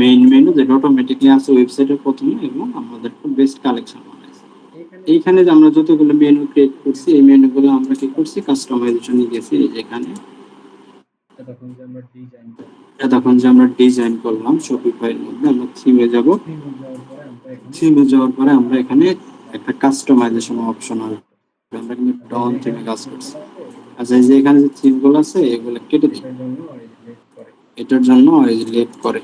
মেইন মেনু যেটা অটোমেটিক্যালি আছে ওয়েবসাইটের প্রথমে, এবং আমাদের বেস্ট কালেকশন বানাইছে। এইখানে যে আমরা যতগুলো মেনু ক্রিয়েট করছি, এই মেনুগুলো আমরা কি করছি, কাস্টমাইজেশনে গেছি। যেখানে তখন যে আমরা ডিজাইন করলাম শপিফাইয়ের মধ্যে, আমরা থিমে যাব, থিমে যাওয়ার পরে আমরা এখানে একটা কাস্টমাইজেশন অপশন আসবে, আমরা কিন্তু ডন থিমে কাজ করছি। আচ্ছা, এই যে এখানে যে থিমগুলো আছে এগুলো কেটে দিই, এটার জন্য এই লেট করে,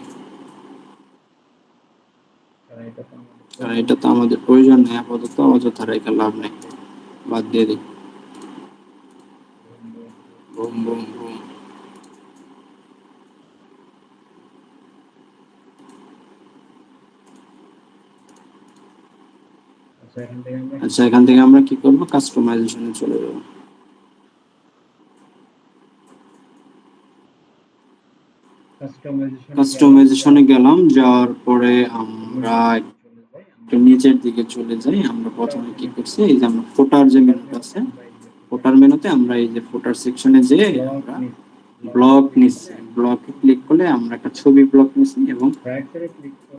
কারণ এটা তো আমাদের প্রয়োজন নেই আপাতত, অযথা রেখে লাভ নেই, বাদ দিয়ে দিই। Boom boom boom. আচ্ছা, এখান থেকে আমরা কি করব, কাস্টমাইজেশনে চলে যাব। কাস্টমাইজেশনে গেলাম, যাওয়ার পরে আমরা একটু নিচের দিকে চলে যাই। আমরা প্রথমে কি করছি, এই যে আমরা ফোটার যে মেনুটা আছে, ফোটার মেনুতে আমরা এই যে ফোটার সেকশনে যে আমরা ব্লক নিচ্ছি, ব্লকে ক্লিক করলে আমরা একটা ছবি ব্লক নিচ্ছি, এবং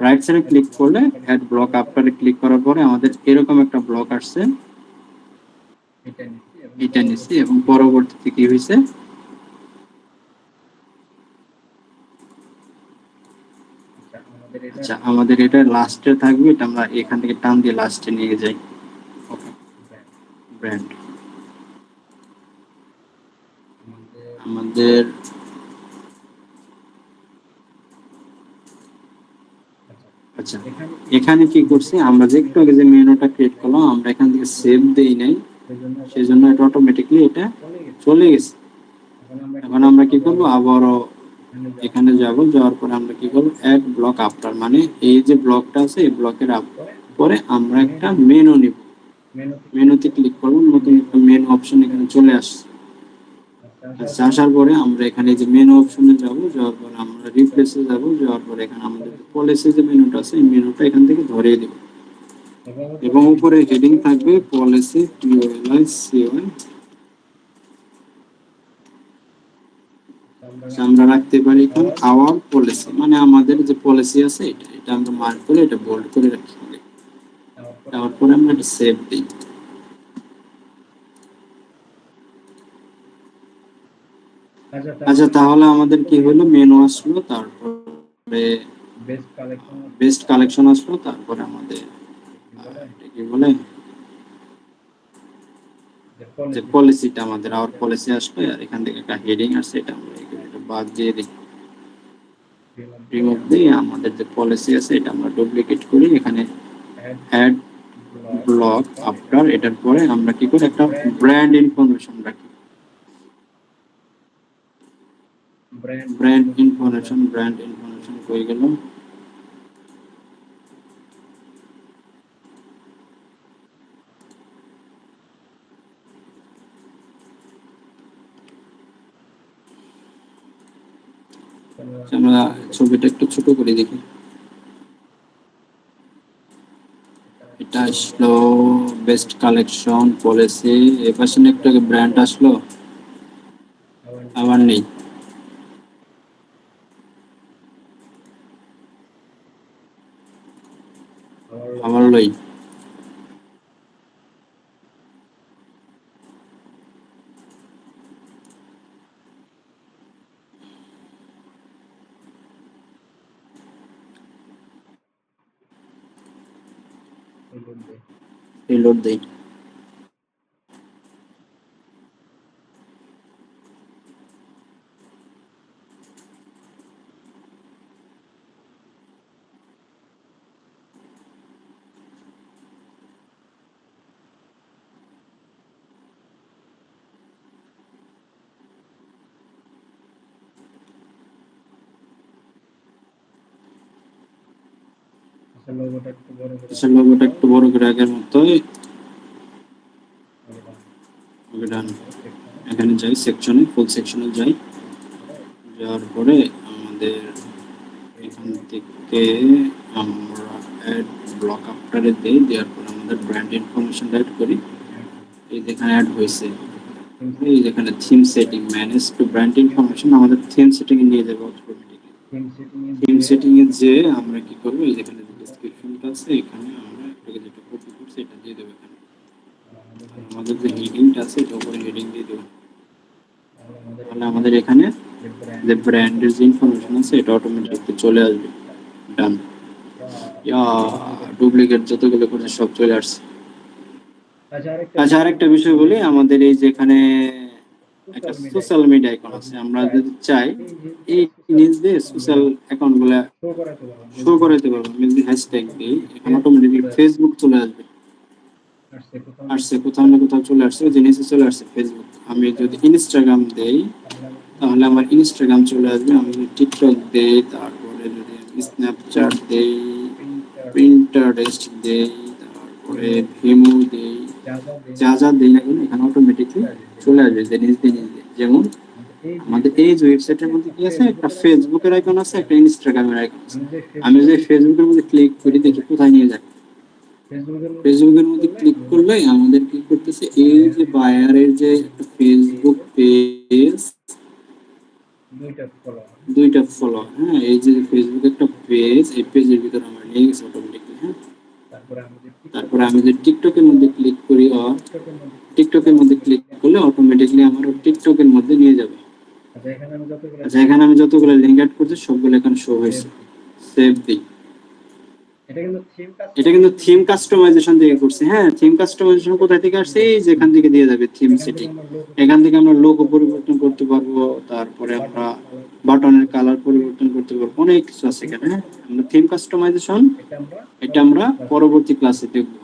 রাইট সাইডে ক্লিক করলে অ্যাড ব্লক আফটারে ক্লিক করার পরে আমাদের এরকম একটা ব্লক আসছে, এটা নিচ্ছি। এবং পরবর্তীতে কি হয়েছে, আচ্ছা, আমাদের এটা লাস্টে থাকবে, এটা আমরা এখান থেকে টান দিয়ে লাস্টে নিয়ে যাই। ওকে, ব্র্যান্ড আমাদের আচ্ছা, এখানে কি করছি, আমরা যে একটু আগে যে মেনুটা ক্রিয়েট করলাম, আমরা এখান থেকে সেভ দেই নাই, সেজন্য এটা অটোমেটিক্যালি এটা চলে গেছে। এখন আমরা কি করব, আবারও এখানে যাব, যাওয়ার পরে আমরা কি করব, অ্যাড ব্লক আফটার, মানে এই যে ব্লকটা আছে এই ব্লকের পরে আমরা একটা মেনু নিব। মেনুতে ক্লিক করব, নতুন একটা মেনু অপশন এখানে চলে আসছে। আচ্ছা, আসার পরে আমরা এখানে যে মেনু অপশনে যাব, যাওয়ার পরে আমরা রিপ্লেসে যাব, যাওয়ার পরে এখানে আমাদের পলিসি যে মেনুটা আছে এই মেনুটা এখান থেকে ধরিয়ে দেব এবং উপরে হেডিং থাকবে পলিসি POLICY। আমরা রাখতে পারি এখন আওয়ার পলিসি, মানে আমাদের যে পলিসি আছে এটা এটা আমরা মার্ক করে এটা বোল্ড করে রাখি। তারপরে আমরা এটা সেভ দিই। আচ্ছা, তাহলে আমাদের কি হলো, মেনু আসলো, তারপরে বেস্ট কালেকশন আসলো, তারপরে আমাদের এটা কি বলে যে পলিসিটা আমাদের আওয়ার পলিসি আসলো, আর এখান থেকে একটা হেডিং আসছে, এটা আমরা এটা বাদ দিয়ে দিই, রিমুভ দিয়ে আমাদের যে পলিসি আছে এটা আমরা ডুপ্লিকেট করি, এখানে অ্যাড ব্লক আফটার, এটার পরে আমরা কি করি একটা ব্র্যান্ড ইনফরমেশন রাখি। ব্র্যান্ড ইনফরমেশন কই গেল, আমরা ছবিটা একটু ছোট করে দেখি। এটা আসলো বেস্ট কালেকশন পলিসি, এর পাশে একটা ব্র্যান্ড আসলো, আবার নেই, আবার লই। রিলোড দেই। আচ্ছা, লোগোটা একটু বড় করে আগের মতোই ডান। এখানে যাই সেকশনে, ফুল সেকশনে যাই, যাওয়ার পরে আমাদের এখান থেকে আমরা অ্যাড ব্লক আফটারে দেই, দেওয়ার পর আমাদের ব্র্যান্ড ইনফরমেশন অ্যাড করি, এই যেখানে অ্যাড হয়েছে, এই যেখানে theme setting manage to brand information, আমাদের থিম সেটিং এ নিয়ে যাবে অটোমেটিক্যালি। থিম সেটিং এ যে আমরা কি করব, এই যেখানে ডেসক্রিপশনটা আছে এখানে আমরা এটাকে যেটা কপি করছি এটা দিয়ে দেব এখানে, আর আমাদের যে হেডিংটা আছে এটা উপরে হেডিং দিয়ে দেব, তাহলে আমাদের এখানে যে ব্র্যান্ডের যে ইনফরমেশন আছে এটা অটোমেটিক্যালি চলে আসবে। ডান। ইয়া, ডুপ্লিকেট যতগুলো করছে সব চলে আসছে। আচ্ছা, আরেকটা বিষয় বলি, আমাদের এই যে এখানে একটা সোশ্যাল মিডিয়া আইকন আছে, আমরা যদি চাই এই নিজ দিয়ে সোশ্যাল অ্যাকাউন্ট গুলা শো করাইতে পারবো। আমি যদি হ্যাশট্যাগ দিই এখানে অটোমেটিক্যালি ফেসবুক চলে আসবে, আসছে কোথাও না কোথাও চলে আসছে, যে নিচে চলে আসছে ফেসবুক। আমি যদি ইনস্টাগ্রাম দেই তাহলে আমার ইনস্টাগ্রাম চলে আসবে, আমি যদি টিকটক দেই, তারপরে যদি আমি স্ন্যাপচ্যাট দেই, পিন্টারেস্ট দেই, তারপরে ভিমো দেই, যা যা দেই না কেন এখানে অটোমেটিকলি চলে আসবে যে নিজ দিয়ে নিজ দিয়ে। যেমন আমাদের এই যে ওয়েবসাইটের মধ্যে কি আছে, একটা ফেসবুকের আইকন আছে, একটা ইনস্টাগ্রামের আইকন আছে। আমি যদি ফেসবুকের মধ্যে ক্লিক করি দেখি কোথায় নিয়ে যায়, ফেসবুকের মধ্যে ক্লিক করলে আমাদের কি করতেছে, এই যে বায়ারের যে একটা ফেসবুক পেজ, দুইটা ফলো, হ্যাঁ, এই যে ফেসবুক একটা পেজ, এই পেজের ভিতরে আমরা নিয়ে গেছি অটোমেটিকলি। হ্যাঁ, তারপরে আমি যদি টিকটকের মধ্যে ক্লিক করি, টিকটকের মধ্যে ক্লিক করলে অটোমেটিকলি আমার টিকটকের মধ্যে নিয়ে যাবে। আচ্ছা, এখানে আমি যতগুলো লিঙ্ক অ্যাড করছি সবগুলো এখানে শো হয়েছে। সেভ দিই। এটা কিন্তু থিম কাস্টমাইজেশন থেকে করছি। হ্যাঁ, থিম কাস্টমাইজেশন কোথা থেকে আসছে, এই যেখান থেকে দিয়ে যাবে থিম সেটিং, এখান থেকে আমরা লোগো পরিবর্তন করতে পারবো, তারপরে আমরা বাটনের কালার পরিবর্তন করতে পারবো, অনেক কিছু আছে এখানে। হ্যাঁ, আমরা থিম কাস্টমাইজেশন এটা আমরা পরবর্তী ক্লাসে দেখবো।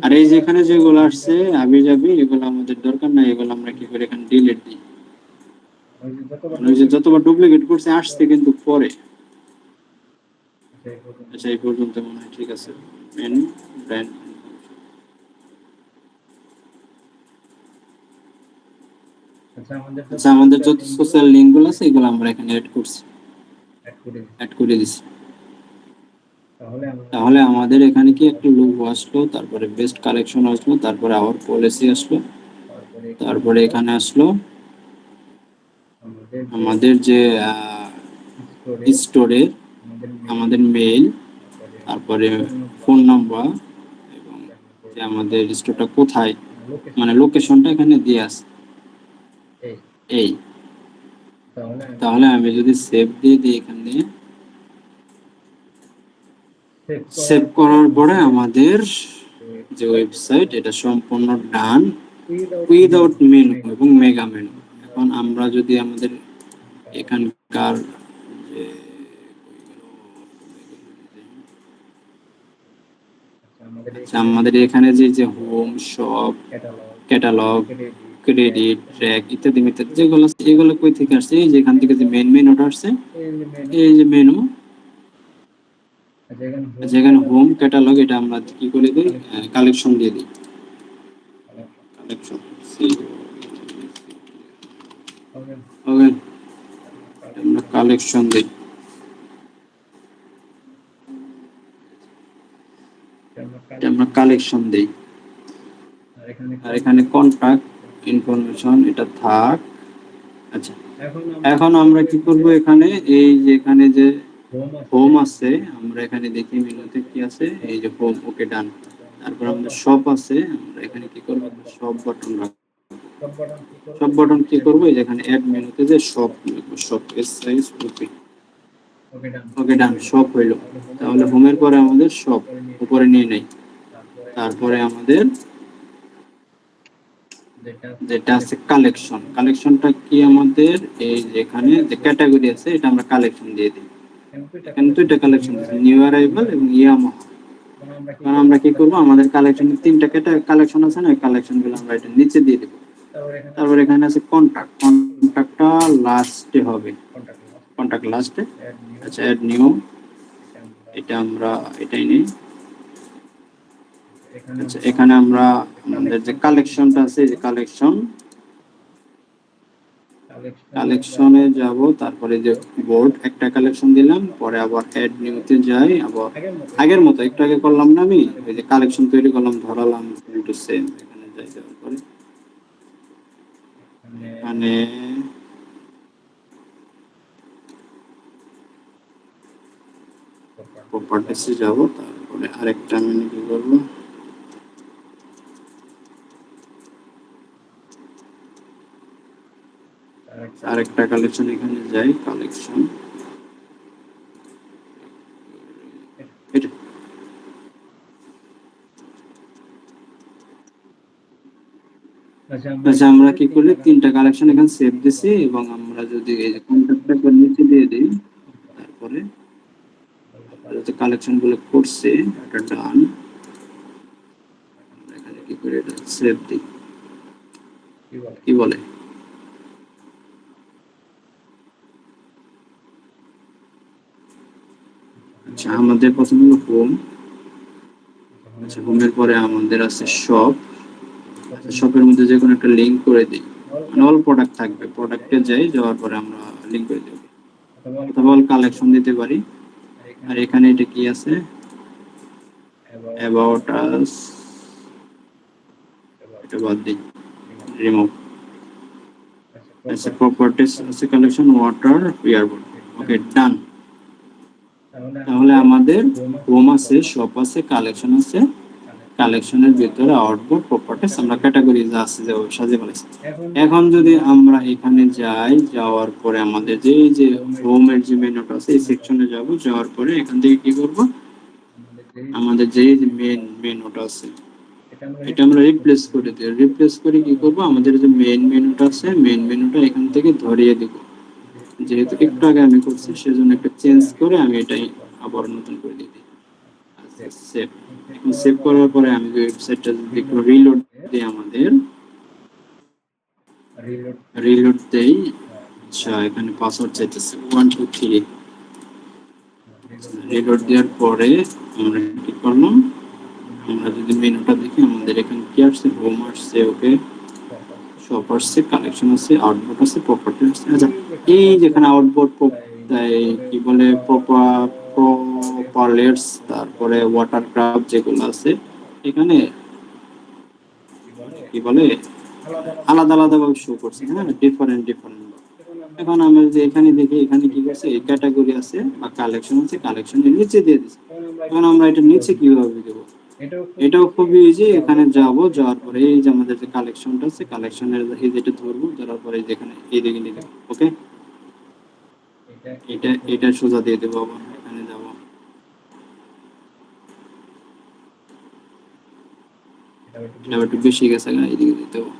আর এই যেখানে যেগুলো আসছে আবি যাবি, এগুলো আমাদের দরকার নাই, এগুলো আমরা কি করে এখানে ডিলিট দিই। ওই যে যতবার ডুপ্লিকেট করছে আসছে কিন্তু পরে। আচ্ছা, এই পর্যন্ত মনে হয় ঠিক আছে। মেনু ব্র্যান্ড আচ্ছা আমাদের যত সোশ্যাল লিংক গুলো আছে এগুলো আমরা এখানে অ্যাড করে দিছি। তাহলে আমাদের এখানে কি একটা লোগো আসলো, তারপরে বেস্ট কালেকশন আসলো, তারপরে আবার পলিসি আসলো, তারপরে এখানে আসলো আমাদের যে স্টোরে আমাদের মেইল, তারপরে ফোন নাম্বার এবং যে আমাদের স্টোরটা কোথায়, মানে লোকেশনটা এখানে দিয়ে আছে এই। তাহলে আমি যদি সেভ দিয়ে দিই, এখানে সেভ করার পরে আমাদের যে ওয়েবসাইট এটা সম্পূর্ণ ডান উইদাউট মেনু এবং মেগা মেনু। এখন আমরা যদি আমাদের এখানকার যে আচ্ছা আমাদের এখানে যে home, shop, catalogue, credit, track ইত্যাদি ইত্যাদি যেগুলো আছে, এগুলো কই থেকে আসছে? এই যে এখান থেকে যে মেন মেনুটা আসছে, এই যে মেনু, যেখানে হোম, ক্যাটালগ, এটা আমরা কি করে দিই? কালেকশন দিয়ে দিই। কালেকশন ওকে, আমরা কালেকশন দিই। আমরা কালেকশন দেই, আর এখানে কন্টাক্ট ইনফরমেশন এটা থাক। আচ্ছা এখন আমরা কি করব? এখানে এই যে এখানে যে হোম আছে, আমরা এখানে দেখি মেনুতে কি আছে, এই যে হোম, ওকে ডান। তারপর আমাদের শপ আছে, আমরা এখানে কি করব? শপ বাটন রাখবো। শপ বাটন কি করব? এই যে এখানে অ্যাড মেনুতে যে শপ লিখবো, শপ এস সাইজ ওকে, ওকে ডান, শপ হইলো। তাহলে হোমের পরে আমাদের শপ উপরে নিয়ে নেই। তারপরে আমাদের যেটা আছে কালেকশন, কালেকশনটা কি আমাদের এই যেখানে যে ক্যাটাগরি আছে এটা আমরা কালেকশন দিয়ে দিই। এখানে দুইটা কালেকশন আছে, নিউ অ্যারাইভাল এবং ইয়ামাহা। কারণ আমরা কি করব? আমাদের কালেকশনে তিনটা কালেকশন আছে না, ওই কালেকশনগুলো আমরা এটা নিচে দিয়ে দেব। তারপর এখানে আছে কন্টাক্ট, কন্টাক্টটা লাস্টে হবে, কন্টাক্ট লাস্টে। আচ্ছা অ্যাড নিউ, এটা আমরা এটাই নেই। আচ্ছা এখানে আমরা আমাদের যে কালেকশনটা আছে, এই যে কালেকশনে যাব, তারপরে যে বোর্ড একটা কালেকশন দিলাম, পরে আবার অ্যাড নিউতে যাই, আবার আগের মতো একটু আগে করলাম না আমি, ওই যে কালেকশন তৈরি করলাম, ধরালাম টু সেম, এখানে যাই, যাওয়ার পরে এখানে প্রপার্টিসে যাব, তারপরে আরেকটা আমি কি করব? আরেকটা কালেকশন এখানে যাই, কালেকশন এটা। আচ্ছা আমরা কি করলে তিনটা কালেকশন এখানে সেভ দিছি, এবং আমরা যদি এই যে কন্ট্যাক্টটা নিচে দিয়ে দিই, তারপরে যে কালেকশন গুলো করছে এটা ডান, এখানে কি করে এটা সেভ দিই, কি বলে? আচ্ছা আমাদের প্রথমে হলো হোম। আচ্ছা হোমের পরে আমাদের আছে শপ। শপের মধ্যে যে কোনো একটা লিংক করে দিই, মানে অল প্রোডাক্ট থাকবে, প্রোডাক্টে যাই, যাওয়ার পরে আমরা লিংক করে দেব, অথবা অল কালেকশন দিতে পারি। আর এখানে এটা কি আছে? অ্যাবাউট আস, এটা বাদ দিই, রিমুভ। আচ্ছা প্রপার্টিস আছে কালেকশন, ওয়াটার, ইয়ারবোর্ড, ওকে ডান। তাহলে আমাদের হোম আছে, শপ আছে, কালেকশন আছে, কালেকশনের ভিতরে আউটবোর্ড, প্রপার্টিস, আমরা ক্যাটাগরি যা আছে যে সাজিয়ে ফেলেছি। এখন যদি আমরা এখানে যাই, যাওয়ার পরে আমাদের যে হোমের যে মেনুটা আছে এই সেকশনে যাব, যাওয়ার পরে এখান থেকে কি করব? আমাদের যে মেনুটা আছে এটা আমরা রিপ্লেস করে দিই। রিপ্লেস করে কি করব? আমাদের যে মেইন মেনুটা আছে, মেইন মেনুটা এখান থেকে ধরিয়ে দেব। যেহেতু একটু আগে আমি করছি, সেজন্য একটা চেঞ্জ করে আমি এটাই আবার নতুন করে দিই। সেভ। এখন সেভ করার পরে আমি যে ওয়েবসাইটটা যদি একটু রিলোড দিই, আমাদের রিলোড দেই। আচ্ছা এখানে পাসওয়ার্ড চাইতেছে 1 2 3। রিলোড দেওয়ার পরে আমরা কি করলাম? আমরা যদি মেনুটা দেখি, আমাদের এখানে কি আসছে? হোম আসছে, ওকে, শপ আছে, কালেকশন আছে, আউটপুট আছে, প্রপার্টি আছে। আচ্ছা, এই যেখানে আউটপুট কি বলে প্রপারলেটস, তারপরে ওয়াটারক্রাফট যেগুলো আছে এখানে কি বলে আলাদা আলাদা ভাবে শো করছে, হ্যাঁ, ডিফারেন্ট ডিফারেন্ট। এখন আমরা যদি এখানে দেখি, এখানে কি করছে, এই ক্যাটাগরি আছে বা কালেকশন আছে, কালেকশনের নিচে দিয়ে দিচ্ছে। এখন আমরা এটা নিচে কিভাবে দেবো? এটাও খুবই ইজি। এখানে যাবো, যাওয়ার পরে এই যে আমাদের যে কালেকশনটা আছে, কালেকশনের এই যেটা ধরবো, ধরার পরে যেখানে এইদিকে নিয়ে দেবো। ওকে, এটা সোজা দিয়ে দেবো। আবার এখানে যাবো, এটা একটু বেশি গেছে, এইদিকে দিতে হবে।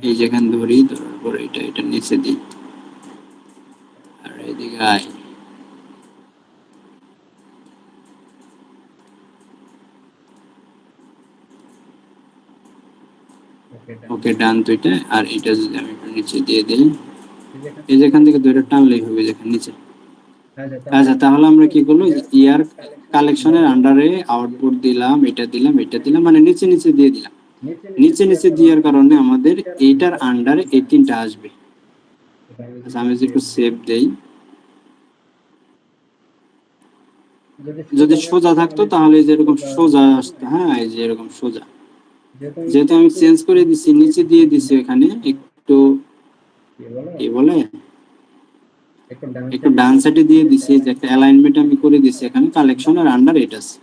এই যেখানে ধরি, ধরার পরে এটা নিচে দিই, আর এইদিকে আয়। ওকে, ডান দুইটা। আর এটা যদি আমি একটু নিচে দিয়ে দিই, এই যেখান থেকে দুইটা টানলেই হবে যেখানে নিচে। আচ্ছা, তাহলে আমরা কি করবো, ইয়ার কালেকশনের আন্ডারে আউটপুট দিলাম, এটা দিলাম, এটা দিলাম, মানে নিচে নিচে দিয়ে দিলাম। নিচে নিচে দেওয়ার কারণে আমাদের এইটার আন্ডারে এই তিনটা আসবে। আচ্ছা, আমি যদি একটু সেভ দেই, যদি সোজা থাকতো তাহলে যেরকম সোজা আসতো, হ্যাঁ, এই যে এরকম সোজা। যেহেতু আমি চেঞ্জ করে দিছি, নিচে দিয়ে দিছি, এখানে একটু কি বলে একটু ডান সাইডে দিয়ে দিছি, যে একটা অ্যালাইনমেন্ট আমি করে দিছি এখানে কালেকশনের আন্ডার এটা আছে।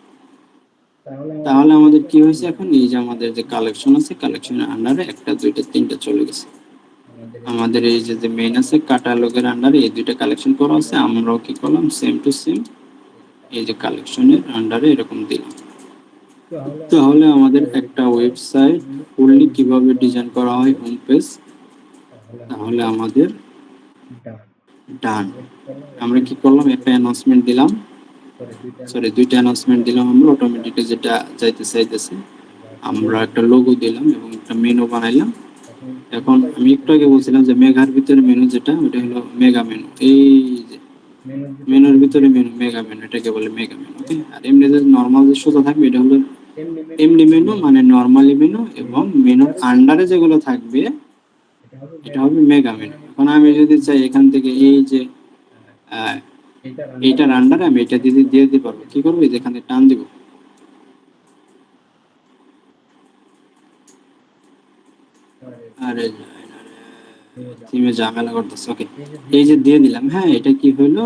তাহলে আমাদের কি হয়েছে, এখন এই যে আমাদের যে কালেকশন আছে, কালেকশনের আন্ডারে একটা, দুইটা, তিনটা চলে গেছে। আমাদের এই যে মেইন আছে, ক্যাটালগের আন্ডারে এই দুইটা কালেকশন করা আছে। আমরাও কি করলাম, সেম টু সেম এই যে কালেকশনের আন্ডারে এরকম দিলাম। তাহলে আমাদের একটা ওয়েবসাইট ফুললি কিভাবে ডিজাইন করা হয়, হোম পেজ, তাহলে আমাদের ডান। আমরা কি করলাম, একটা অ্যানাউন্সমেন্ট দিলাম, সরি দুইটা অ্যানাউন্সমেন্ট দিলাম আমরা, অটোমেটিকলি যেটা যাইতে চাইতেছে। আমরা একটা লোগো দিলাম এবং একটা মেনু বানাইলাম। এখন আমি একটু আগে বলছিলাম যে মেগার ভিতরে মেনু যেটা, ওটা হলো মেগা মেনু। এই যে মেনুর ভিতরে মেনু, মেগা মেনু, এটাকে বলে মেগা মেনু। ওকে, আর এমনি যে নরমাল যে সোজা থাকবে এটা হলো এমনি মেনু, মানে নরমালি মেনু, এবং মেনুর আন্ডারে যেগুলো থাকবে এটা হবে মেগা মেনু। এখন আমি যদি চাই এখান থেকে এই যে এইটার আন্ডারে আমি এটা দিয়ে দিতে পারবো। কি করবো, এখানে টান দিব, আরে থিমে ঝামেলা করতেছে। ওকে, এই যে দিয়ে দিলাম, হ্যাঁ, এটা কি হলো,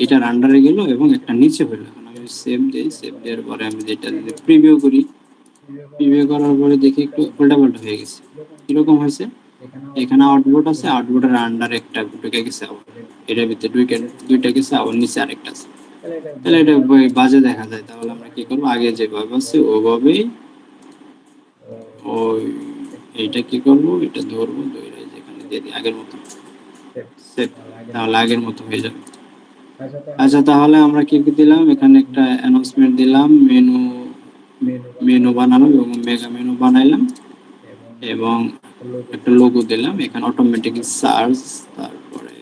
এটার আন্ডারে গেল এবং একটা নিচে হলো। এখন আমি সেভ দেই, সেভ দেওয়ার পরে আমি যেটা প্রিভিউ করি, প্রিভিউ করার পরে দেখি একটু উল্টাপাল্টা হয়ে গেছে। কিরকম হয়েছে, এখানে আউটপুট আছে, আউটপুটের আন্ডারে একটা ঢুকে গেছে, আবার এটার ভিতরে দুইটা গেছে, আবার নিচে আরেকটা আছে। তাহলে এটা বাজে দেখা যায়। তাহলে আমরা কি করবো, আগে যেভাবে আছে ওভাবেই ওই এইটা কি করবো, এটা ধরবো, ধরে যেখানে দিয়ে দিই আগের মতো সেভ, তাহলে আগের মতো হয়ে যাবে। আচ্ছা, তাহলে আমরা কি কি দিলাম, এখানে একটা অ্যানাউন্সমেন্ট দিলাম, মেনু বানালাম এবং মেগা মেনু বানাইলাম, এবং একটা লোগো দিলাম। এখানে অটোমেটিক সার্চ, তারপরে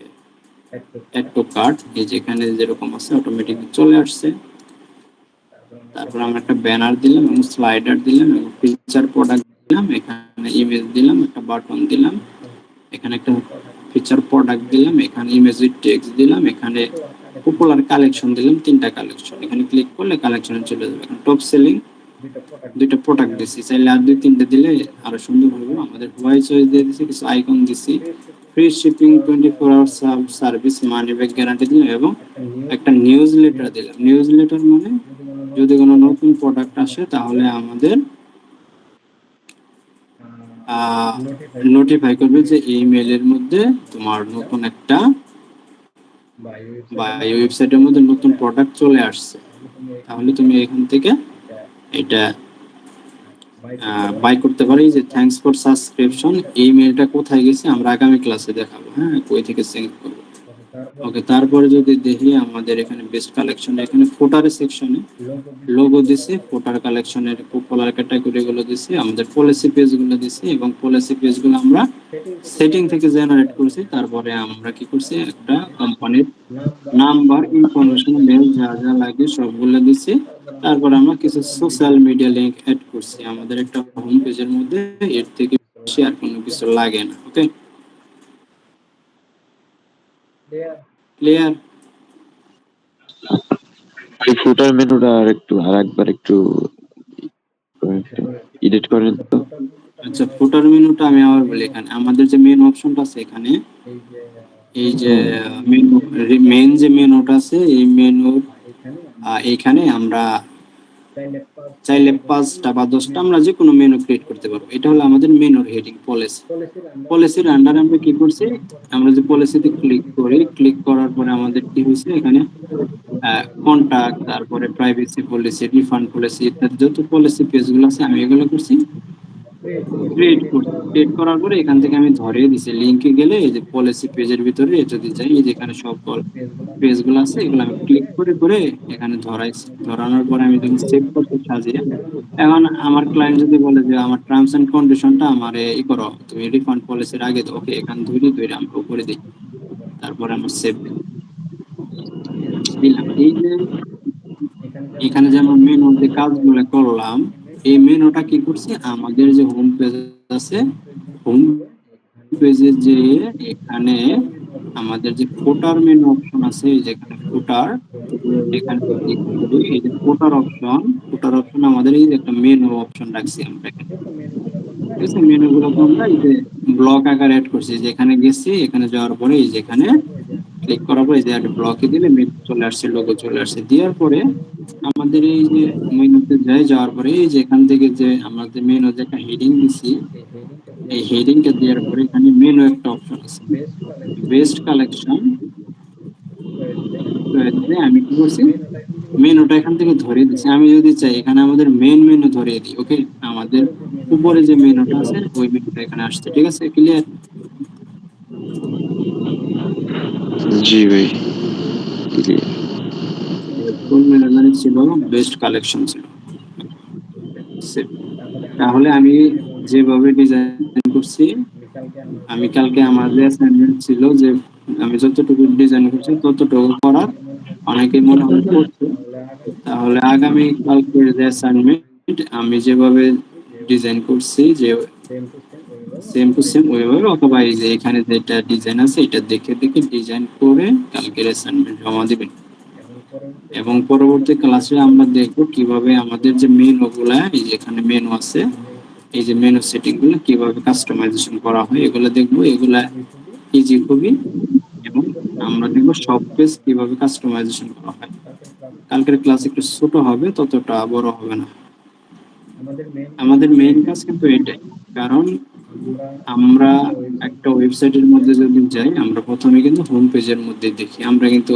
অ্যাড টু কার্ট, এই যেখানে যেরকম আছে অটোমেটিক চলে আসছে। তারপর আমরা একটা ব্যানার দিলাম এবং স্লাইডার দিলাম এবং ফিচার প্রোডাক্ট দিলাম, এখানে ইমেজ দিলাম, একটা বাটন দিলাম, এখানে একটা ফিচার প্রোডাক্ট দিলাম, এখানে ইমেজ উইথ টেক্সট দিলাম, এখানে পপুলার কালেকশন দিলাম, তিনটা কালেকশন। এখানে ক্লিক করলে কালেকশনে চলে যাবে। এখন টপ সেলিং দুইটা প্রোডাক্ট দিছি, চাইলে আর দুই তিনটা দিলে আরো সুন্দর হবে। আমাদের হোয়াই চয়েস দিয়ে দিছি, কিছু আইকন দিছি, free shipping, 24 hour service, money back guarantee দিলাম, এবং একটা নিউজ লেটার দিলাম। নিউজ লেটার মানে যদি কোনো নতুন প্রোডাক্ট আসে তাহলে আমাদের নোটিফাই করবে যে এই মেইলের মধ্যে তোমার নতুন একটা বা এই ওয়েবসাইটের মধ্যে নতুন প্রোডাক্ট চলে আসছে। তাহলে তুমি এখান থেকে এটা বাই করতে পারি। যে থ্যাঙ্কস ফর সাবস্ক্রিপশন, এই মেইলটা কোথায় গেছে আমরা আগামী ক্লাসে দেখাবো, হ্যাঁ, কই থেকে সেন্ড করবো। ওকে, তারপরে যদি দেখি আমাদের এখানে বেস্ট কালেকশন, এখানে ফোটারের সেকশনে লোগো দিছে, ফোটার কালেকশনের পপুলার ক্যাটাগরি গুলো দিছে, আমাদের পলিসি পেজ গুলো দিছে, এবং পলিসি পেজ গুলো আমরা সেটিং থেকে জেনারেট করছি। তারপরে আমরা কি করছি, একটা কোম্পানির নাম্বার, ইনফরমেশন, মেল, যা যা লাগে সবগুলো দিছি। তারপর আমরা কিছু সোশ্যাল মিডিয়া লিংক অ্যাড করছি আমাদের একটা হোম পেজের মধ্যে। এর থেকে বেশি আর কোনো কিছু লাগে না। ওকে, ক্লিয়ার? এই ফুটার মেনুটা আরেকবার একটু এডিট করেন তো। আচ্ছা, ফুটার মেনুটা আমি আবার বলি, এখানে আমাদের যে মেন অপশনটা আছে, এখানে এই যে মেনু, মেন যে মেনুটা আছে, এই মেনুর এখানে আমরা চাইলে 5টা বা 10টা আমরা যে কোনো মেনু ক্রিয়েট করতে পারবো। এটা হলো আমাদের মেনুর হেডিং পলিসি। পলিসির আন্ডারে আমরা কি করছি, আমরা যে পলিসিতে ক্লিক করি, ক্লিক করার পরে আমাদের কি হয়েছে, এখানে কন্টাক্ট, তারপরে প্রাইভেসি পলিসি, রিফান্ড পলিসি ইত্যাদি যত পলিসি পেজগুলো আছে আমি এগুলো করছি ক্রিয়েট করছি। ক্রিয়েট করার পরে এখান থেকে আমি ধরিয়ে দিছি, লিংকে গেলে এই যে পলিসি পেজের ভিতরে যদি যাই, এই যেখানে সব পেজগুলো আছে এগুলো আমি ক্লিক করে করে এখানে ধরাইছি। ধরানোর পরে আমি যখন সেভ করতে সাজিয়ে, এখন আমার ক্লায়েন্ট যদি বলে যে আমার টার্মস এন্ড কন্ডিশনটা আমার ই করো, তুমি রিফান্ড পলিসির আগে, তো ওকে, এখানে ধরে ধরে আমরা উপরে দিই, তারপরে আমরা সেভ দিলাম। এই যে এখানে যে আমরা মেনুর যে কাজগুলো করলাম, এই মেনুটা কি করছি, আমাদের যে হোম পেজ আছে, হোম পেজে যে এখানে আমাদের যে ফুটার মেনু অপশন আছে, এই যেখানে ফুটার, এখানে ক্লিক করি, এই যে ফুটার অপশন, ফুটার অপশন আমাদের এই যে একটা মেনু অপশন রাখছি আমরা এখানে। ঠিক আছে, মেনু গুলো আমরা এই যে ব্লক আকারে অ্যাড করছি, যেখানে গেছি, এখানে যাওয়ার পরে এই যেখানে ক্লিক করার পরে এই যে ব্লকে দিলে মেনু চলে আসছে, লোগো চলে আসছে। দেওয়ার পরে আমাদের এই যে মেনুতে যাওয়ার পরে এই যে এখান থেকে যে আমাদের মেনু যে একটা হেডিং দিছি, এই হেডিংটা দেওয়ার পরে এখানে মেনু একটা অপশন আছে, বেস্ট কালেকশন। আমি কি করছি, মেনুটা এখান থেকে ধরিয়ে দিচ্ছি। আমি যদি চাই এখানে আমাদের মেন মেনু ধরিয়ে দিই, ওকে, আমাদের উপরে যে মেনুটা আছে ওই মেনুটা এখানে আসছে। ঠিক আছে, ক্লিয়ার? জি ভাই, clear। কোন মেনুটা ছিল, বেস্ট কালেকশন ছিল। Save। তাহলে আমি যেভাবে ডিজাইন করছি, আমি কালকে আমার যে অ্যাসাইনমেন্ট ছিল, যে আমি যতটুকু ডিজাইন করছি ততটুকু করার অনেকে মনে হয় করছে। তাহলে আগামী কালকের যে অ্যাসাইনমেন্ট আমি যেভাবে ডিজাইন করছি, যে সেম টু সেম ওইভাবে, অথবা এই যে এখানে যেটা ডিজাইন আছে এটা দেখে দেখে ডিজাইন করে কালকের অ্যাসাইনমেন্ট জমা দিবেন। এবং পরবর্তী ক্লাসে আমরা দেখবো কিভাবে আমাদের যে মেনু গুলা, এই যে এখানে মেনু আছে, এই যে মেনু সেটিং গুলো কিভাবে কাস্টমাইজেশন করা হয় এগুলো দেখবো। এগুলা ইজি খুবই, এবং আমরা দেখবো সব পেজ কিভাবে কাস্টমাইজেশন করা হয়। কালকের ক্লাস একটু ছোট হবে, ততটা বড় হবে না। আমাদের মেইন কাজ কিন্তু এটাই, কারণ আমরা একটা ওয়েবসাইটের মধ্যে যদি যাই, আমরা প্রথমে কিন্তু হোম পেজের মধ্যে দেখি, আমরা কিন্তু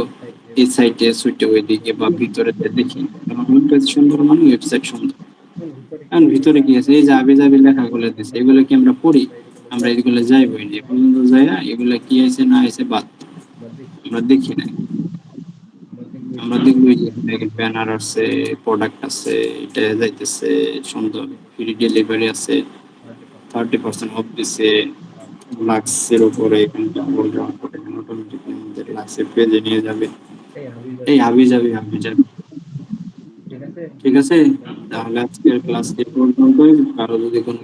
এই সাইটে সুইটে ওইদিকে বা ভিতরে দেখি। কারণ হোম পেজ সুন্দর মানে ওয়েবসাইট সুন্দর। কারণ ভিতরে কি আছে, এই যে আবি যাবি লেখাগুলো দিচ্ছে, এগুলো কি আমরা পড়ি? আমরা এগুলো যাইবই না, এ পর্যন্ত যাই না, এগুলো কি আছে না আছে বাদ আমরা দেখি না। আমরা দেখবো এই যে ব্যানার আছে, প্রোডাক্ট আছে, এটা যাইতেছে সুন্দর, ফ্রি ডেলিভারি আছে, 30% অফ দিছে, লাক্সের উপরে, এখানে ডাবল যাওয়ার পরে এখানে অটোমেটিকলি আমাদের লাক্সের পেজে নিয়ে যাবে। এই হাবি যাবি হাবি যাবি। ঠিক আছে, তাহলে আজকের ক্লাস এই পর্যন্তই। কারো যদি কোনো